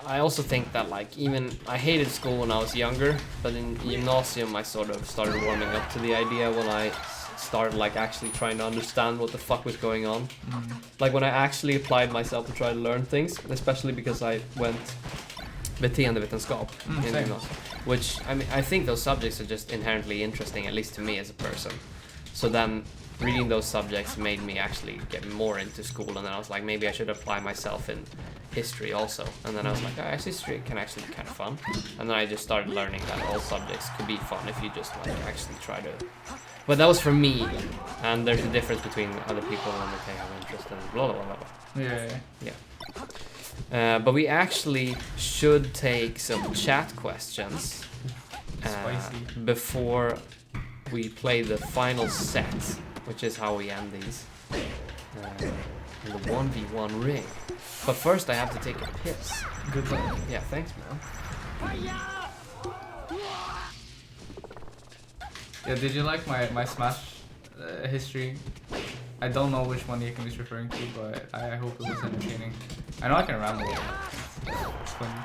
I also think that like even I hated school when I was younger, but in gymnasium I sort of started warming up to the idea when I started like actually trying to understand what the fuck was going on. Like when I actually applied myself to try to learn things, especially because I went beteendevetenskap in same. gymnasium, which I mean I think those subjects are just inherently interesting, at least to me as a person. So then reading those subjects made me actually get more into school, and then I was like, maybe I should apply myself in history also. And then I was like, oh, history can actually be kind of fun. And then I just started learning that all subjects could be fun if you just like actually try to. But that was for me, and there's a difference between other people and they have interest in blah blah blah blah. Yeah. But we actually should take some chat questions Spicy. before we play the final set, which is how we end these. In the 1v1 ring. But first I have to take a piss. Good luck. Yeah, thanks, man. Yeah, did you like my Smash history? I don't know which one Yakin is referring to, but I hope it was entertaining. I know I can ramble. It's funny.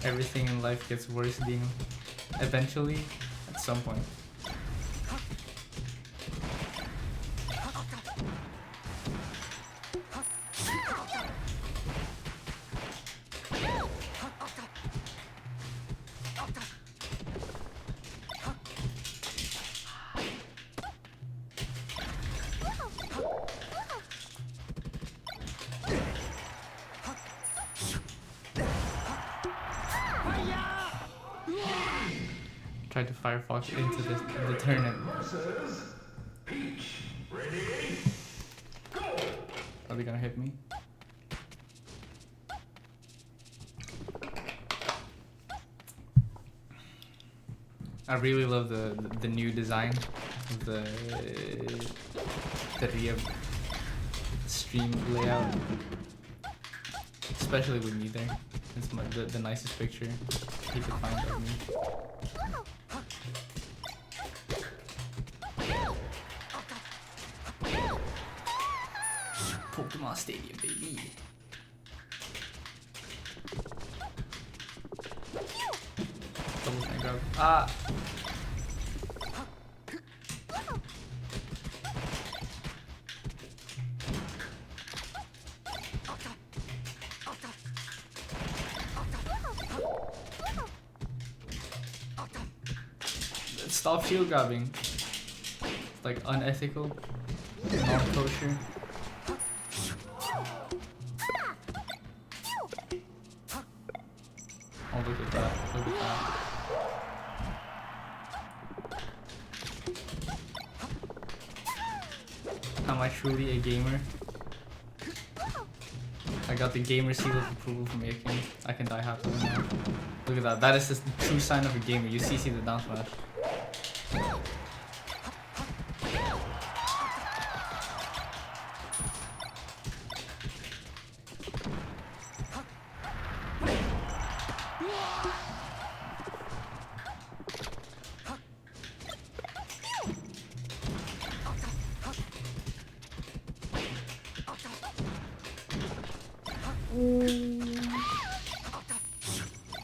Everything in life gets worse, Dean. Eventually, at some point. Tried to Firefox into the tournament. Are they gonna hit me? I really love the new design of the Rev stream layout, especially with me there. It's the nicest picture you could find of me. Pokemon Stadium, baby. Double snake grab. Ah! Stop shield grabbing. It's like unethical, non-kosher. Oh, look at that. Look at that. Am I truly a gamer? I got the gamer seal of approval from Yakin. I can die happily now. Look at that. That is the true sign of a gamer. You see the down smash.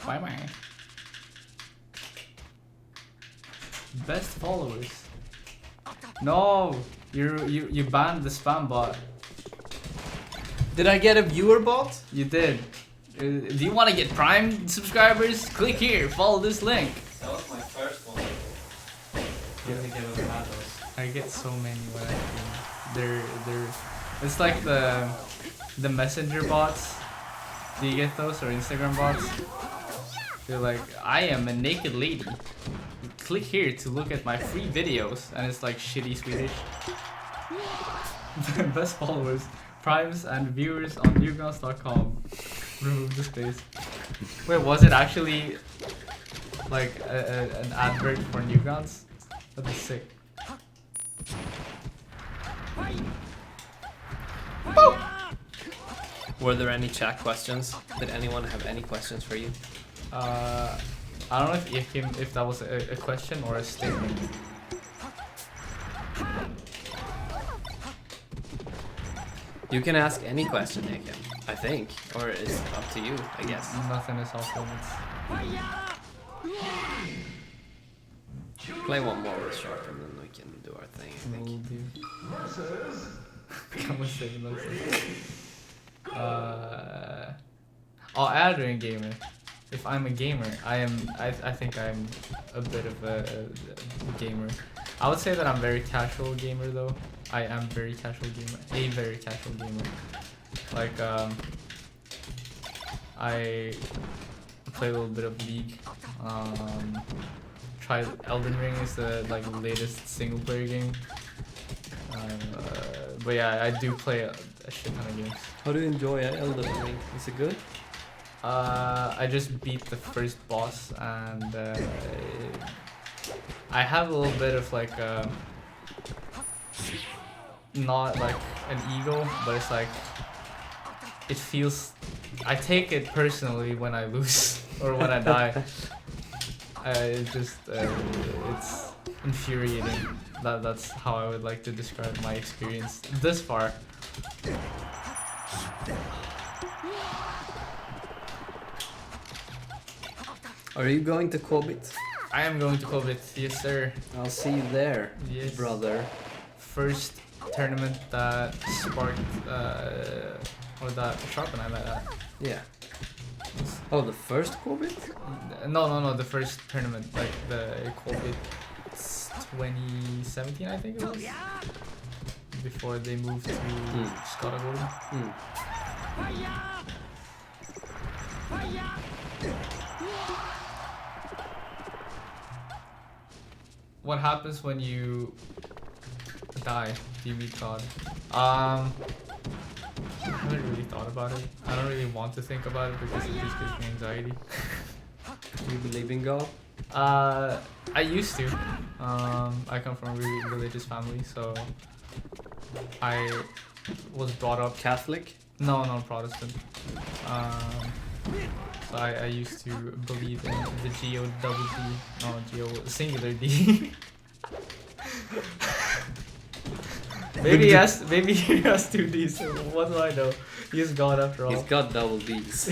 Bye bye. Best followers. No, you banned the spam bot. Did I get a viewer bot? You did. Do you want to get Prime subscribers? Click here. Follow this link. That was my first one. I don't think I've ever had those. I get so many when I stream. They're. It's like the messenger bots. Do you get those, or Instagram bots? They're like, I am a naked lady. Click here to look at my free videos, and it's like shitty Swedish. Best followers, primes, and viewers on newgrounds.com. Remove the space. Wait, was it actually like an advert for Newgrounds? That'd be sick. Were there any chat questions? Did anyone have any questions for you? I don't know if that was a question or a statement. You can ask any question, Nick, I think. Or it's up to you, I guess. Nothing is off limits. Play one more with Sharp and then we can do our thing, I think. Will do. Versus Come on, say no. I'll add during gamer. If I'm a gamer, I think I'm a bit of a gamer. I would say that I'm very casual gamer though. I am very casual gamer. A very casual gamer. Like I play a little bit of League. Try Elden Ring is the latest single player game. But yeah, I do play a shit ton of games. How do you enjoy Elden Ring? Is it good? I just beat the first boss and I have a little bit of not like an ego, but it's like it feels. I take it personally when I lose or when I die. It's infuriating. That's how I would like to describe my experience this far. Are you going to Kobit? I am going to Covid, yes sir. I'll see you there, Yes. brother. First tournament that sparked, or that Sharp and I met at. Yeah. Oh, the first Kobit? No, the first tournament, like the Covid 2017, I think it was. Before they moved to Skaraborg. What happens when you die? Do you meet God? I haven't really thought about it. I don't really want to think about it because it just gives me anxiety. Do you believe in God? I used to. I come from a really religious family, so I was brought up Catholic? No, Protestant. So I used to believe in the singular D. maybe he has two D's. So what do I know? He's God after all. He's got double D's.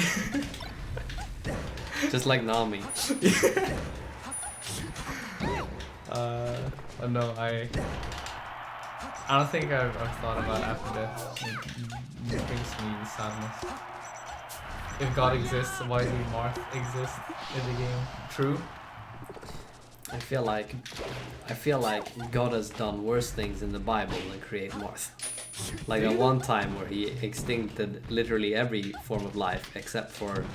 Just like Nami. No, I don't think I've thought about after death. It brings me sadness. If God exists, why do Marth exist in the game? True. I feel like God has done worse things in the Bible than create Marth. Like at one time where he extincted literally every form of life except for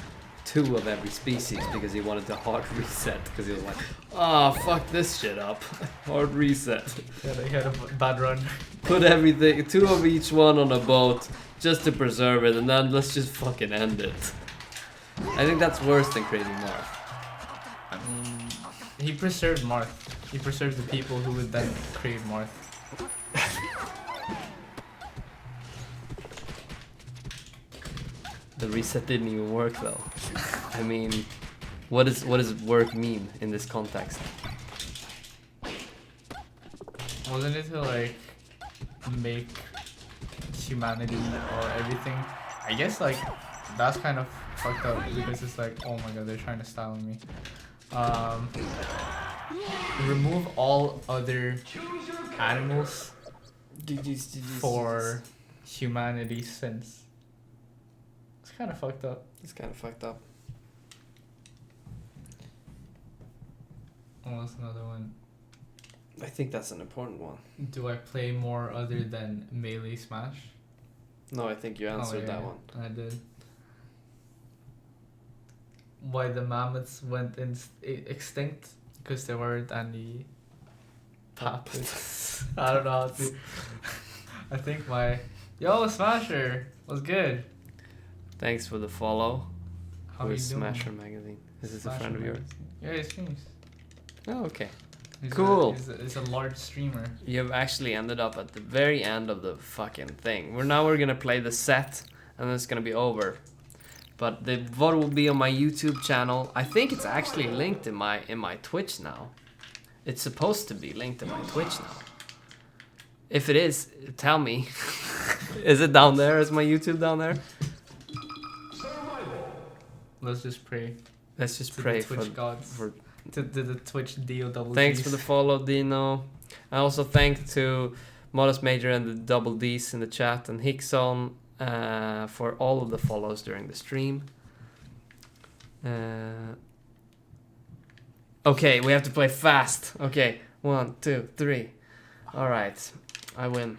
2 of every species because he wanted to hard reset because he was like, fuck this shit up. Hard reset. Yeah, he had a bad run. Put everything, 2 of each one on a boat just to preserve it and then let's just fucking end it. I think that's worse than creating Marth. I mean, he preserved Marth. He preserved the people who would then create Marth. The reset didn't even work though. I mean, what does work mean in this context? Wasn't it to like make humanity or everything? I guess like that's kind of fucked up because it's like, oh my god, they're trying to style me. Remove all other animals for humanity's sins. It's kind of fucked up. It's kind of fucked up. Oh, that's another one. I think that's an important one. Do I play more other than Melee Smash? No, I think you answered that one. I did. Why the mammoths went extinct? Because there weren't any puppets. I don't know how to. I think my yo Smasher was good. Thanks for the follow. How Who you is doing? Smasher Magazine? Is this a Smasher friend of yours? Magazine. Yeah, he streams. Oh, okay. He's Cool. He's a large streamer. You've actually ended up at the very end of the fucking thing. We're gonna play the set, and then it's gonna be over. But the VOD will be on my YouTube channel. I think it's actually linked in my Twitch now. It's supposed to be linked in my Twitch now. If it is, tell me. Is it down there? Is my YouTube down there? Let's just pray Let's just to pray the Twitch gods. for. To the Twitch DOW. Thanks for the follow, Dino. I also thank to Modest Major and the Double D's in the chat, and Hickson for all of the follows during the stream. Okay, we have to play fast. Okay, 1, 2, 3. All right, I win.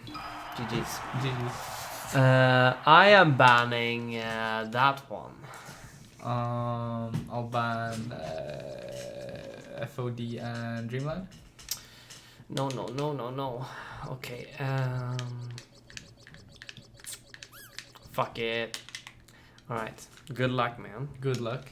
GG's. GG's. I am banning that one. I'll ban FOD and Dreamland. No. Okay. Fuck it. All right. Good luck, man. Good luck.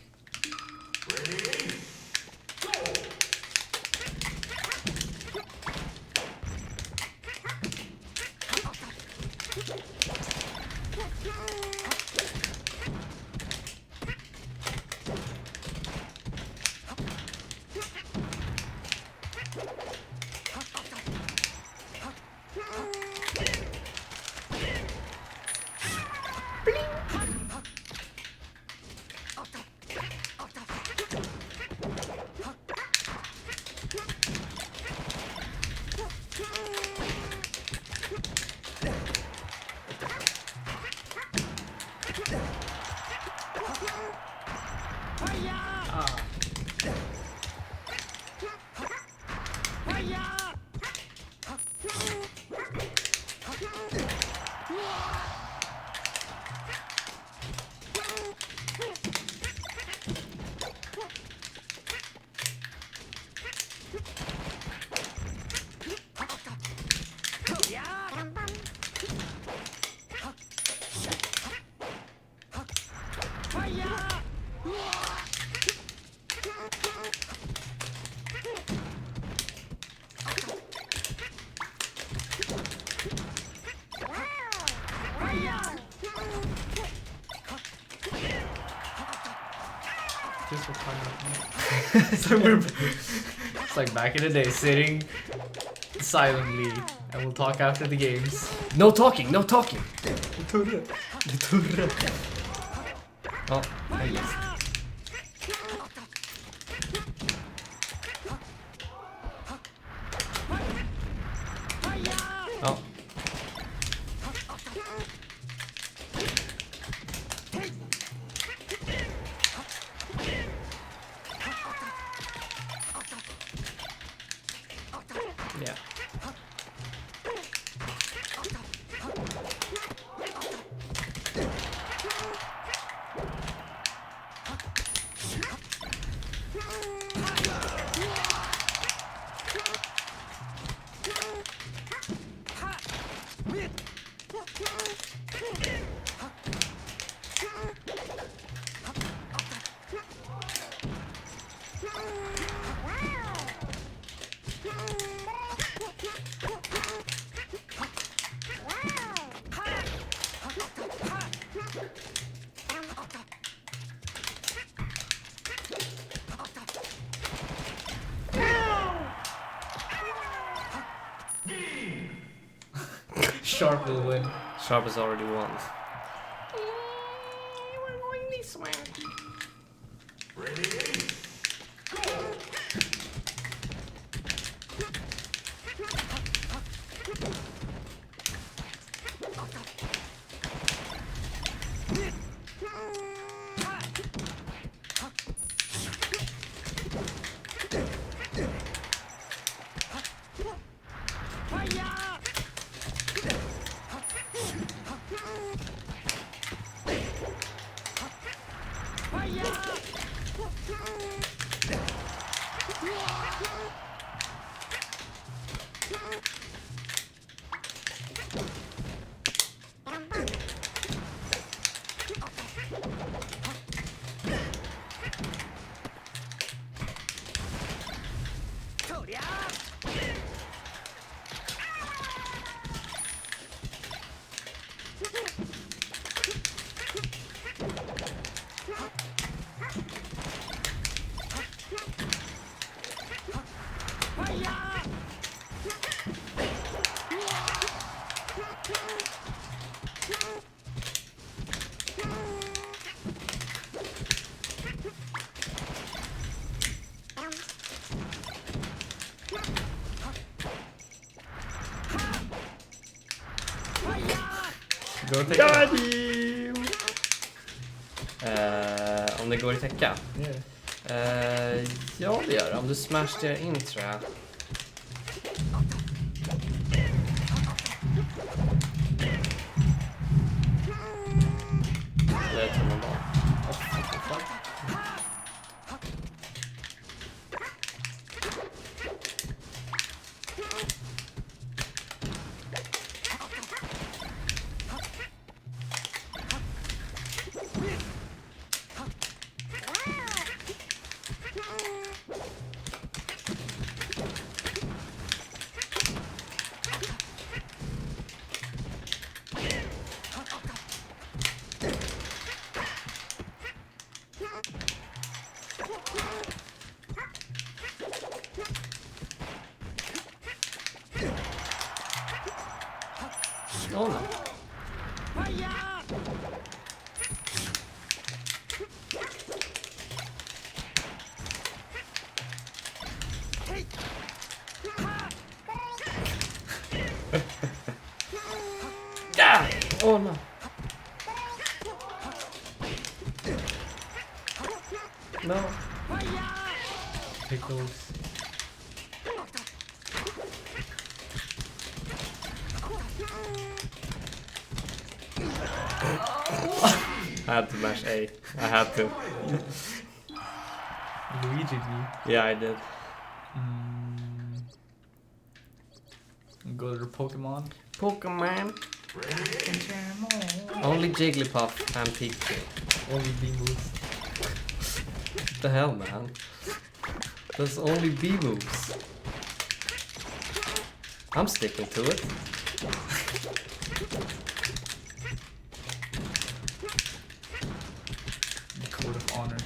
It's like back in the day, sitting silently, and we'll talk after the games. No talking. Oh, I guess. Oh. Yeah. Sharp will win. Sharp has already won. We're going this way. Go take Got you! Om det går att täcka? Ja, det gör det. Om du smashed det in, tror jag. Det är som en barn. Oh, no. Yeah! Oh no. No. Pickles. I had to mash A. I had to. Luigi. Yeah, I did. Go to the Pokemon. Pokemon. Only Jigglypuff and Pikachu. Only B moves. What the hell, man? There's only B moves. I'm sticking to it. The Code of Honor.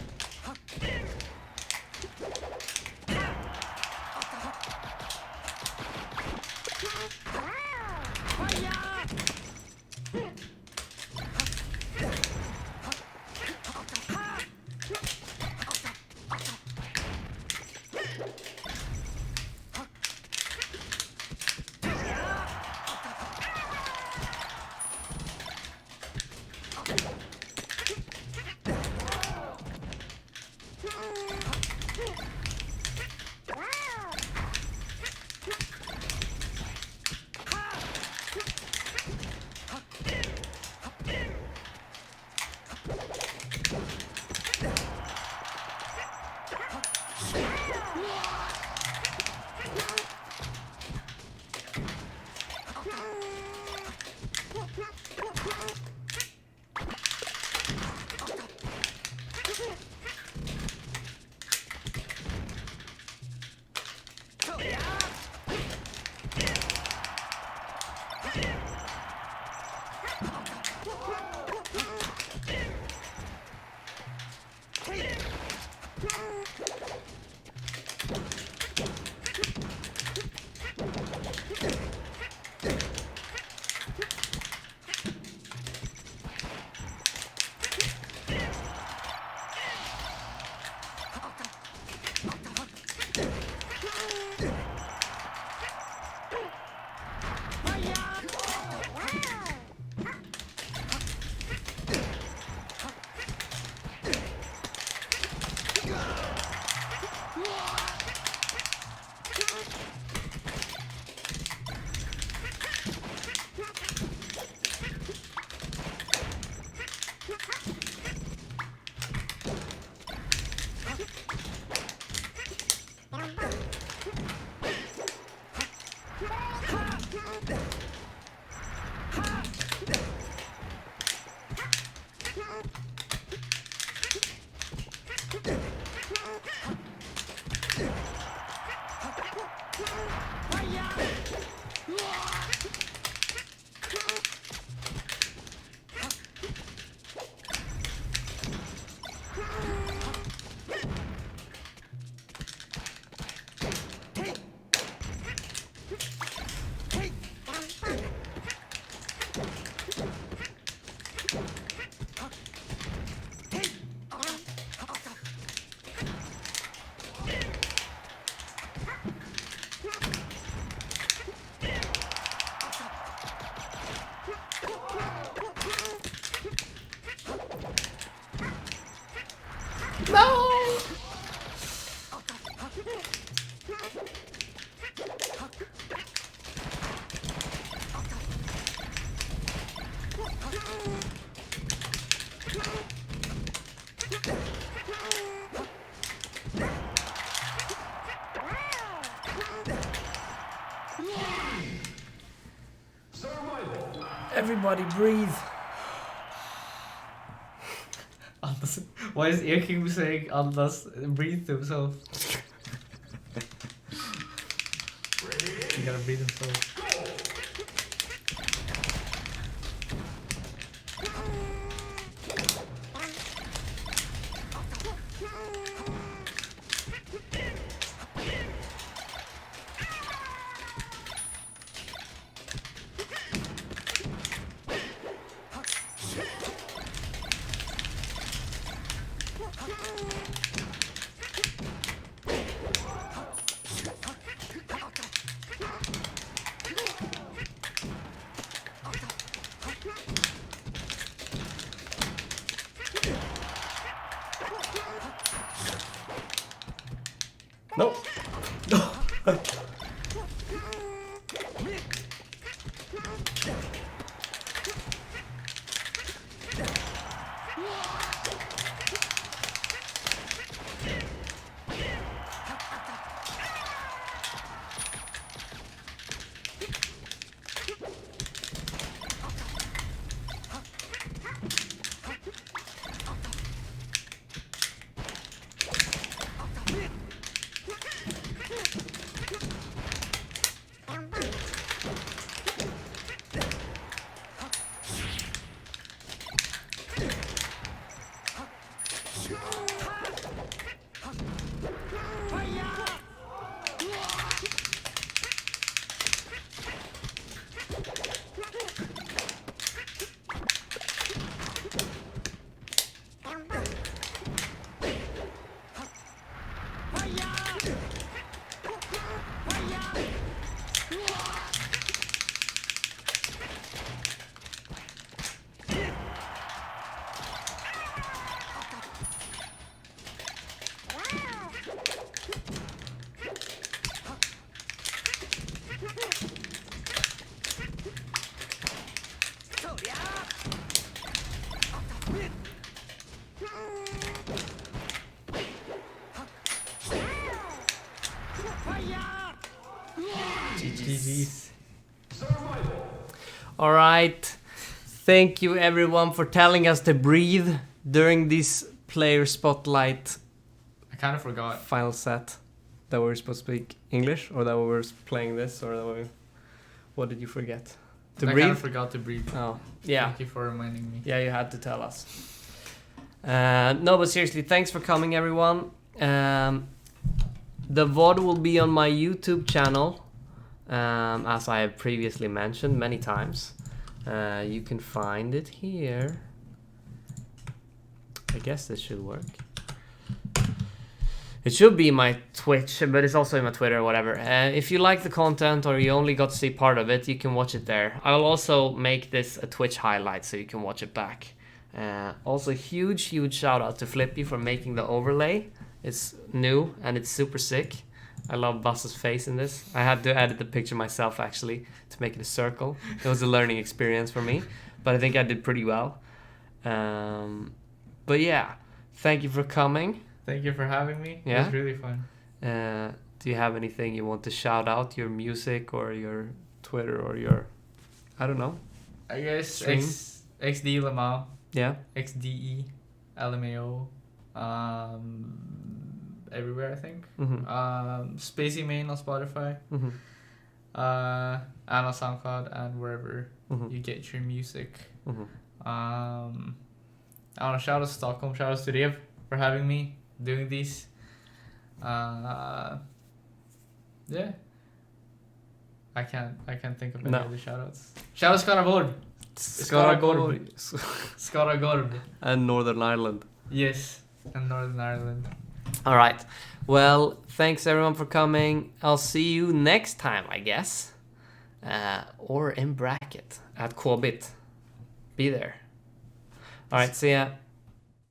No! Survival. Everybody breathe. Andas. Why is Ear King saying Andas breathe to himself? You gotta breathe himself. No. GG's. All right. Thank you everyone for telling us to breathe during this player spotlight I kind of forgot. final set. That we were supposed to speak English, or that we were playing this, or that we... What did you forget? To I breathe? kind of forgot to breathe. Oh, yeah. Thank you for reminding me. Yeah, you had to tell us. No, but seriously, thanks for coming, everyone. The VOD will be on my YouTube channel, as I have previously mentioned many times. You can find it here. I guess this should work. It should be my Twitch, but it's also in my Twitter or whatever. If you like the content or you only got to see part of it, you can watch it there. I'll also make this a Twitch highlight so you can watch it back. Also, huge shout out to Flippy for making the overlay. It's new and it's super sick. I love Buzz's face in this. I had to edit the picture myself actually to make it a circle. It was a learning experience for me, but I think I did pretty well. But yeah, thank you for coming. Thank you for having me. Yeah? It was really fun. Do you have anything you want to shout out? Your music or your Twitter or your... I don't know. I guess Stream? XD Lamau. Yeah? XDE LMAO. Everywhere, I think. Mm-hmm. Spacey Main on Spotify. Mm-hmm. And on SoundCloud and wherever Mm-hmm. you get your music. Mm-hmm. I want to shout out to Stockholm. Shout out to Rev for having me doing these. Yeah. I can't think of any No. other shout outs. Shout out Skaraborg. Skaraborg. And Northern Ireland. Yes. And Northern Ireland. All right. Well, thanks everyone for coming. I'll see you next time, I guess. Or in bracket at Quobit. Be there. All right. See ya.